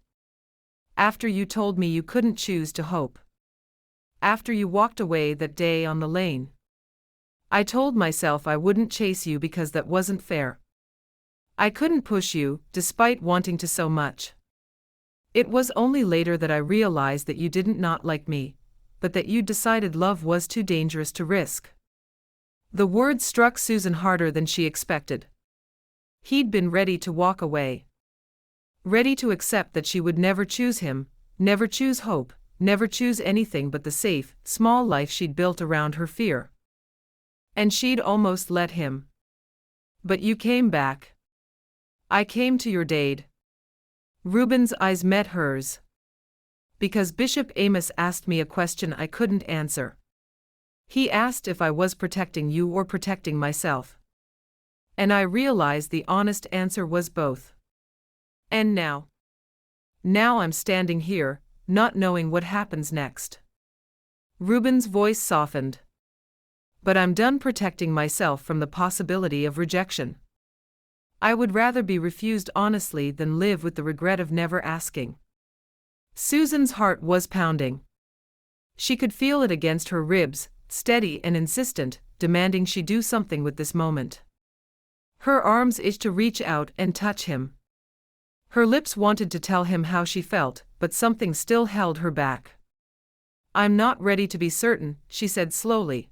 After you told me you couldn't choose to hope. After you walked away that day on the lane. I told myself I wouldn't chase you because that wasn't fair. I couldn't push you, despite wanting to so much. It was only later that I realized that you didn't not like me, but that you decided love was too dangerous to risk. The words struck Susan harder than she expected. He'd been ready to walk away. Ready to accept that she would never choose him, never choose hope, never choose anything but the safe, small life she'd built around her fear. And she'd almost let him. But you came back. I came to your dad. Reuben's eyes met hers. Because Bishop Amos asked me a question I couldn't answer. He asked if I was protecting you or protecting myself. And I realized the honest answer was both. And now I'm standing here, not knowing what happens next. Reuben's voice softened. But I'm done protecting myself from the possibility of rejection. I would rather be refused honestly than live with the regret of never asking. Susan's heart was pounding. She could feel it against her ribs, steady and insistent, demanding she do something with this moment. Her arms itched to reach out and touch him. Her lips wanted to tell him how she felt, but something still held her back. I'm not ready to be certain, she said slowly.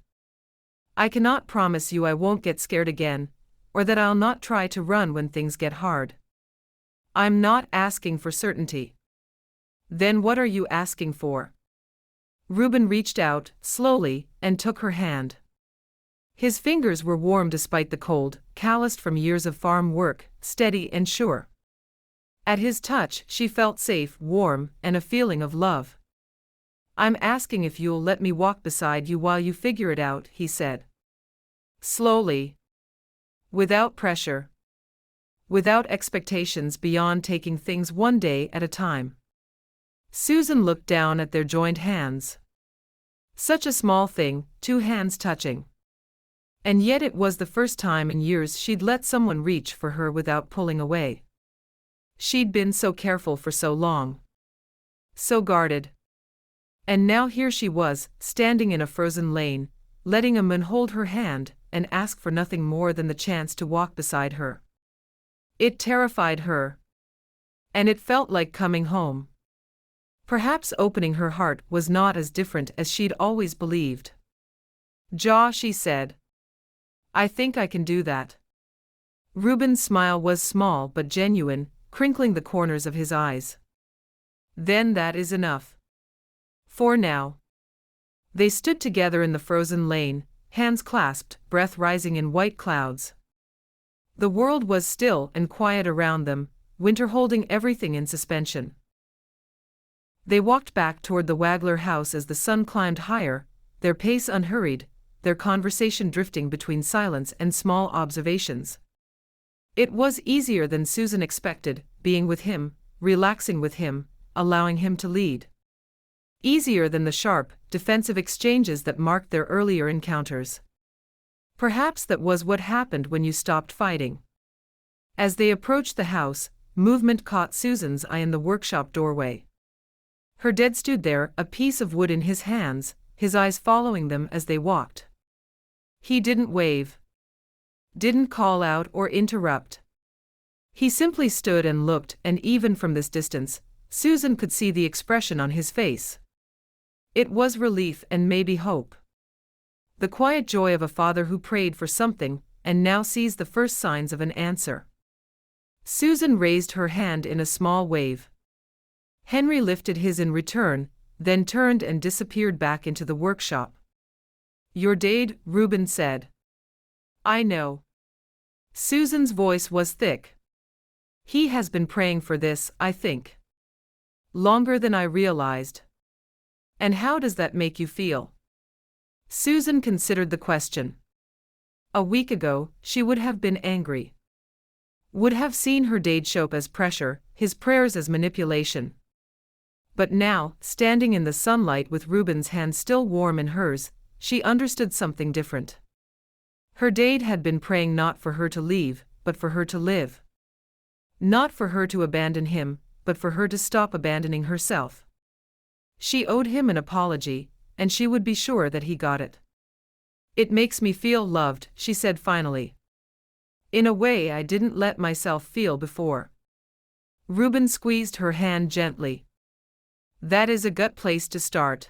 I cannot promise you I won't get scared again, or that I'll not try to run when things get hard. I'm not asking for certainty. Then what are you asking for? Reuben reached out, slowly, and took her hand. His fingers were warm despite the cold, calloused from years of farm work, steady and sure. At his touch, she felt safe, warm, and a feeling of love. I'm asking if you'll let me walk beside you while you figure it out, he said. Slowly. Without pressure. Without expectations beyond taking things one day at a time. Susan looked down at their joined hands. Such a small thing, 2 hands touching. And yet it was the first time in years she'd let someone reach for her without pulling away. She'd been so careful for so long. So guarded. And now here she was, standing in a frozen lane, letting a man hold her hand and ask for nothing more than the chance to walk beside her. It terrified her. And it felt like coming home. Perhaps opening her heart was not as different as she'd always believed. "Ja," she said. "I think I can do that." Reuben's smile was small but genuine, crinkling the corners of his eyes. "Then that is enough. For now." They stood together in the frozen lane, hands clasped, breath rising in white clouds. The world was still and quiet around them, winter holding everything in suspension. They walked back toward the Wagler house as the sun climbed higher, their pace unhurried, their conversation drifting between silence and small observations. It was easier than Susan expected, being with him, relaxing with him, allowing him to lead. Easier than the sharp, defensive exchanges that marked their earlier encounters. Perhaps that was what happened when you stopped fighting. As they approached the house, movement caught Susan's eye in the workshop doorway. Her dad stood there, a piece of wood in his hands, his eyes following them as they walked. He didn't wave. Didn't call out or interrupt. He simply stood and looked, and even from this distance, Susan could see the expression on his face. It was relief and maybe hope. The quiet joy of a father who prayed for something, and now sees the first signs of an answer. Susan raised her hand in a small wave. Henry lifted his in return, then turned and disappeared back into the workshop. "Your dad," Reuben said. "I know." Susan's voice was thick. "He has been praying for this, I think. Longer than I realized." "And how does that make you feel?" Susan considered the question. A week ago, she would have been angry. Would have seen her dad show up as pressure, his prayers as manipulation. But now, standing in the sunlight with Reuben's hand still warm in hers, she understood something different. Her dad had been praying not for her to leave, but for her to live. Not for her to abandon him, but for her to stop abandoning herself. She owed him an apology, and she would be sure that he got it. "It makes me feel loved," she said finally. "In a way I didn't let myself feel before." Reuben squeezed her hand gently. "That is a good place to start."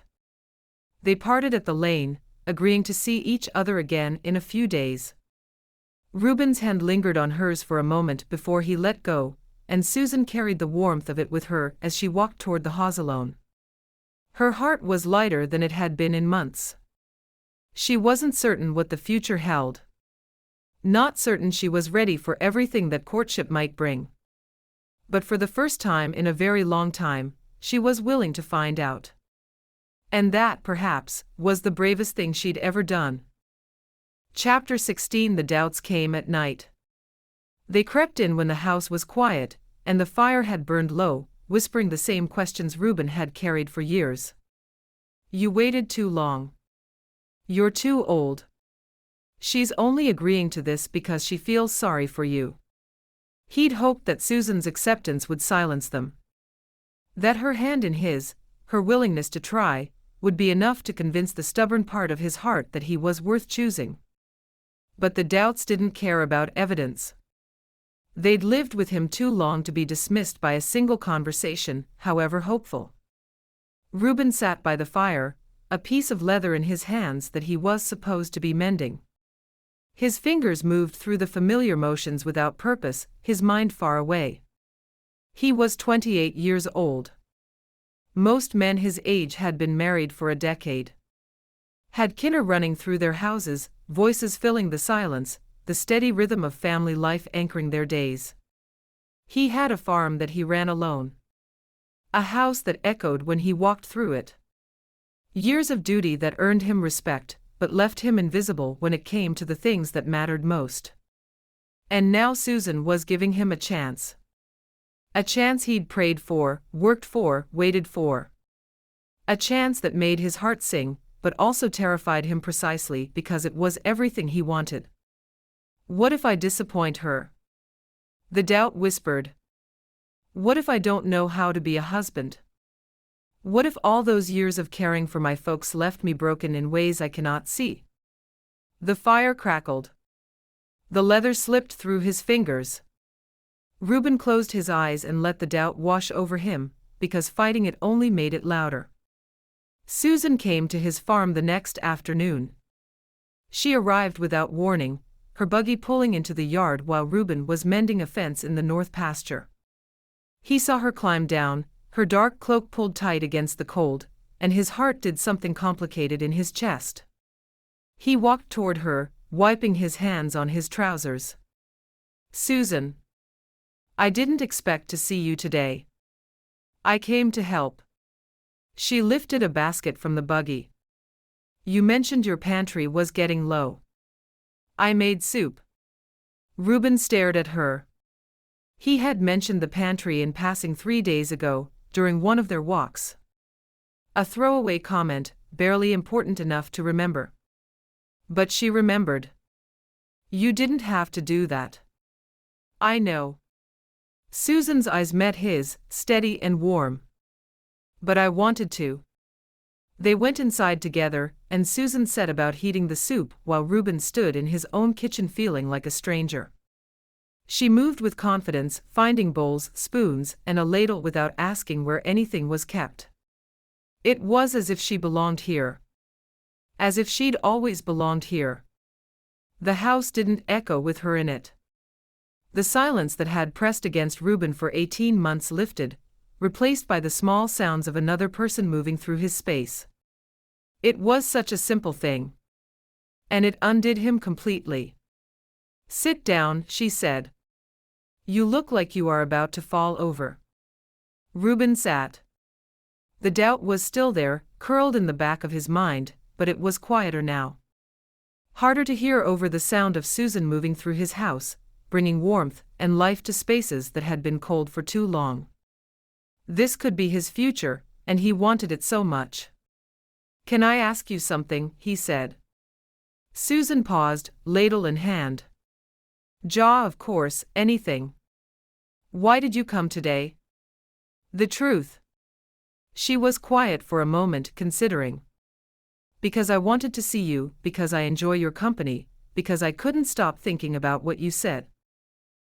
They parted at the lane, agreeing to see each other again in a few days. Reuben's hand lingered on hers for a moment before he let go, and Susan carried the warmth of it with her as she walked toward the house alone. Her heart was lighter than it had been in months. She wasn't certain what the future held. Not certain she was ready for everything that courtship might bring. But for the first time in a very long time, she was willing to find out. And that, perhaps, was the bravest thing she'd ever done. Chapter 16. The doubts came at night. They crept in when the house was quiet, and the fire had burned low, whispering the same questions Reuben had carried for years. "You waited too long. You're too old." "She's only agreeing to this because she feels sorry for you." He'd hoped that Susan's acceptance would silence them. That her hand in his, her willingness to try, would be enough to convince the stubborn part of his heart that he was worth choosing. But the doubts didn't care about evidence. They'd lived with him too long to be dismissed by a single conversation, however hopeful. Reuben sat by the fire, a piece of leather in his hands that he was supposed to be mending. His fingers moved through the familiar motions without purpose, his mind far away. He was 28 years old. Most men his age had been married for a decade. Had kinner running through their houses, voices filling the silence, the steady rhythm of family life anchoring their days. He had a farm that he ran alone. A house that echoed when he walked through it. Years of duty that earned him respect, but left him invisible when it came to the things that mattered most. And now Susan was giving him a chance. A chance he'd prayed for, worked for, waited for. A chance that made his heart sing, but also terrified him precisely because it was everything he wanted. What if I disappoint her? The doubt whispered. What if I don't know how to be a husband? What if all those years of caring for my folks left me broken in ways I cannot see? The fire crackled. The leather slipped through his fingers. Reuben closed his eyes and let the doubt wash over him, because fighting it only made it louder. Susan came to his farm the next afternoon. She arrived without warning, her buggy pulling into the yard while Reuben was mending a fence in the north pasture. He saw her climb down, her dark cloak pulled tight against the cold, and his heart did something complicated in his chest. He walked toward her, wiping his hands on his trousers. "Susan, I didn't expect to see you today. I came to help." She lifted a basket from the buggy. "You mentioned your pantry was getting low. I made soup." Reuben stared at her. He had mentioned the pantry in passing 3 days ago, during one of their walks. A throwaway comment, barely important enough to remember. But she remembered. You didn't have to do that. I know. Susan's eyes met his, steady and warm. But I wanted to. They went inside together, and Susan set about heating the soup while Reuben stood in his own kitchen feeling like a stranger. She moved with confidence, finding bowls, spoons, and a ladle without asking where anything was kept. It was as if she belonged here. As if she'd always belonged here. The house didn't echo with her in it. The silence that had pressed against Reuben for 18 months lifted, replaced by the small sounds of another person moving through his space. It was such a simple thing. And it undid him completely. Sit down, she said. You look like you are about to fall over. Reuben sat. The doubt was still there, curled in the back of his mind, but it was quieter now. Harder to hear over the sound of Susan moving through his house, bringing warmth and life to spaces that had been cold for too long. This could be his future, and he wanted it so much. Can I ask you something? He said. Susan paused, ladle in hand. Jaw, of course, anything. Why did you come today? The truth. She was quiet for a moment, considering. Because I wanted to see you, because I enjoy your company, because I couldn't stop thinking about what you said.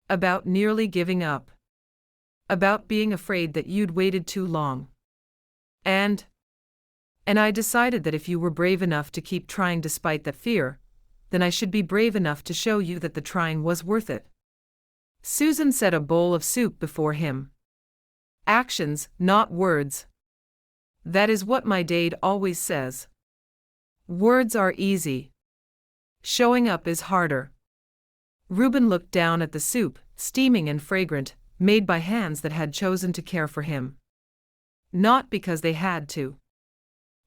About nearly giving up. About being afraid that you'd waited too long. And I decided that if you were brave enough to keep trying despite that fear, then I should be brave enough to show you that the trying was worth it. Susan set a bowl of soup before him. Actions, not words. That is what my dad always says. Words are easy. Showing up is harder. Reuben looked down at the soup, steaming and fragrant, made by hands that had chosen to care for him. Not because they had to.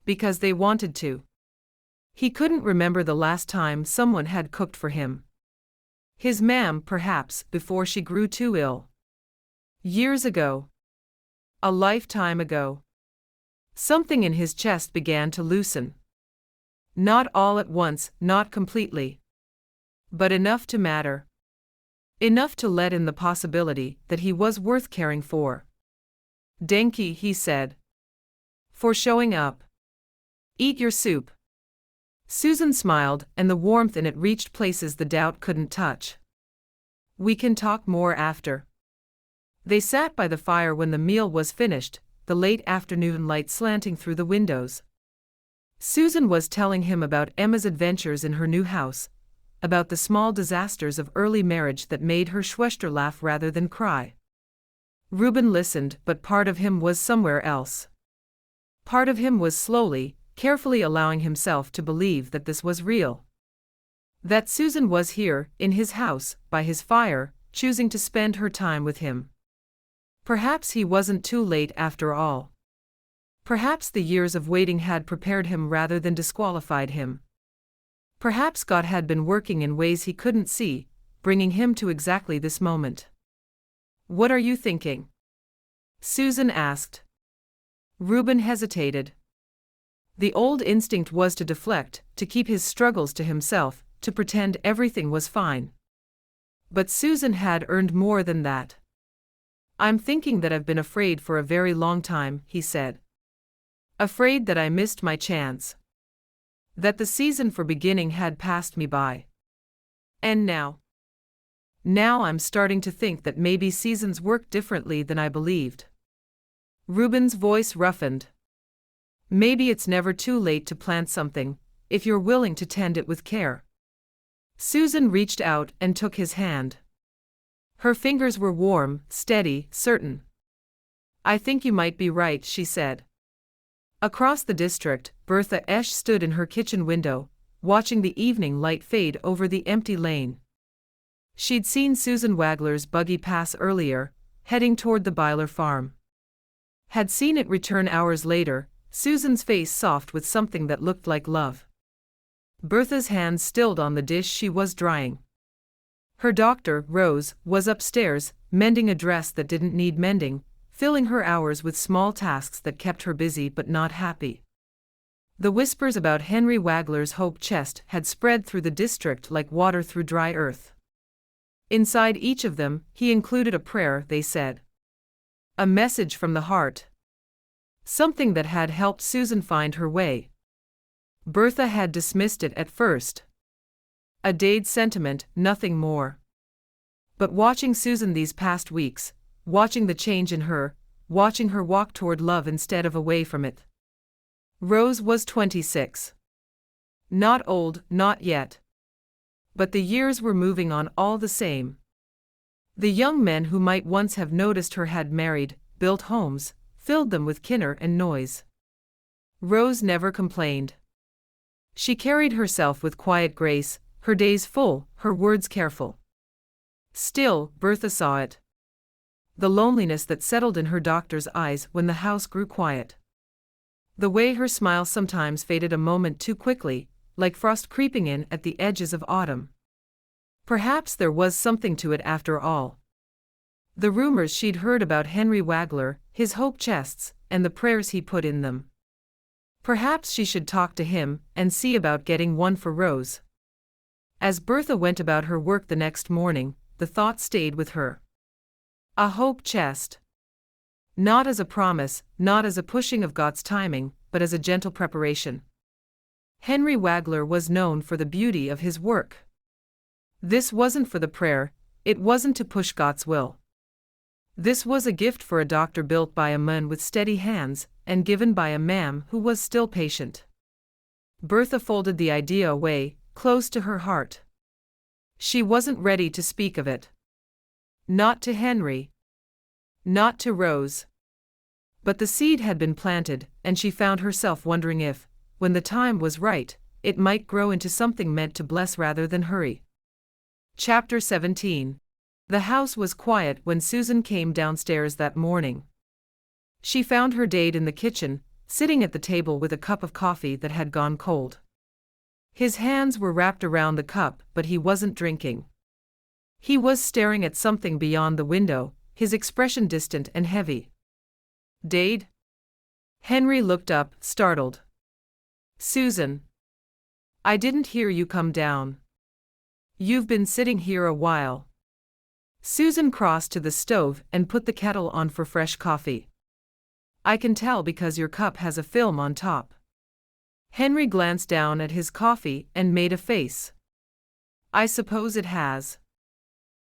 Because they wanted to. He couldn't remember the last time someone had cooked for him. His ma'am, perhaps, before she grew too ill. Years ago. A lifetime ago. Something in his chest began to loosen. Not all at once, not completely. But enough to matter. Enough to let in the possibility that he was worth caring for. Denki, he said. For showing up. Eat your soup. Susan smiled, and the warmth in it reached places the doubt couldn't touch. We can talk more after. They sat by the fire when the meal was finished, the late afternoon light slanting through the windows. Susan was telling him about Emma's adventures in her new house, about the small disasters of early marriage that made her Schwester laugh rather than cry. Reuben listened, but part of him was somewhere else. Part of him was slowly, carefully allowing himself to believe that this was real. That Susan was here, in his house, by his fire, choosing to spend her time with him. Perhaps he wasn't too late after all. Perhaps the years of waiting had prepared him rather than disqualified him. Perhaps God had been working in ways he couldn't see, bringing him to exactly this moment. What are you thinking? Susan asked. Reuben hesitated. The old instinct was to deflect, to keep his struggles to himself, to pretend everything was fine. But Susan had earned more than that. I'm thinking that I've been afraid for a very long time, he said. Afraid that I missed my chance. That the season for beginning had passed me by. And now? Now I'm starting to think that maybe seasons work differently than I believed. Reuben's voice roughened. Maybe it's never too late to plant something, if you're willing to tend it with care. Susan reached out and took his hand. Her fingers were warm, steady, certain. I think you might be right, she said. Across the district, Bertha Esch stood in her kitchen window, watching the evening light fade over the empty lane. She'd seen Susan Wagler's buggy pass earlier, heading toward the Byler farm. Had seen it return hours later, Susan's face soft with something that looked like love. Bertha's hands stilled on the dish she was drying. Her doctor, Rose, was upstairs, mending a dress that didn't need mending, filling her hours with small tasks that kept her busy but not happy. The whispers about Henry Wagler's hope chest had spread through the district like water through dry earth. Inside each of them, he included a prayer, they said. A message from the heart. Something that had helped Susan find her way. Bertha had dismissed it at first. A day's sentiment, nothing more. But watching Susan these past weeks, watching the change in her, watching her walk toward love instead of away from it. Rose was 26. Not old, not yet. But the years were moving on all the same. The young men who might once have noticed her had married, built homes, filled them with kinner and noise. Rose never complained. She carried herself with quiet grace, her days full, her words careful. Still, Bertha saw it. The loneliness that settled in her doctor's eyes when the house grew quiet. The way her smile sometimes faded a moment too quickly, like frost creeping in at the edges of autumn. Perhaps there was something to it after all. The rumors she'd heard about Henry Wagler, his hope chests, and the prayers he put in them. Perhaps she should talk to him and see about getting one for Rose. As Bertha went about her work the next morning, the thought stayed with her. A hope chest. Not as a promise, not as a pushing of God's timing, but as a gentle preparation. Henry Wagler was known for the beauty of his work. This wasn't for the prayer, it wasn't to push God's will. This was a gift for a doctor built by a man with steady hands, and given by a man who was still patient. Bertha folded the idea away, close to her heart. She wasn't ready to speak of it. Not to Henry. Not to Rose. But the seed had been planted, and she found herself wondering if, when the time was right, it might grow into something meant to bless rather than hurry. Chapter 17. The house was quiet when Susan came downstairs that morning. She found her dad in the kitchen, sitting at the table with a cup of coffee that had gone cold. His hands were wrapped around the cup, but he wasn't drinking. He was staring at something beyond the window, his expression distant and heavy. Dad? Henry looked up, startled. Susan. I didn't hear you come down. You've been sitting here a while. Susan crossed to the stove and put the kettle on for fresh coffee. I can tell because your cup has a film on top. Henry glanced down at his coffee and made a face. I suppose it has.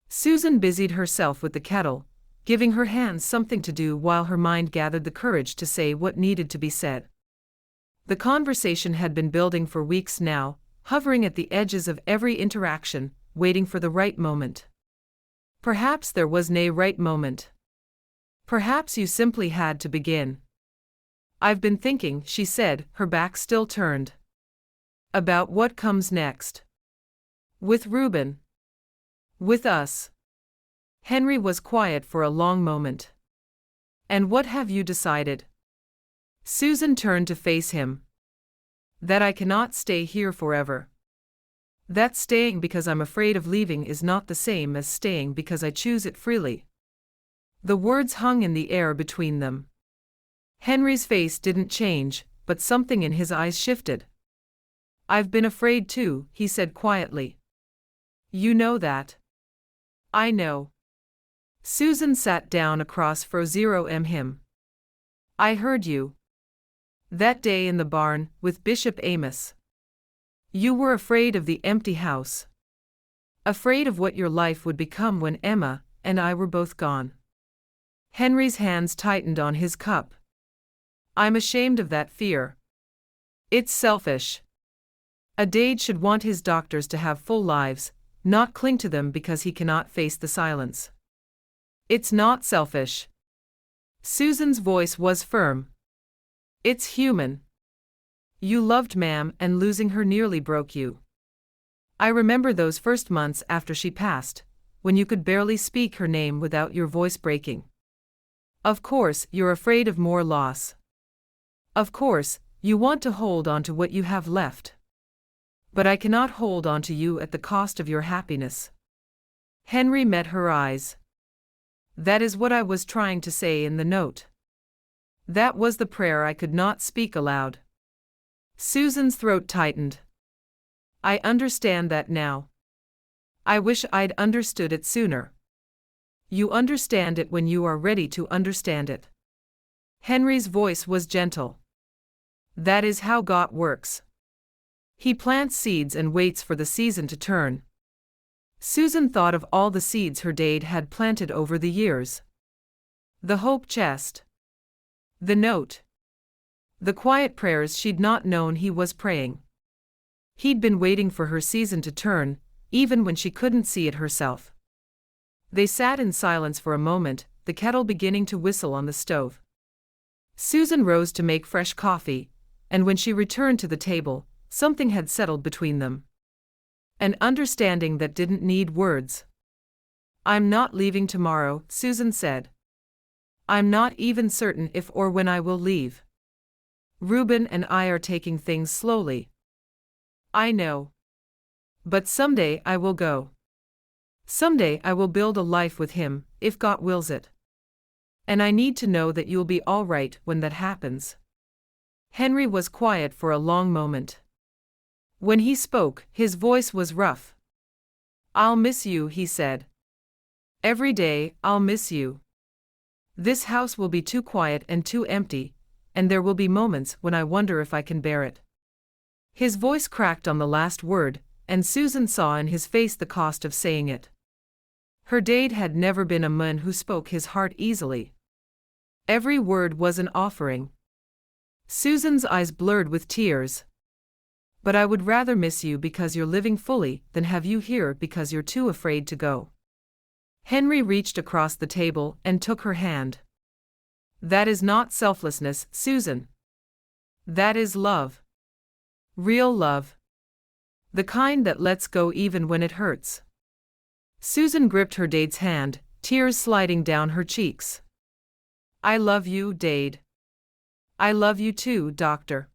Susan busied herself with the kettle, giving her hands something to do while her mind gathered the courage to say what needed to be said. The conversation had been building for weeks now, hovering at the edges of every interaction, waiting for the right moment. Perhaps there was no right moment. Perhaps you simply had to begin. I've been thinking, she said, her back still turned. About what comes next. With Reuben. With us. Henry was quiet for a long moment. And what have you decided? Susan turned to face him. That I cannot stay here forever. That staying because I'm afraid of leaving is not the same as staying because I choose it freely. The words hung in the air between them. Henry's face didn't change, but something in his eyes shifted. I've been afraid too, he said quietly. You know that. I know. Susan sat down across from him. I heard you. That day in the barn, with Bishop Amos. You were afraid of the empty house. Afraid of what your life would become when Emma and I were both gone. Henry's hands tightened on his cup. I'm ashamed of that fear. It's selfish. A dad should want his doctors to have full lives, not cling to them because he cannot face the silence. It's not selfish. Susan's voice was firm. It's human. You loved Ma'am, and losing her nearly broke you. I remember those first months after she passed, when you could barely speak her name without your voice breaking. Of course, you're afraid of more loss. Of course, you want to hold on to what you have left. But I cannot hold on to you at the cost of your happiness. Henry met her eyes. That is what I was trying to say in the note. That was the prayer I could not speak aloud. Susan's throat tightened. I understand that now. I wish I'd understood it sooner. You understand it when you are ready to understand it. Henry's voice was gentle. That is how Gott works. He plants seeds and waits for the season to turn. Susan thought of all the seeds her dad had planted over the years. The hope chest. The note. The quiet prayers she'd not known he was praying. He'd been waiting for her season to turn, even when she couldn't see it herself. They sat in silence for a moment, the kettle beginning to whistle on the stove. Susan rose to make fresh coffee, and when she returned to the table, something had settled between them. An understanding that didn't need words. I'm not leaving tomorrow, Susan said. I'm not even certain if or when I will leave. Reuben and I are taking things slowly. I know. But someday I will go. Someday I will build a life with him, if God wills it. And I need to know that you'll be all right when that happens. Henry was quiet for a long moment. When he spoke, his voice was rough. I'll miss you, he said. Every day, I'll miss you. This house will be too quiet and too empty, and there will be moments when I wonder if I can bear it. His voice cracked on the last word, and Susan saw in his face the cost of saying it. Her dad had never been a man who spoke his heart easily. Every word was an offering. Susan's eyes blurred with tears. But I would rather miss you because you're living fully than have you here because you're too afraid to go. Henry reached across the table and took her hand. That is not selflessness, Susan. That is love. Real love. The kind that lets go even when it hurts. Susan gripped her dad's hand, tears sliding down her cheeks. I love you, Dad. I love you too, Doctor.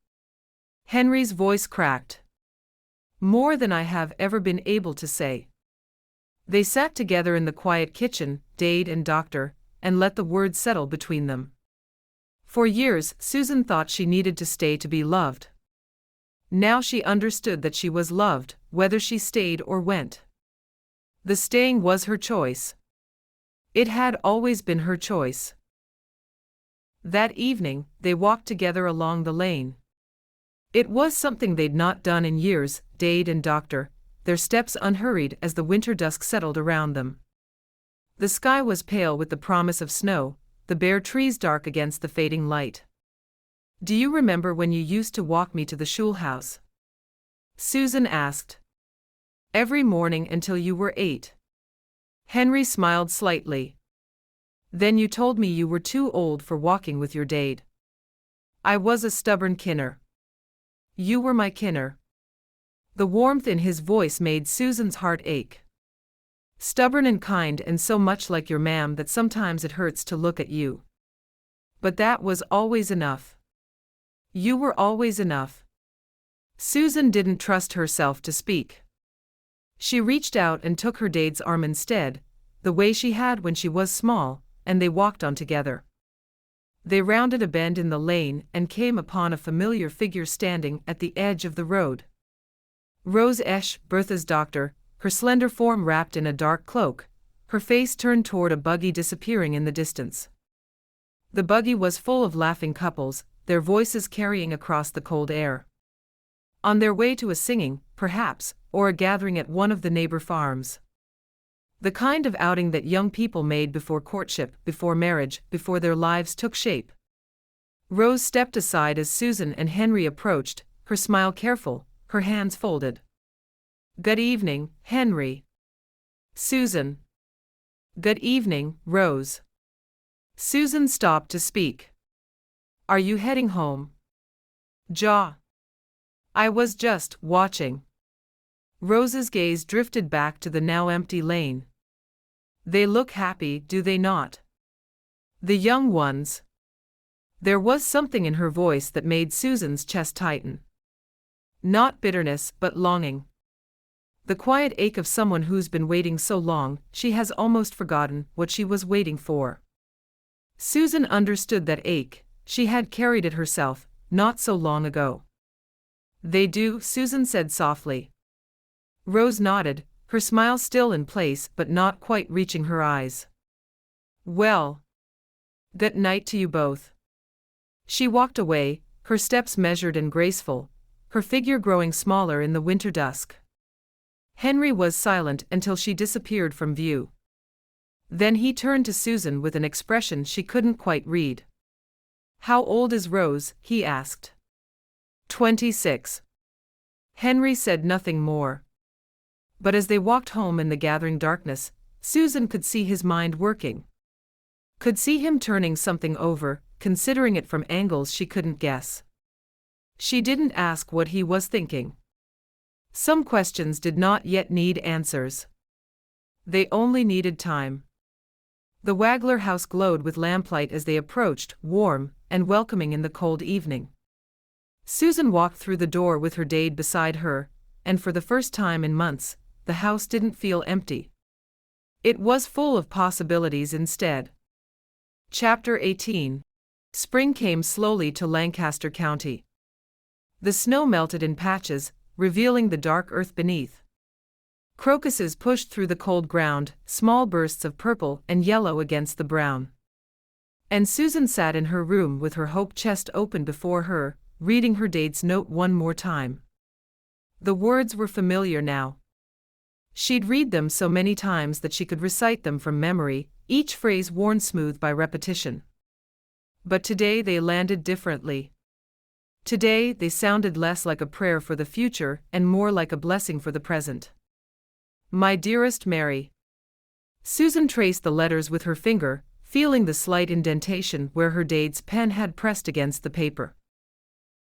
Henry's voice cracked. More than I have ever been able to say. They sat together in the quiet kitchen, Dad and Doctor, and let the words settle between them. For years, Susan thought she needed to stay to be loved. Now she understood that she was loved, whether she stayed or went. The staying was her choice. It had always been her choice. That evening, they walked together along the lane. It was something they'd not done in years, Dad and Doctor, their steps unhurried as the winter dusk settled around them. The sky was pale with the promise of snow, the bare trees dark against the fading light. Do you remember when you used to walk me to the Schulhaus? Susan asked. Every morning until you were 8. Henry smiled slightly. Then you told me you were too old for walking with your dad. I was a stubborn kinner. You were my kinner. The warmth in his voice made Susan's heart ache. Stubborn and kind and so much like your mam that sometimes it hurts to look at you. But that was always enough. You were always enough. Susan didn't trust herself to speak. She reached out and took her dad's arm instead, the way she had when she was small, and they walked on together. They rounded a bend in the lane and came upon a familiar figure standing at the edge of the road. Rose Esch, Bertha's doctor, her slender form wrapped in a dark cloak, her face turned toward a buggy disappearing in the distance. The buggy was full of laughing couples, their voices carrying across the cold air. On their way to a singing, perhaps, or a gathering at one of the neighbor farms. The kind of outing that young people made before courtship, before marriage, before their lives took shape. Rose stepped aside as Susan and Henry approached, her smile careful, her hands folded. Good evening, Henry. Susan. Good evening, Rose. Susan stopped to speak. Are you heading home? Ja. I was just watching. Rose's gaze drifted back to the now empty lane. They look happy, do they not? The young ones. There was something in her voice that made Susan's chest tighten. Not bitterness, but longing. The quiet ache of someone who's been waiting so long, she has almost forgotten what she was waiting for. Susan understood that ache, she had carried it herself, not so long ago. They do, Susan said softly. Rose nodded, her smile still in place but not quite reaching her eyes. Well. Good night to you both. She walked away, her steps measured and graceful, her figure growing smaller in the winter dusk. Henry was silent until she disappeared from view. Then he turned to Susan with an expression she couldn't quite read. How old is Rose? He asked. 26. Henry said nothing more. But as they walked home in the gathering darkness, Susan could see his mind working. Could see him turning something over, considering it from angles she couldn't guess. She didn't ask what he was thinking. Some questions did not yet need answers. They only needed time. The Wagler house glowed with lamplight as they approached, warm and welcoming in the cold evening. Susan walked through the door with her Dade beside her, and for the first time in months, the house didn't feel empty. It was full of possibilities instead. Chapter 18. Spring came slowly to Lancaster County. The snow melted in patches, revealing the dark earth beneath. Crocuses pushed through the cold ground, small bursts of purple and yellow against the brown. And Susan sat in her room with her hope chest open before her, reading her Dade's note one more time. The words were familiar now. She'd read them so many times that she could recite them from memory, each phrase worn smooth by repetition. But today they landed differently. Today they sounded less like a prayer for the future and more like a blessing for the present. My dearest Mary. Susan traced the letters with her finger, feeling the slight indentation where her Dade's pen had pressed against the paper.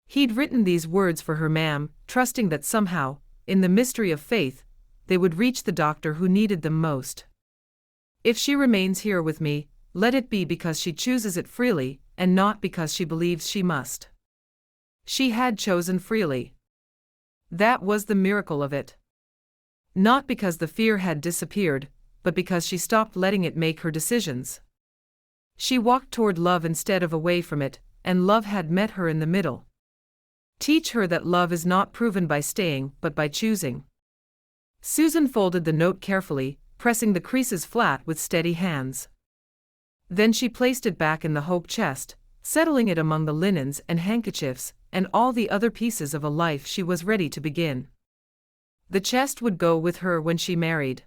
He'd written these words for her ma'am, trusting that somehow, in the mystery of faith, they would reach the doctor who needed them most. If she remains here with me, let it be because she chooses it freely, and not because she believes she must. She had chosen freely. That was the miracle of it. Not because the fear had disappeared, but because she stopped letting it make her decisions. She walked toward love instead of away from it, and love had met her in the middle. Teach her that love is not proven by staying but by choosing. Susan folded the note carefully, pressing the creases flat with steady hands. Then she placed it back in the hope chest, settling it among the linens and handkerchiefs, and all the other pieces of a life she was ready to begin. The chest would go with her when she married.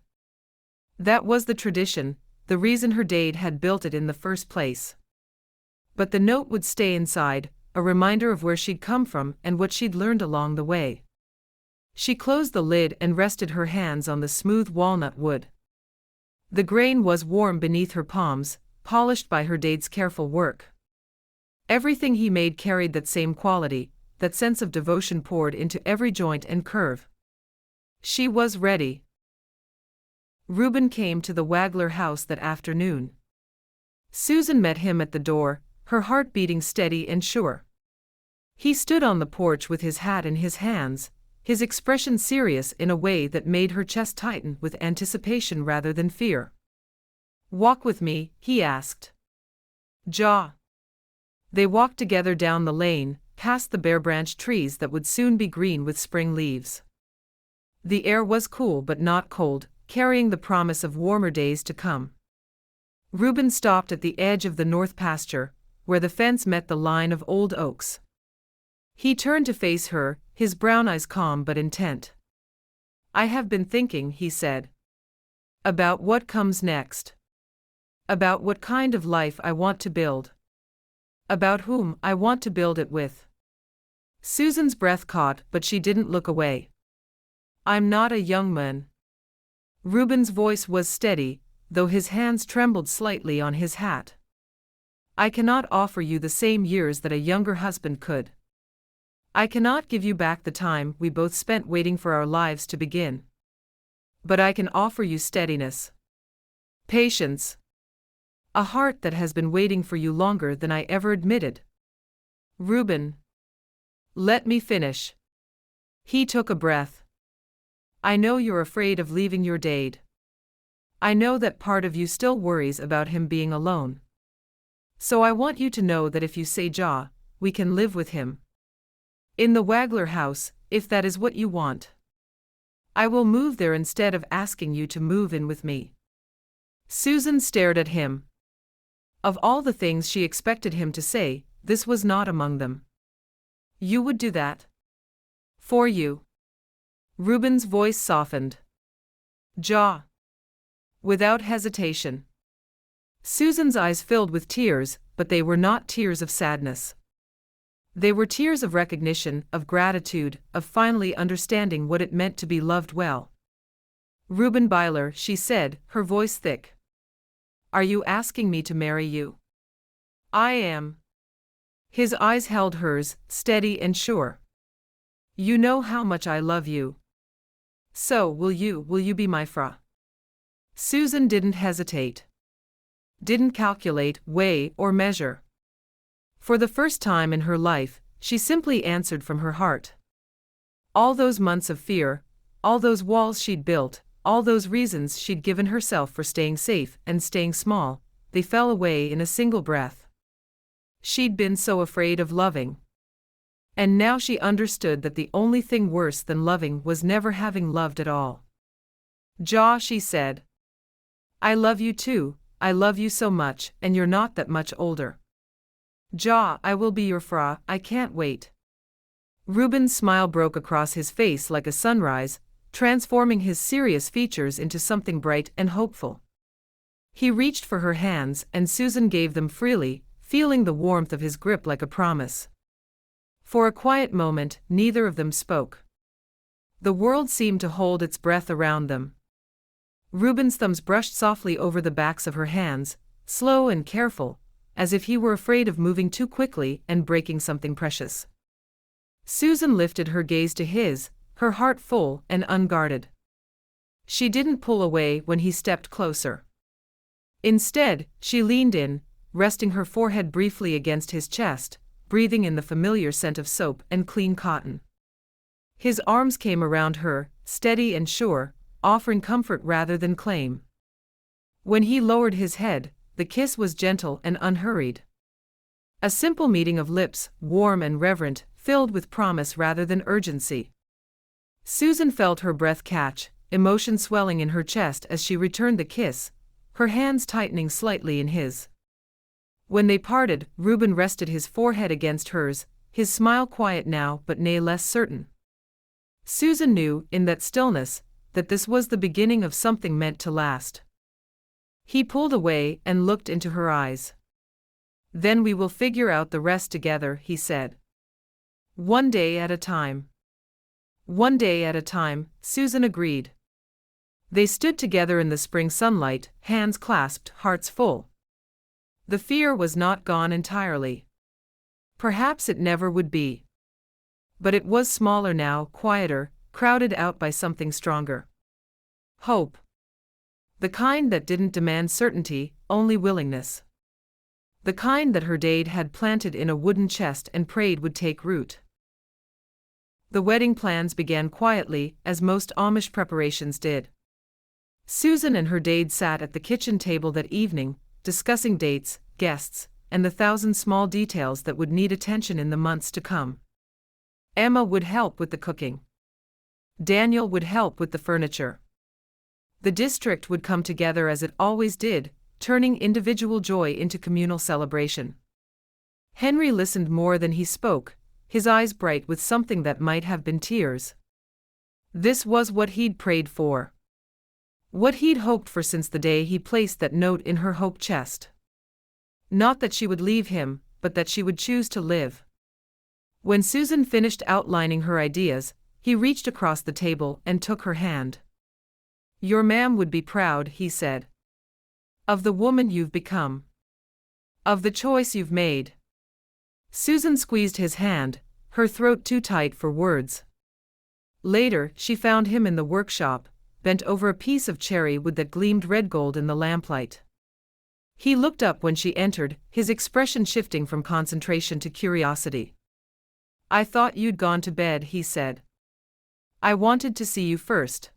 That was the tradition, the reason her Dade had built it in the first place. But the note would stay inside, a reminder of where she'd come from and what she'd learned along the way. She closed the lid and rested her hands on the smooth walnut wood. The grain was warm beneath her palms, polished by her Dade's careful work. Everything he made carried that same quality, that sense of devotion poured into every joint and curve. She was ready. Reuben came to the Wagler house that afternoon. Susan met him at the door, her heart beating steady and sure. He stood on the porch with his hat in his hands, his expression serious in a way that made her chest tighten with anticipation rather than fear. Walk with me, he asked. Ja. They walked together down the lane, past the bare-branched trees that would soon be green with spring leaves. The air was cool but not cold, carrying the promise of warmer days to come. Reuben stopped at the edge of the north pasture, where the fence met the line of old oaks. He turned to face her, his brown eyes calm but intent. I have been thinking, he said. About what comes next. About what kind of life I want to build. About whom I want to build it with. Susan's breath caught, but she didn't look away. I'm not a young man. Reuben's voice was steady, though his hands trembled slightly on his hat. I cannot offer you the same years that a younger husband could. I cannot give you back the time we both spent waiting for our lives to begin. But I can offer you steadiness. Patience. A heart that has been waiting for you longer than I ever admitted. Reuben. Let me finish. He took a breath. I know you're afraid of leaving your Dade. I know that part of you still worries about him being alone. So I want you to know that if you say Ja, we can live with him. In the Wagler house, if that is what you want. I will move there instead of asking you to move in with me." Susan stared at him. Of all the things she expected him to say, this was not among them. "You would do that? For you?" Reuben's voice softened. "Ja." Without hesitation. Susan's eyes filled with tears, but they were not tears of sadness. They were tears of recognition, of gratitude, of finally understanding what it meant to be loved well. "Reuben Byler," she said, her voice thick. "Are you asking me to marry you?" "I am." His eyes held hers, steady and sure. "You know how much I love you. So, will you be my fra?" Susan didn't hesitate. Didn't calculate, weigh, or measure. For the first time in her life, she simply answered from her heart. All those months of fear, all those walls she'd built, all those reasons she'd given herself for staying safe and staying small, they fell away in a single breath. She'd been so afraid of loving. And now she understood that the only thing worse than loving was never having loved at all. "Ja," she said. "I love you too, I love you so much, and you're not that much older. Ja, I will be your fra, I can't wait." Reuben's smile broke across his face like a sunrise, transforming his serious features into something bright and hopeful. He reached for her hands, and Susan gave them freely, feeling the warmth of his grip like a promise. For a quiet moment, neither of them spoke. The world seemed to hold its breath around them. Reuben's thumbs brushed softly over the backs of her hands, slow and careful, as if he were afraid of moving too quickly and breaking something precious. Susan lifted her gaze to his, her heart full and unguarded. She didn't pull away when he stepped closer. Instead, she leaned in, resting her forehead briefly against his chest, breathing in the familiar scent of soap and clean cotton. His arms came around her, steady and sure, offering comfort rather than claim. When he lowered his head, the kiss was gentle and unhurried. A simple meeting of lips, warm and reverent, filled with promise rather than urgency. Susan felt her breath catch, emotion swelling in her chest as she returned the kiss, her hands tightening slightly in his. When they parted, Reuben rested his forehead against hers, his smile quiet now but nay less certain. Susan knew, in that stillness, that this was the beginning of something meant to last. He pulled away and looked into her eyes. "Then we will figure out the rest together," he said. "One day at a time." "One day at a time," Susan agreed. They stood together in the spring sunlight, hands clasped, hearts full. The fear was not gone entirely. Perhaps it never would be. But it was smaller now, quieter, crowded out by something stronger. Hope. The kind that didn't demand certainty, only willingness. The kind that her dad had planted in a wooden chest and prayed would take root. The wedding plans began quietly, as most Amish preparations did. Susan and her dad sat at the kitchen table that evening, discussing dates, guests, and the thousand small details that would need attention in the months to come. Emma would help with the cooking. Daniel would help with the furniture. The district would come together as it always did, turning individual joy into communal celebration. Henry listened more than he spoke, his eyes bright with something that might have been tears. This was what he'd prayed for. What he'd hoped for since the day he placed that note in her hope chest. Not that she would leave him, but that she would choose to live. When Susan finished outlining her ideas, he reached across the table and took her hand. "Your mam would be proud," he said. "Of the woman you've become. Of the choice you've made." Susan squeezed his hand, her throat too tight for words. Later, she found him in the workshop, bent over a piece of cherry wood that gleamed red gold in the lamplight. He looked up when she entered, his expression shifting from concentration to curiosity. "I thought you'd gone to bed," he said. "I wanted to see you first."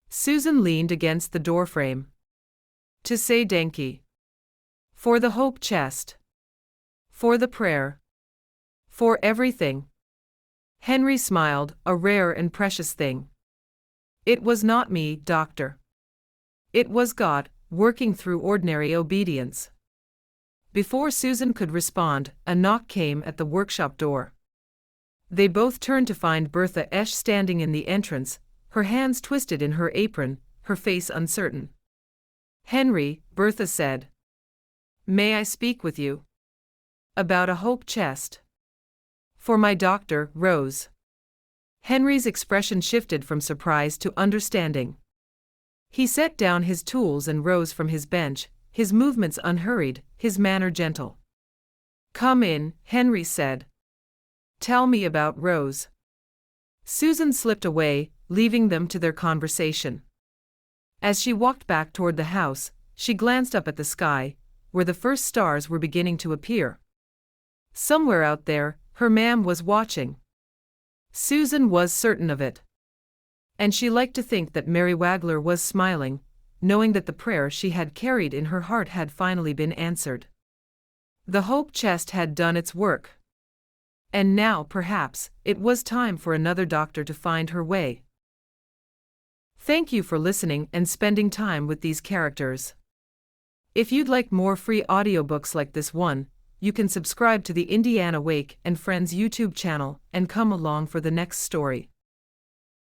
Susan leaned against the doorframe. "To say thank you. For the hope chest. For the prayer. For everything." Henry smiled, a rare and precious thing. It was not me, doctor. It was God, working through ordinary obedience. Before Susan could respond, a knock came at the workshop door. They both turned to find Bertha Esch standing in the entrance, her hands twisted in her apron, her face uncertain. "Henry," Bertha said. "May I speak with you?" "About a hope chest." "For my doctor, Rose." Henry's expression shifted from surprise to understanding. He set down his tools and rose from his bench, his movements unhurried, his manner gentle. "Come in," Henry said. "Tell me about Rose." Susan slipped away, leaving them to their conversation. As she walked back toward the house, she glanced up at the sky, where the first stars were beginning to appear. Somewhere out there, her mam was watching. Susan was certain of it. And she liked to think that Mary Wagler was smiling, knowing that the prayer she had carried in her heart had finally been answered. The hope chest had done its work. And now, perhaps, it was time for another doctor to find her way. Thank you for listening and spending time with these characters. If you'd like more free audiobooks like this one, you can subscribe to the Indiana Wake and Friends YouTube channel and come along for the next story.